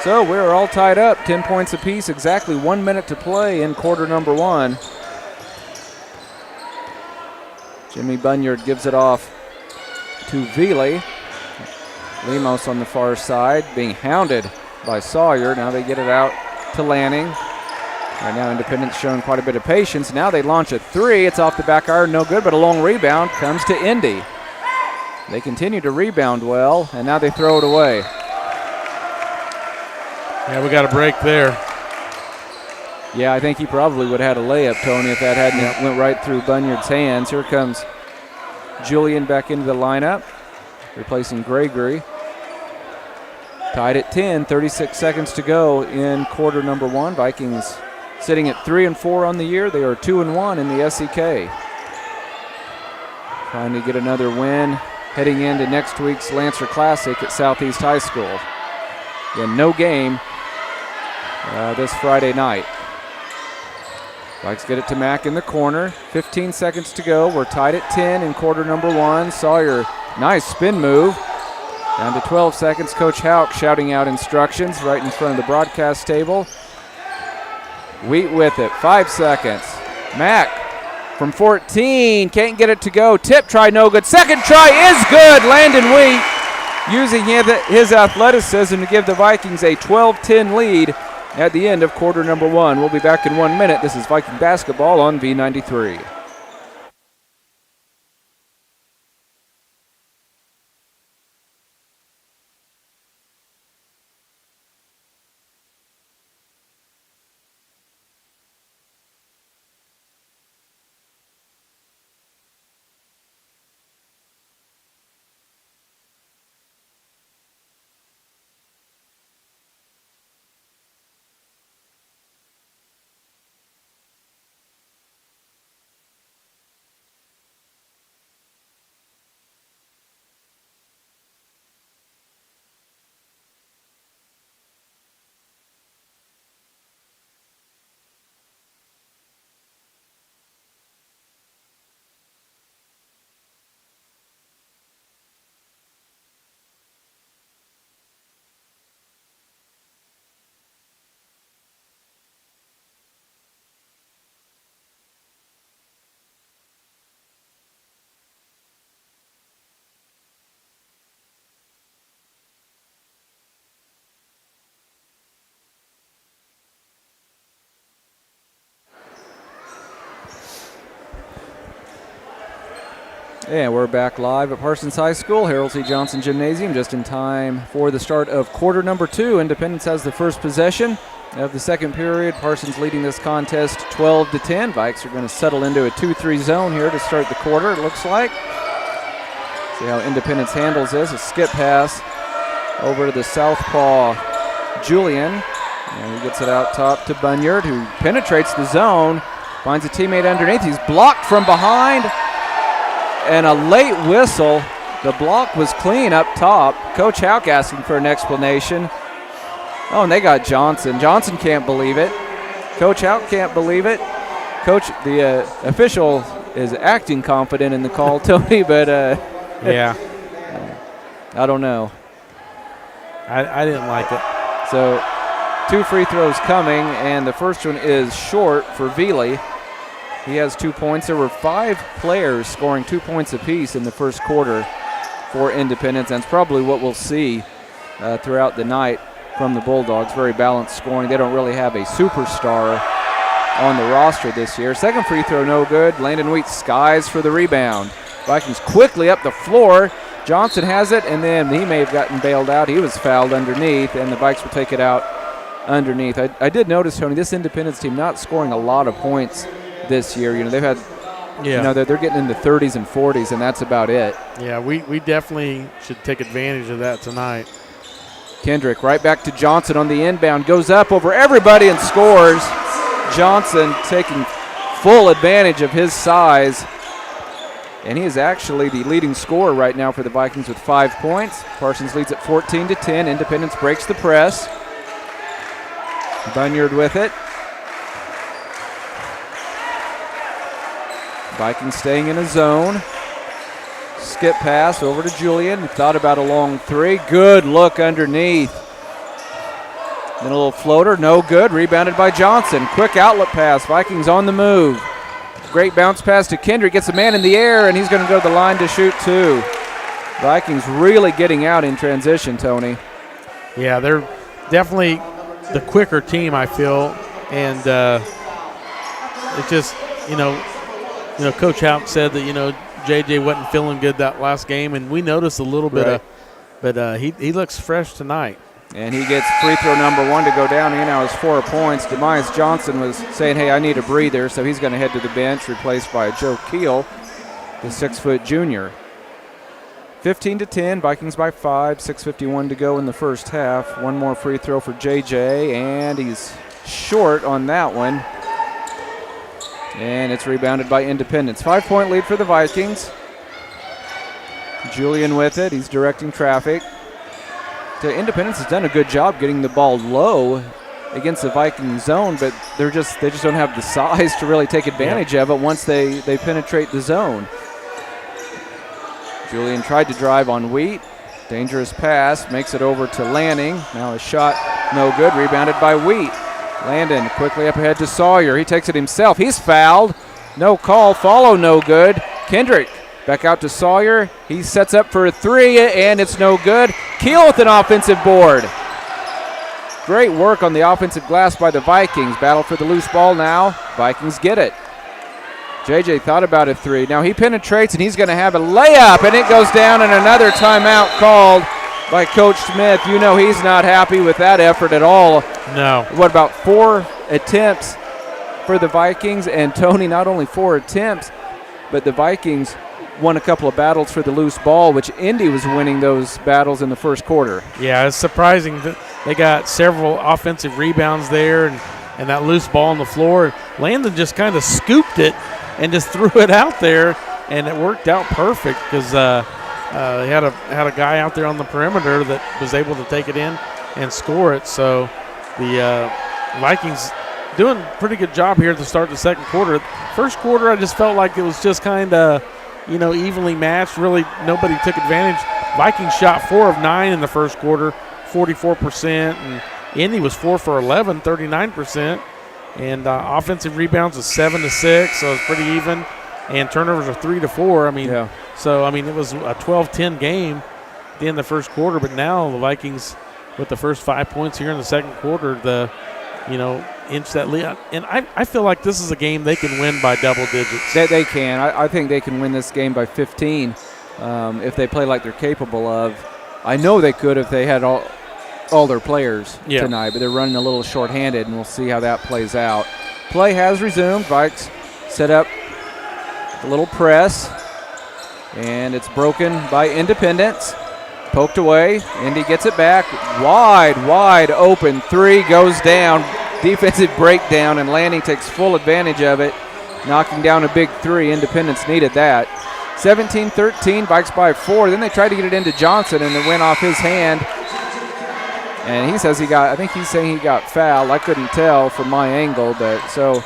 So we're all tied up, 10 points apiece, exactly 1 minute to play in quarter number 1. Jimmy Bunyard gives it off to Vili. Lemos on the far side being hounded by Sawyer. Now they get it out to Lanning. Right now Independence showing quite a bit of patience. Now they launch a 3. It's off the back iron, no good, but a long rebound comes to Indy. They continue to rebound well, and now they throw it away. Yeah, we got a break there. Yeah, I think he probably would have had a layup, Tony, if that hadn't went right through Bunyard's hands. Here comes Julian back into the lineup, replacing Gregory. Tied at 10, 36 seconds to go in quarter number 1. Vikings sitting at 3-4 on the year. They are 2-1 in the SEK. Trying to get another win heading into next week's Lancer Classic at Southeast High School. Again, no game this Friday night. Vikes get it to Mack in the corner. 15 seconds to go. We're tied at 10 in quarter number 1. Sawyer, nice spin move. Down to 12 seconds. Coach Hauk shouting out instructions right in front of the broadcast table. Wheat with it. 5 seconds. Mack from 14. Can't get it to go. Tip try, no good. Second try is good. Landon Wheat using his athleticism to give the Vikings a 12-10 lead at the end of quarter number 1. We'll be back in 1 minute. This is Viking basketball on V93. And we're back live at Parsons High School, Harold C. Johnson Gymnasium, just in time for the start of quarter number 2. Independence has the first possession of the second period. Parsons leading this contest 12-10. Vikes are going to settle into a 2-3 zone here to start the quarter, it looks like. See how Independence handles this. A skip pass over to the southpaw Julian. And he gets it out top to Bunyard, who penetrates the zone, finds a teammate underneath. He's blocked from behind. And a late whistle. The block was clean up top. Coach Hauk asking for an explanation. Oh, and they got Johnson. Johnson can't believe it. Coach Hauk can't believe it. Coach, the official is acting confident in the call, Tony, but yeah, I don't know. I didn't like it. So 2 free throws coming, and the first one is short for Vili. He has 2 points. There were 5 players scoring 2 points apiece in the first quarter for Independence, and it's probably what we'll see throughout the night from the Bulldogs. Very balanced scoring. They don't really have a superstar on the roster this year. Second free throw, no good. Landon Wheat skies for the rebound. Vikings quickly up the floor. Johnson has it, and then he may have gotten bailed out. He was fouled underneath, and the Vikes will take it out underneath. I did notice, Tony, this Independence team not scoring a lot of points this year. You know, they've had, they're getting into 30s and 40s, and that's about it. Yeah, we definitely should take advantage of that tonight. Kendrick right back to Johnson on the inbound, goes up over everybody and scores. Johnson taking full advantage of his size, and he is actually the leading scorer right now for the Vikings with 5 points. Parsons leads at 14-10. Independence breaks the press. Bunyard with it. Vikings staying in a zone. Skip pass over to Julian. He thought about a long 3. Good look underneath. Then a little floater, no good. Rebounded by Johnson. Quick outlet pass. Vikings on the move. Great bounce pass to Kendrick. Gets a man in the air, and he's going to go to the line to shoot two. Vikings really getting out in transition, Tony. Yeah, they're definitely the quicker team, I feel. And it just, Coach Houck said that, JJ wasn't feeling good that last game, and we noticed a little bit but he looks fresh tonight. And he gets free throw number one to go down. He now has 4 points. Demias Johnson was saying, hey, I need a breather, so he's going to head to the bench, replaced by Joe Keel, the 6-foot junior. 15-10, Vikings by 5, 6:51 to go in the first half. One more free throw for JJ, and he's short on that one. And it's rebounded by Independence. 5-point lead for the Vikings. Julian with it. He's directing traffic. Independence has done a good job getting the ball low against the Viking zone, but they just don't have the size to really take advantage of it once they penetrate the zone. Julian tried to drive on Wheat. Dangerous pass, makes it over to Lanning. Now a shot, no good, rebounded by Wheat. Landon quickly up ahead to Sawyer. He takes it himself. He's fouled. No call, follow no good. Kendrick back out to Sawyer. He sets up for a three, and it's no good. Keel with an offensive board. Great work on the offensive glass by the Vikings. Battle for the loose ball now. Vikings get it. JJ thought about a three. Now he penetrates, and he's going to have a layup, and it goes down, and another timeout called by Coach Smith. You know he's not happy with that effort at all. No. What, about 4 attempts for the Vikings? And Tony, not only 4 attempts, but the Vikings won a couple of battles for the loose ball, which Indy was winning those battles in the first quarter. Yeah, it's surprising that they got several offensive rebounds there and that loose ball on the floor. Landon just kind of scooped it and just threw it out there, and it worked out perfect because they had a guy out there on the perimeter that was able to take it in and score it. So the Vikings doing a pretty good job here at the start of the second quarter. First quarter, I just felt like it was just kind of evenly matched. Really, nobody took advantage. Vikings shot 4 of 9 in the first quarter, 44%, and Indy was 4 for 11, 39%. And offensive rebounds was 7 to 6, so it's pretty even. And turnovers are 3 to 4. So it was a 12-10 game at the end of the first quarter. But now the Vikings, with the first 5 points here in the second quarter, inch that lead. And I feel like this is a game they can win by double digits. They can. I think they can win this game by 15 if they play like they're capable of. I know they could if they had all their players tonight, but they're running a little shorthanded, and we'll see how that plays out. Play has resumed. Vikes set up a little press, and it's broken by Independence. Poked away. Indy gets it back. Wide open. Three goes down. Defensive breakdown, and Lanning takes full advantage of it, knocking down a big three. Independence needed that. 17-13, Vikes by 4. Then they tried to get it into Johnson, and it went off his hand. And he says I think he's saying he got fouled. I couldn't tell from my angle, but so,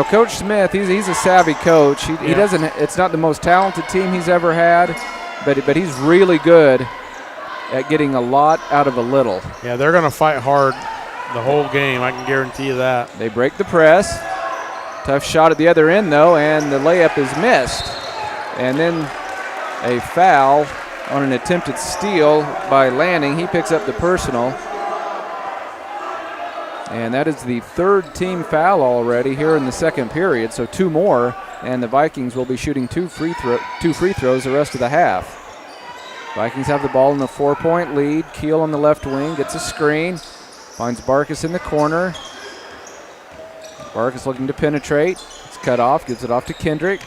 Coach Smith, he's a savvy coach. He doesn't. It's not the most talented team he's ever had, but he's really good at getting a lot out of a little. Yeah, they're going to fight hard the whole game. I can guarantee you that. They break the press. Tough shot at the other end, though, and the layup is missed. And then a foul on an attempted steal by Lanning. He picks up the personal. And that is the 3rd team foul already here in the second period, so 2 more, and the Vikings will be shooting 2 free throws the rest of the half. Vikings have the ball in a 4-point lead. Keel on the left wing gets a screen, finds Barkus in the corner. Barkus looking to penetrate. It's cut off, gives it off to Kendrick.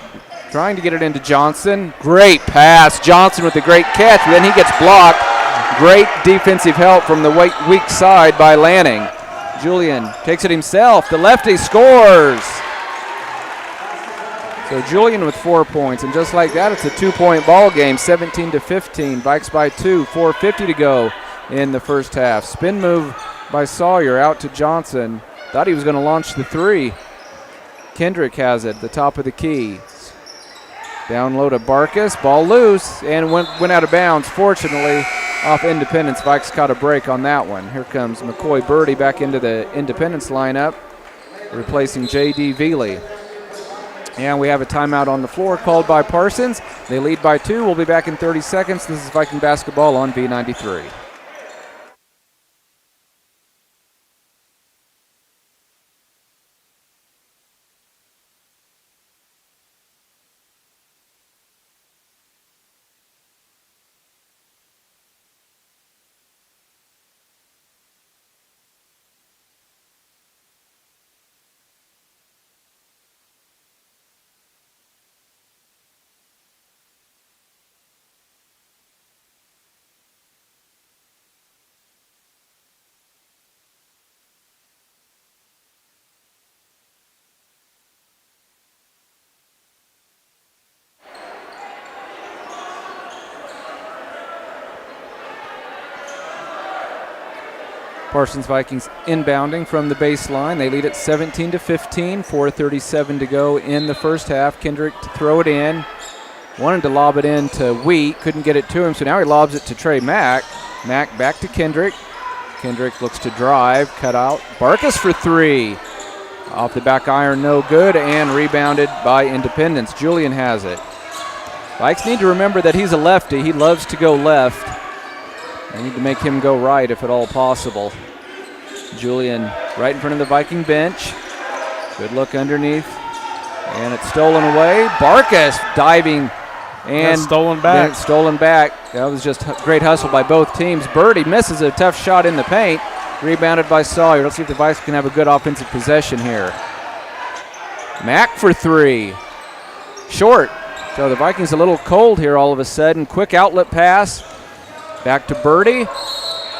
Trying to get it into Johnson. Great pass. Johnson with a great catch, but then he gets blocked. Great defensive help from the weak side by Lanning. Julian takes it himself. The lefty scores. So Julian with 4 points, and just like that, it's a 2-point ball game, 17-15. Vikes by 2, 4:50 to go in the first half. Spin move by Sawyer out to Johnson. Thought he was going to launch the three. Kendrick has it, the top of the key. Down low to Barkus, ball loose, and went out of bounds. Fortunately, off Independence. Vikes caught a break on that one. Here comes McCoy Birdie back into the Independence lineup, replacing J.D. Veely. And we have a timeout on the floor called by Parsons. They lead by 2. We'll be back in 30 seconds. This is Viking basketball on V93. Parsons Vikings inbounding from the baseline. They lead at 17-15, 4:37 to go in the first half. Kendrick to throw it in. Wanted to lob it in to Wheat, couldn't get it to him, so now he lobs it to Trey Mack. Mack back to Kendrick. Kendrick looks to drive, cut out. Barkas for 3. Off the back iron, no good, and rebounded by Independence. Julian has it. Vikes need to remember that he's a lefty. He loves to go left. They need to make him go right if at all possible. Julian right in front of the Viking bench. Good look underneath. And it's stolen away. Barkas diving and stolen back. Stolen back. That was just great hustle by both teams. Birdie misses a tough shot in the paint. Rebounded by Sawyer. Let's see if the Vikes can have a good offensive possession here. Mack for 3. Short. So the Vikings a little cold here all of a sudden. Quick outlet pass. Back to Birdie,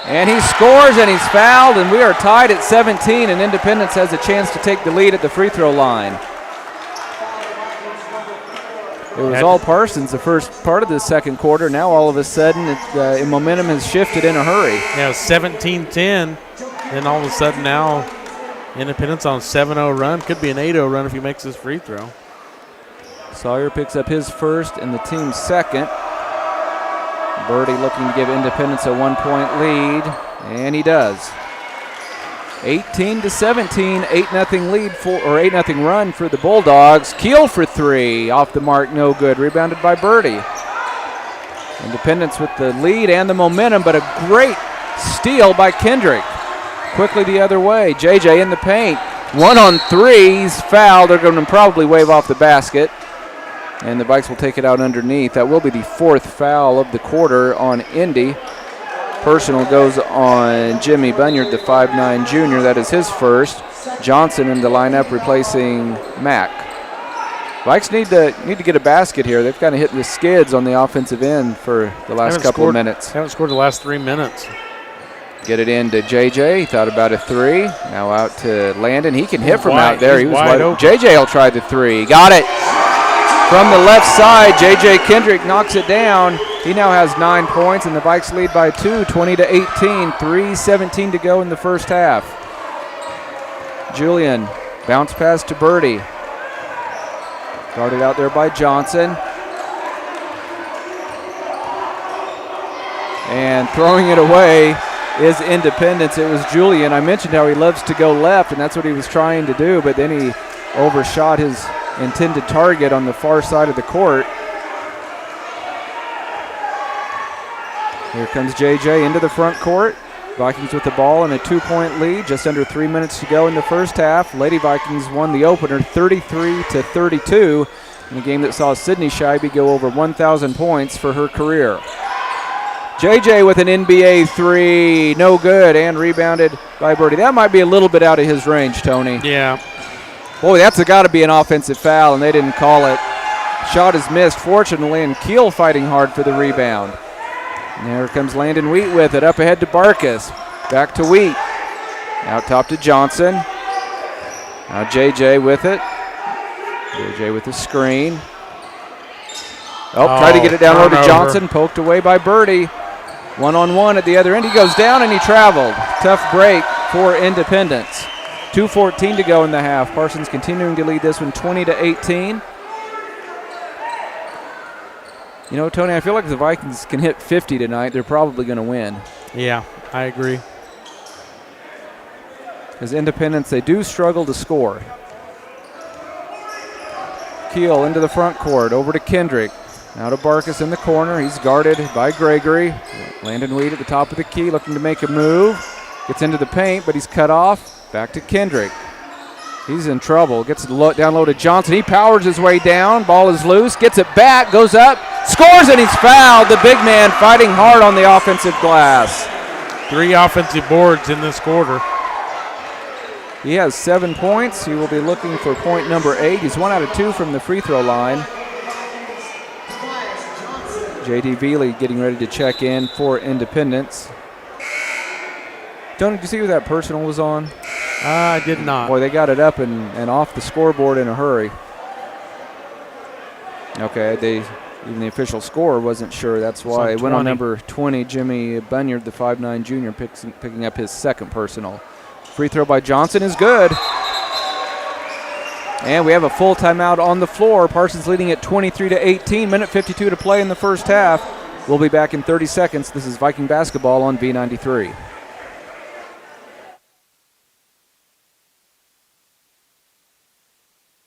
and he scores, and he's fouled, and we are tied at 17, and Independence has a chance to take the lead at the free throw line. It was all Parsons the first part of the second quarter. Now all of a sudden, momentum has shifted in a hurry. Yeah, 17-10, and all of a sudden now Independence on a 7-0 run. Could be an 8-0 run if he makes his free throw. Sawyer picks up his first and the team's second. Birdie looking to give Independence a 1-point lead, and he does. 18-17, 8-0 lead or 8-0 run for the Bulldogs. Keel for 3, off the mark, no good. Rebounded by Birdie. Independence with the lead and the momentum, but a great steal by Kendrick. Quickly the other way. JJ in the paint. 1-on-3, he's fouled. They're going to probably wave off the basket. And the Vikes will take it out underneath. That will be the 4th foul of the quarter on Indy. Personal goes on Jimmy Bunyard, the 5'9 junior. That is his first. Johnson in the lineup replacing Mack. Vikes need to get a basket here. They've kind of hit the skids on the offensive end for the last couple of minutes. Haven't scored the last 3 minutes. Get it in to JJ. He thought about a 3. Now out to Landon. He can hit from out there. He was wide open. JJ will try the 3. Got it. From the left side, J.J. Kendrick knocks it down. He now has 9 points, and the Vikes lead by 2, 20-18, 3:17 to go in the first half. Julian, bounce pass to Birdie. Guarded out there by Johnson. And throwing it away is Independence. It was Julian. I mentioned how he loves to go left, and that's what he was trying to do, but then he overshot his intended target on the far side of the court. Here comes JJ into the front court. Vikings with the ball and a 2-point lead. Just under 3 minutes to go in the first half. Lady Vikings won the opener 33-32 in a game that saw Sydney Scheibe go over 1,000 points for her career. JJ with an NBA 3, no good, and rebounded by Birdie. That might be a little bit out of his range, Tony. Yeah. Boy, that's got to be an offensive foul, and they didn't call it. Shot is missed, fortunately, and Keel fighting hard for the rebound. And there comes Landon Wheat with it, up ahead to Barkas. Back to Wheat. Out top to Johnson. Now JJ with it. JJ with the screen. Tried to get it down over to Johnson, poked away by Birdie. 1-on-1 at the other end. He goes down and he traveled. Tough break for Independence. 2:14 to go in the half. Parsons continuing to lead this one 20-18. You know, Tony, I feel like if the Vikings can hit 50 tonight, they're probably going to win. Yeah, I agree. Because Independence, they do struggle to score. Keel into the front court, over to Kendrick. Now to Barkus in the corner. He's guarded by Gregory. Landon Weed at the top of the key, looking to make a move. Gets into the paint, but he's cut off. Back to Kendrick. He's in trouble. Gets it down low to Johnson. He powers his way down. Ball is loose. Gets it back. Goes up. Scores, and he's fouled. The big man fighting hard on the offensive glass. 3 offensive boards in this quarter. He has 7 points. He will be looking for point number 8. He's 1 out of 2 from the free throw line. J.D. Veely getting ready to check in for Independence. Tony, did you see who that personal was on? I did not. Boy, they got it up and off the scoreboard in a hurry. Okay, even the official score wasn't sure. That's why it went on number 20, Jimmy Bunyard, the 5'9 junior, picking up his second personal. Free throw by Johnson is good. And we have a full timeout on the floor. Parsons leading at 23-18. Minute 52 to play in the first half. We'll be back in 30 seconds. This is Viking basketball on V93.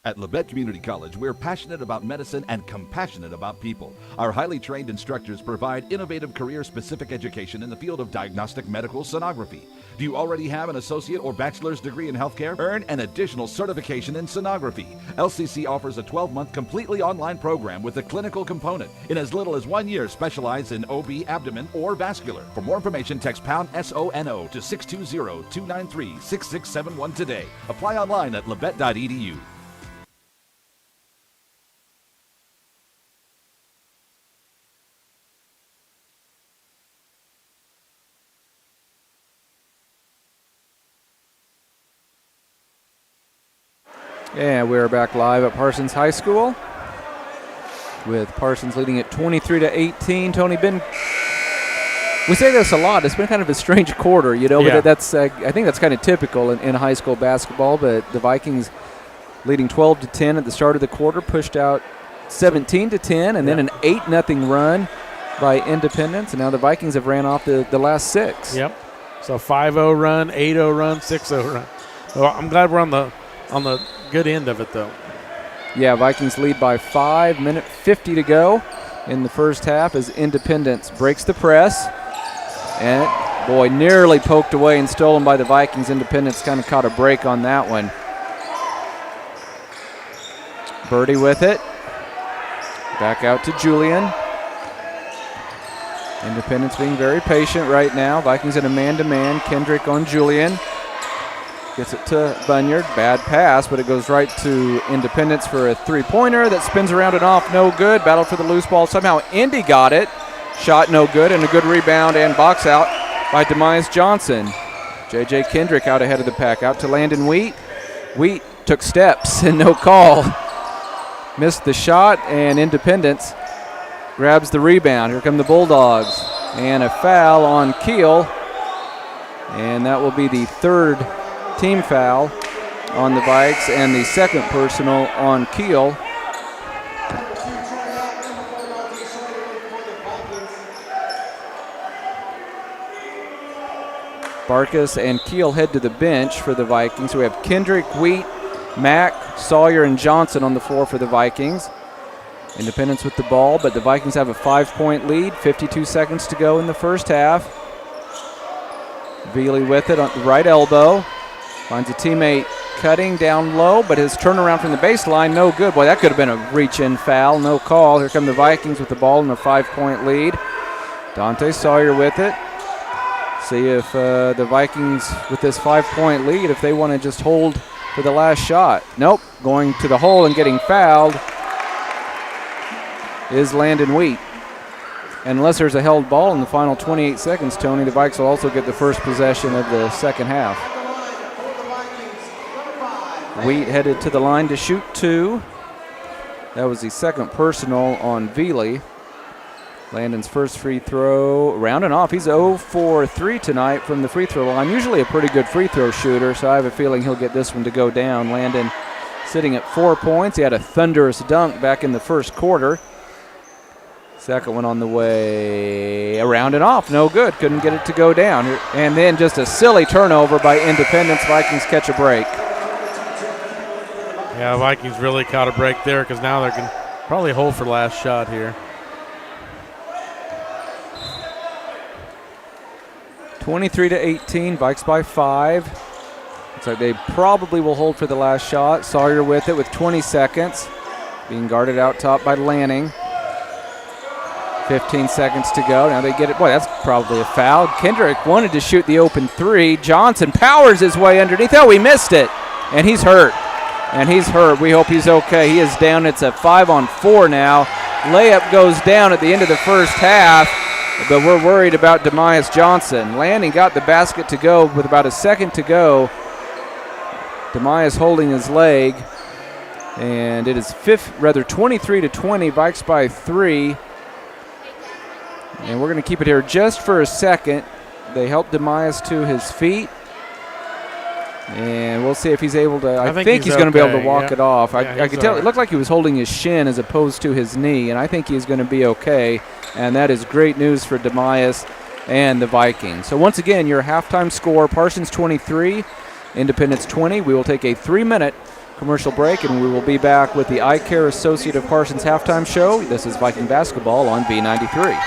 At Labette Community College, we're passionate about medicine and compassionate about people. Our highly trained instructors provide innovative career-specific education in the field of diagnostic medical sonography. Do you already have an associate or bachelor's degree in healthcare? Earn an additional certification in sonography. LCC offers a 12-month completely online program with a clinical component. In as little as 1 year, specialize in OB, abdomen, or vascular. For more information, text pound SONO to 620-293-6671 today. Apply online at labette.edu. And we're back live at Parsons High School with Parsons leading at 23-18. Tony, we say this a lot. It's been kind of a strange quarter, you know, yeah. But that's I think that's kind of typical in high school basketball. But the Vikings leading 12-10 at the start of the quarter, pushed out 17-10, and then an 8-0 run by Independence. And now the Vikings have ran off the last 6. Yep. So 5-0 run, 8-0 run, 6-0 run. Well, I'm glad we're on the good end of it, though. Yeah, Vikings lead by 5. Minute 50 to go in the first half as Independence breaks the press. And, boy, nearly poked away and stolen by the Vikings. Independence kind of caught a break on that one. Birdie with it. Back out to Julian. Independence being very patient right now. Vikings in a man-to-man. Kendrick on Julian. Gets it to Bunyard. Bad pass, but it goes right to Independence for a three-pointer that spins around and off. No good. Battle for the loose ball. Somehow Indy got it. Shot no good, and a good rebound and box out by Demise Johnson. J.J. Kendrick out ahead of the pack. Out to Landon Wheat. Wheat took steps and no call. Missed the shot, and Independence grabs the rebound. Here come the Bulldogs. And a foul on Keel. And that will be the third team foul on the Vikes and the second personal on Keel. Barkus and Keel head to the bench for the Vikings. We have Kendrick, Wheat, Mack, Sawyer, and Johnson on the floor for the Vikings. Independence with the ball, but the Vikings have a 5-point lead. 52 seconds to go in the first half. Veely with it on the right elbow. Finds a teammate cutting down low, but his turnaround from the baseline, no good. Boy, that could have been a reach-in foul. No call. Here come the Vikings with the ball in a 5-point lead. Dante Sawyer with it. See if the Vikings, with this 5-point lead, if they want to just hold for the last shot. Nope. Going to the hole and getting fouled is Landon Wheat. And unless there's a held ball in the final 28 seconds, Tony, the Vikes will also get the first possession of the second half. Wheat headed to the line to shoot 2. That was the second personal on Veely. Landon's first free throw, rounding off. He's 0 for 3 tonight from the free throw line. Usually a pretty good free throw shooter, so I have a feeling he'll get this one to go down. Landon sitting at 4 points. He had a thunderous dunk back in the first quarter. Second one on the way, around and off, no good. Couldn't get it to go down. And then just a silly turnover by Independence. Vikings catch a break. Yeah, Vikings really caught a break there because now they can probably hold for last shot here. 23-18, Vikes by 5. Looks like they probably will hold for the last shot. Sawyer with it with 20 seconds. Being guarded out top by Lanning. 15 seconds to go. Now they get it. Boy, that's probably a foul. Kendrick wanted to shoot the open three. Johnson powers his way underneath. Oh, he missed it. And he's hurt. We hope he's okay. He is down. It's a 5-on-4 now. Layup goes down at the end of the first half, but we're worried about Demias Johnson. Lanning got the basket to go with about a second to go. Demias holding his leg. And it is 23-20. Vikes by 3. And we're going to keep it here just for a second. They help Demias to his feet. And we'll see if he's able to. I think he's going to be able to walk it off. I could tell it looked like he was holding his shin as opposed to his knee, and I think he's going to be okay. And that is great news for Demias and the Vikings. So once again, your halftime score, Parsons 23, Independence 20. We will take a 3-minute commercial break, and we will be back with the Eye Care Associate of Parsons halftime show. This is Viking basketball on V93.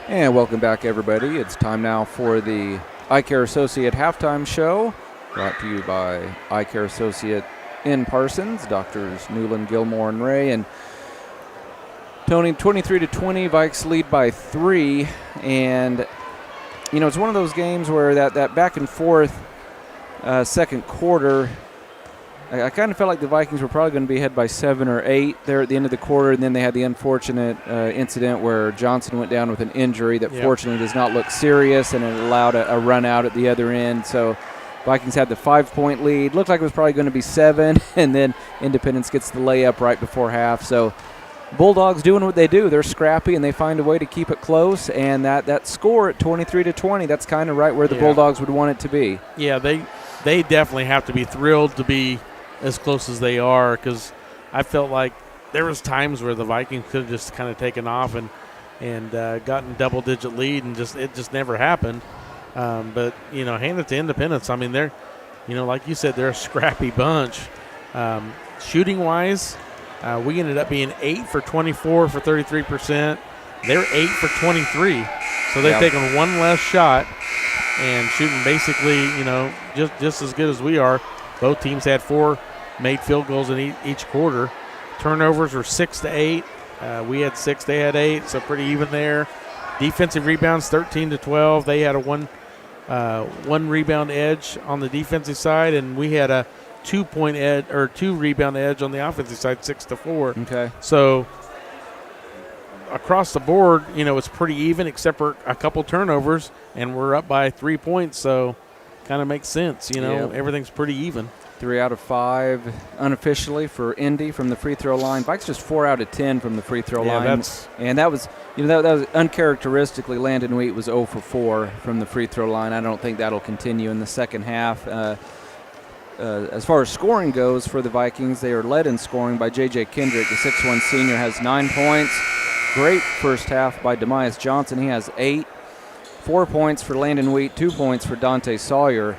And welcome back, everybody. It's time now for the Eye Care Associate halftime show, brought to you by Eye Care Associate in Parsons, Doctors Newland, Gilmore, and Ray. And Tony, 23-20, Vikes lead by 3. And, you know, it's one of those games where that back and forth second quarter, I kind of felt like the Vikings were probably going to be ahead by 7 or 8 there at the end of the quarter, and then they had the unfortunate incident where Johnson went down with an injury that fortunately does not look serious, and it allowed a run out at the other end. So Vikings had the 5-point lead. Looked like it was probably going to be 7, and then Independence gets the layup right before half. So Bulldogs doing what they do. They're scrappy, and they find a way to keep it close, and that score at 23-20, that's kind of right where the Bulldogs would want it to be. Yeah, they definitely have to be thrilled to be as close as they are, because I felt like there was times where the Vikings could have just kind of taken off and gotten double-digit lead, and it just never happened. But, you know, hand it to Independence. I mean, they're, you know, like you said, they're a scrappy bunch. Shooting-wise, we ended up being 8 for 24 for 33%. They're 8 for 23. So they've taken one less shot and shooting basically, you know, just as good as we are. Both teams had 4 made field goals in each quarter. Turnovers were 6 to 8. We had 6, they had 8, so pretty even there. Defensive rebounds 13 to 12. They had a one rebound edge on the defensive side, and we had a 2-point edge or 2 rebound edge on the offensive side, 6 to 4. Okay. So across the board, you know, it's pretty even except for a couple turnovers, and we're up by 3 points. So kind of makes sense, you know. Everything's pretty even. 3 out of 5 unofficially for Indy from the free throw line. Vikes just 4 out of 10 from the free throw line. And that was, you know, that was uncharacteristically. Landon Wheat was 0 for 4 from the free throw line. I don't think that'll continue in the second half. As far as scoring goes for the Vikings, they are led in scoring by J.J. Kendrick. The 6'1 senior has 9 points. Great first half by Demias Johnson. He has 8. 4 points for Landon Wheat, 2 points for Dante Sawyer.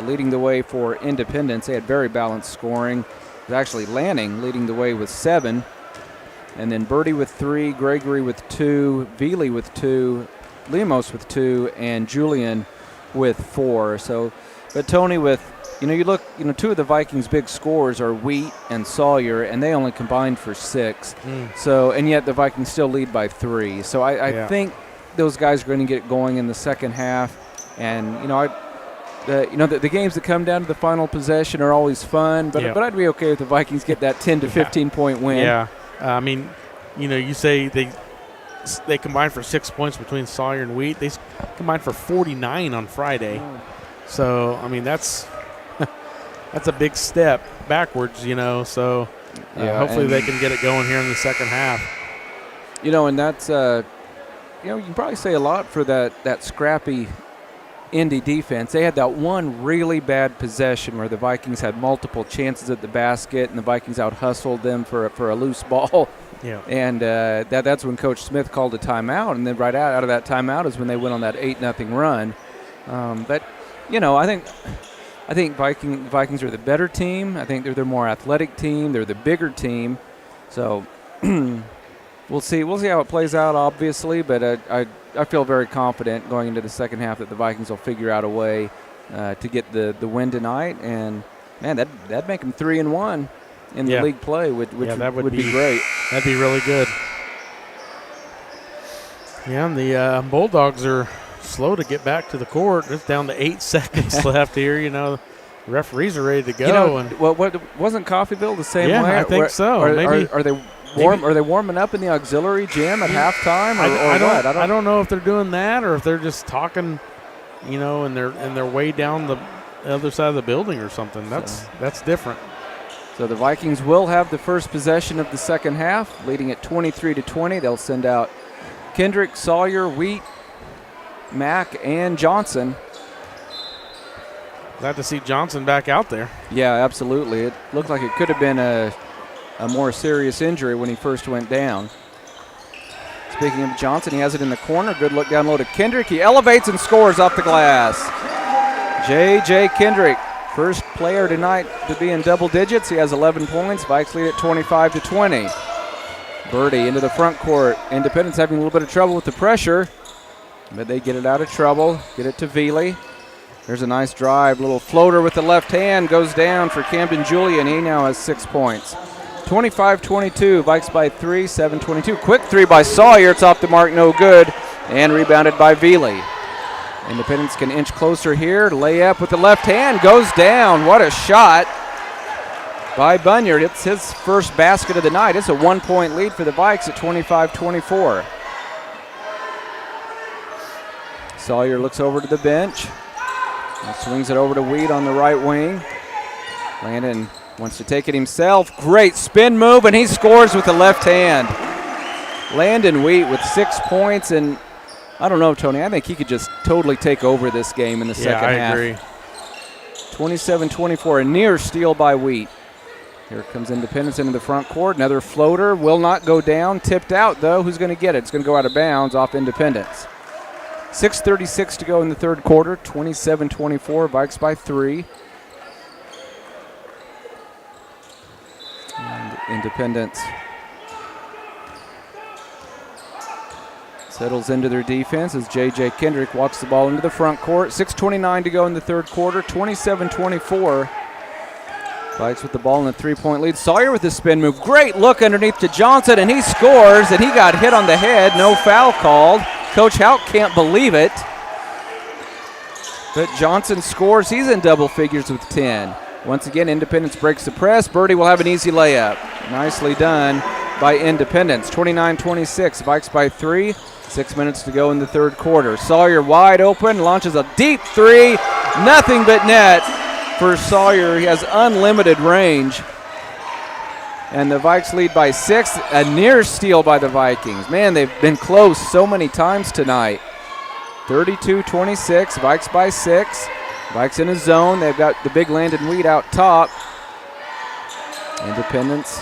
Leading the way for Independence. They had very balanced scoring. It was actually Lanning leading the way with 7. And then Birdie with 3, Gregory with 2, Veely with 2, Lemos with 2, and Julian with 4. So, but Tony with, you know, you look, you know, 2 of the Vikings' big scorers are Wheat and Sawyer, and they only combined for 6. So, and yet the Vikings still lead by 3. So I think those guys are going to get going in the second half. And, you know, the games that come down to the final possession are always fun, but I'd be okay if the Vikings get that 10 to 15 point win. Yeah, I mean, you know, you say they combined for 6 points between Sawyer and Wheat. They combined for 49 on Friday. So I mean, that's a big step backwards, you know. So hopefully they can get it going here in the second half. You know, and that's you know, you can probably say a lot for that scrappy Indy defense. They had that one really bad possession where the Vikings had multiple chances at the basket, and the Vikings out-hustled them for a loose ball. Yeah. And that's when Coach Smith called a timeout, and then right out of that timeout is when they went on that 8-0 run. But, you know, I think Vikings are the better team. I think they're the more athletic team. They're the bigger team. So we'll see how it plays out, obviously, but I feel very confident going into the second half that the Vikings will figure out a way to get the win tonight. And, man, that'd make them 3-1 in the league play, which would be great. That'd be really good. Yeah, and the Bulldogs are slow to get back to the court. It's down to 8 seconds left here. You know, the referees are ready to go. You know, wasn't Coffeyville the same way? Yeah, I think so. Are they are they warming up in the auxiliary gym at halftime, or what? I don't know if they're doing that or if they're just talking, you know, and they're way down the other side of the building or something. That's different. So the Vikings will have the first possession of the second half, leading at 23-20. They'll send out Kendrick, Sawyer, Wheat, Mack, and Johnson. Glad to see Johnson back out there. Yeah, absolutely. It looked like it could have been a more serious injury when he first went down. Speaking of Johnson, he has it in the corner. Good look down low to Kendrick. He elevates and scores off the glass. J.J. Kendrick, first player tonight to be in double digits. He has 11 points. Vikes lead at 25-20. Birdie into the front court. Independence having a little bit of trouble with the pressure. But they get it out of trouble, get it to Veely. There's a nice drive, little floater with the left hand, goes down for Camden Julian. He now has 6 points. 25-22, Vikes by 3, 7-22. Quick three by Sawyer, it's off the mark, no good, and rebounded by Veely. Independence can inch closer here, layup with the left hand, goes down. What a shot by Bunyard. It's his first basket of the night. It's a 1-point lead for the Vikes at 25-24. Sawyer looks over to the bench. And swings it over to Weed on the right wing. Landon wants to take it himself. Great spin move, and he scores with the left hand. Landon Wheat with 6 points, and I don't know, Tony, I think he could just totally take over this game in the second half. Yeah, I agree. 27-24, a near steal by Wheat. Here comes Independence into the front court. Another floater, will not go down. Tipped out, though. Who's going to get it? It's going to go out of bounds off Independence. 6:36 to go in the third quarter. 27-24, Vikes by 3. And Independence settles into their defense as J.J. Kendrick walks the ball into the front court. 6:29 to go in the third quarter. 27-24. Vikes with the ball in a 3-point lead. Sawyer with the spin move. Great look underneath to Johnson, and he scores, and he got hit on the head. No foul called. Coach Houck can't believe it. But Johnson scores. He's in double figures with 10. Once again, Independence breaks the press. Birdie will have an easy layup. Nicely done by Independence. 29-26, Vikes by 3. 6 minutes to go in the third quarter. Sawyer wide open, launches a deep three. Nothing but net for Sawyer. He has unlimited range. And the Vikes lead by 6. A near steal by the Vikings. Man, they've been close so many times tonight. 32-26, Vikes by 6. Vikes in a zone. They've got the big Landon Weed out top. Independence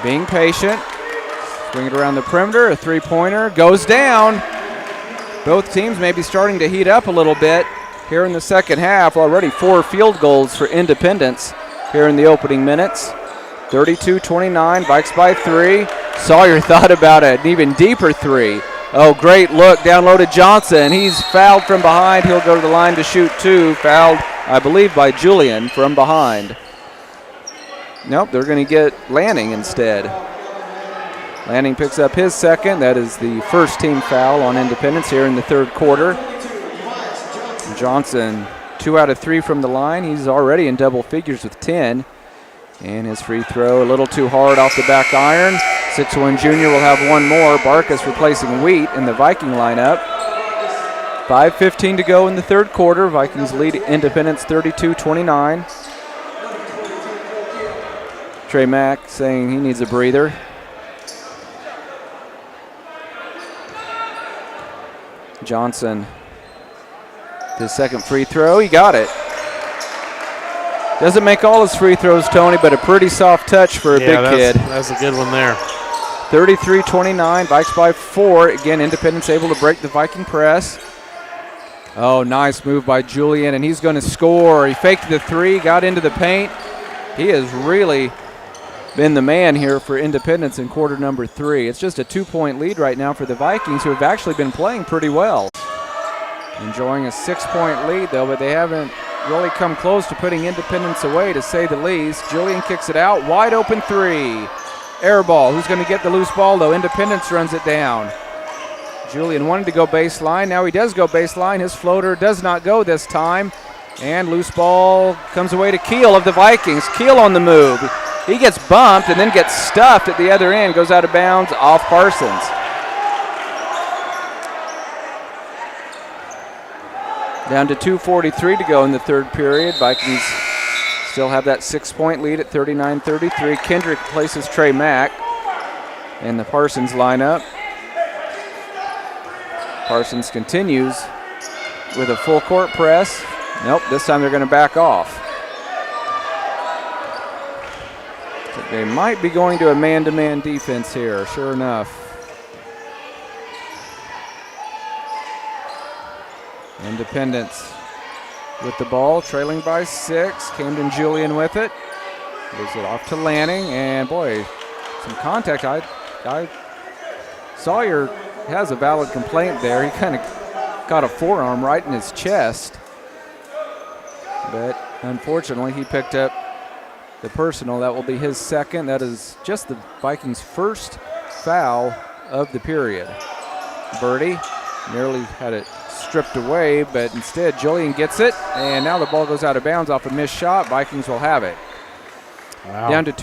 being patient. Swing it around the perimeter. A three-pointer goes down. Both teams may be starting to heat up a little bit here in the second half. Already 4 field goals for Independence here in the opening minutes. 32-29, Vikes by 3. Sawyer thought about an even deeper three. Oh, great look down low to Johnson. He's fouled from behind. He'll go to the line to shoot 2. Fouled, I believe, by Julian from behind. Nope, they're going to get Lanning instead. Lanning picks up his second. That is the first team foul on Independence here in the third quarter. Johnson, 2 out of 3 from the line. He's already in double figures with 10. And his free throw a little too hard off the back iron. 6'1" junior will have one more. Barkas replacing Wheat in the Viking lineup. 5:15 to go in the third quarter. Vikings lead Independence 32-29. Trey Mack saying he needs a breather. Johnson, his second free throw, he got it. Doesn't make all his free throws, Tony, but a pretty soft touch for a big kid. That's a good one there. 33-29, Vikes by 4. Again, Independence able to break the Viking press. Oh, nice move by Julian, and he's going to score. He faked the 3, got into the paint. He has really been the man here for Independence in quarter number 3. It's just a 2-point lead right now for the Vikings, who have actually been playing pretty well. Enjoying a 6-point lead, though, but they haven't really come close to putting Independence away, to say the least. Julian kicks it out. Wide open 3. Air ball. Who's going to get the loose ball, though? Independence runs it down. Julian wanted to go baseline. Now he does go baseline. His floater does not go this time. And loose ball comes away to Keel of the Vikings. Keel on the move. He gets bumped and then gets stuffed at the other end. Goes out of bounds off Parsons. Down to 2:43 to go in the third period. Vikings still have that 6-point lead at 39-33. Kendrick places Trey Mack in the Parsons lineup. Parsons continues with a full court press. Nope, this time they're going to back off. So they might be going to a man-to-man defense here, sure enough. Independence with the ball, trailing by 6. Camden Julian with it. Gives it off to Lanning, and boy, some contact. Sawyer has a valid complaint there. He kind of got a forearm right in his chest. But unfortunately, he picked up the personal. That will be his second. That is just the Vikings' first foul of the period. Birdie nearly had it stripped away, but instead Julian gets it, and now the ball goes out of bounds off a missed shot. Vikings will have it. Wow. Down to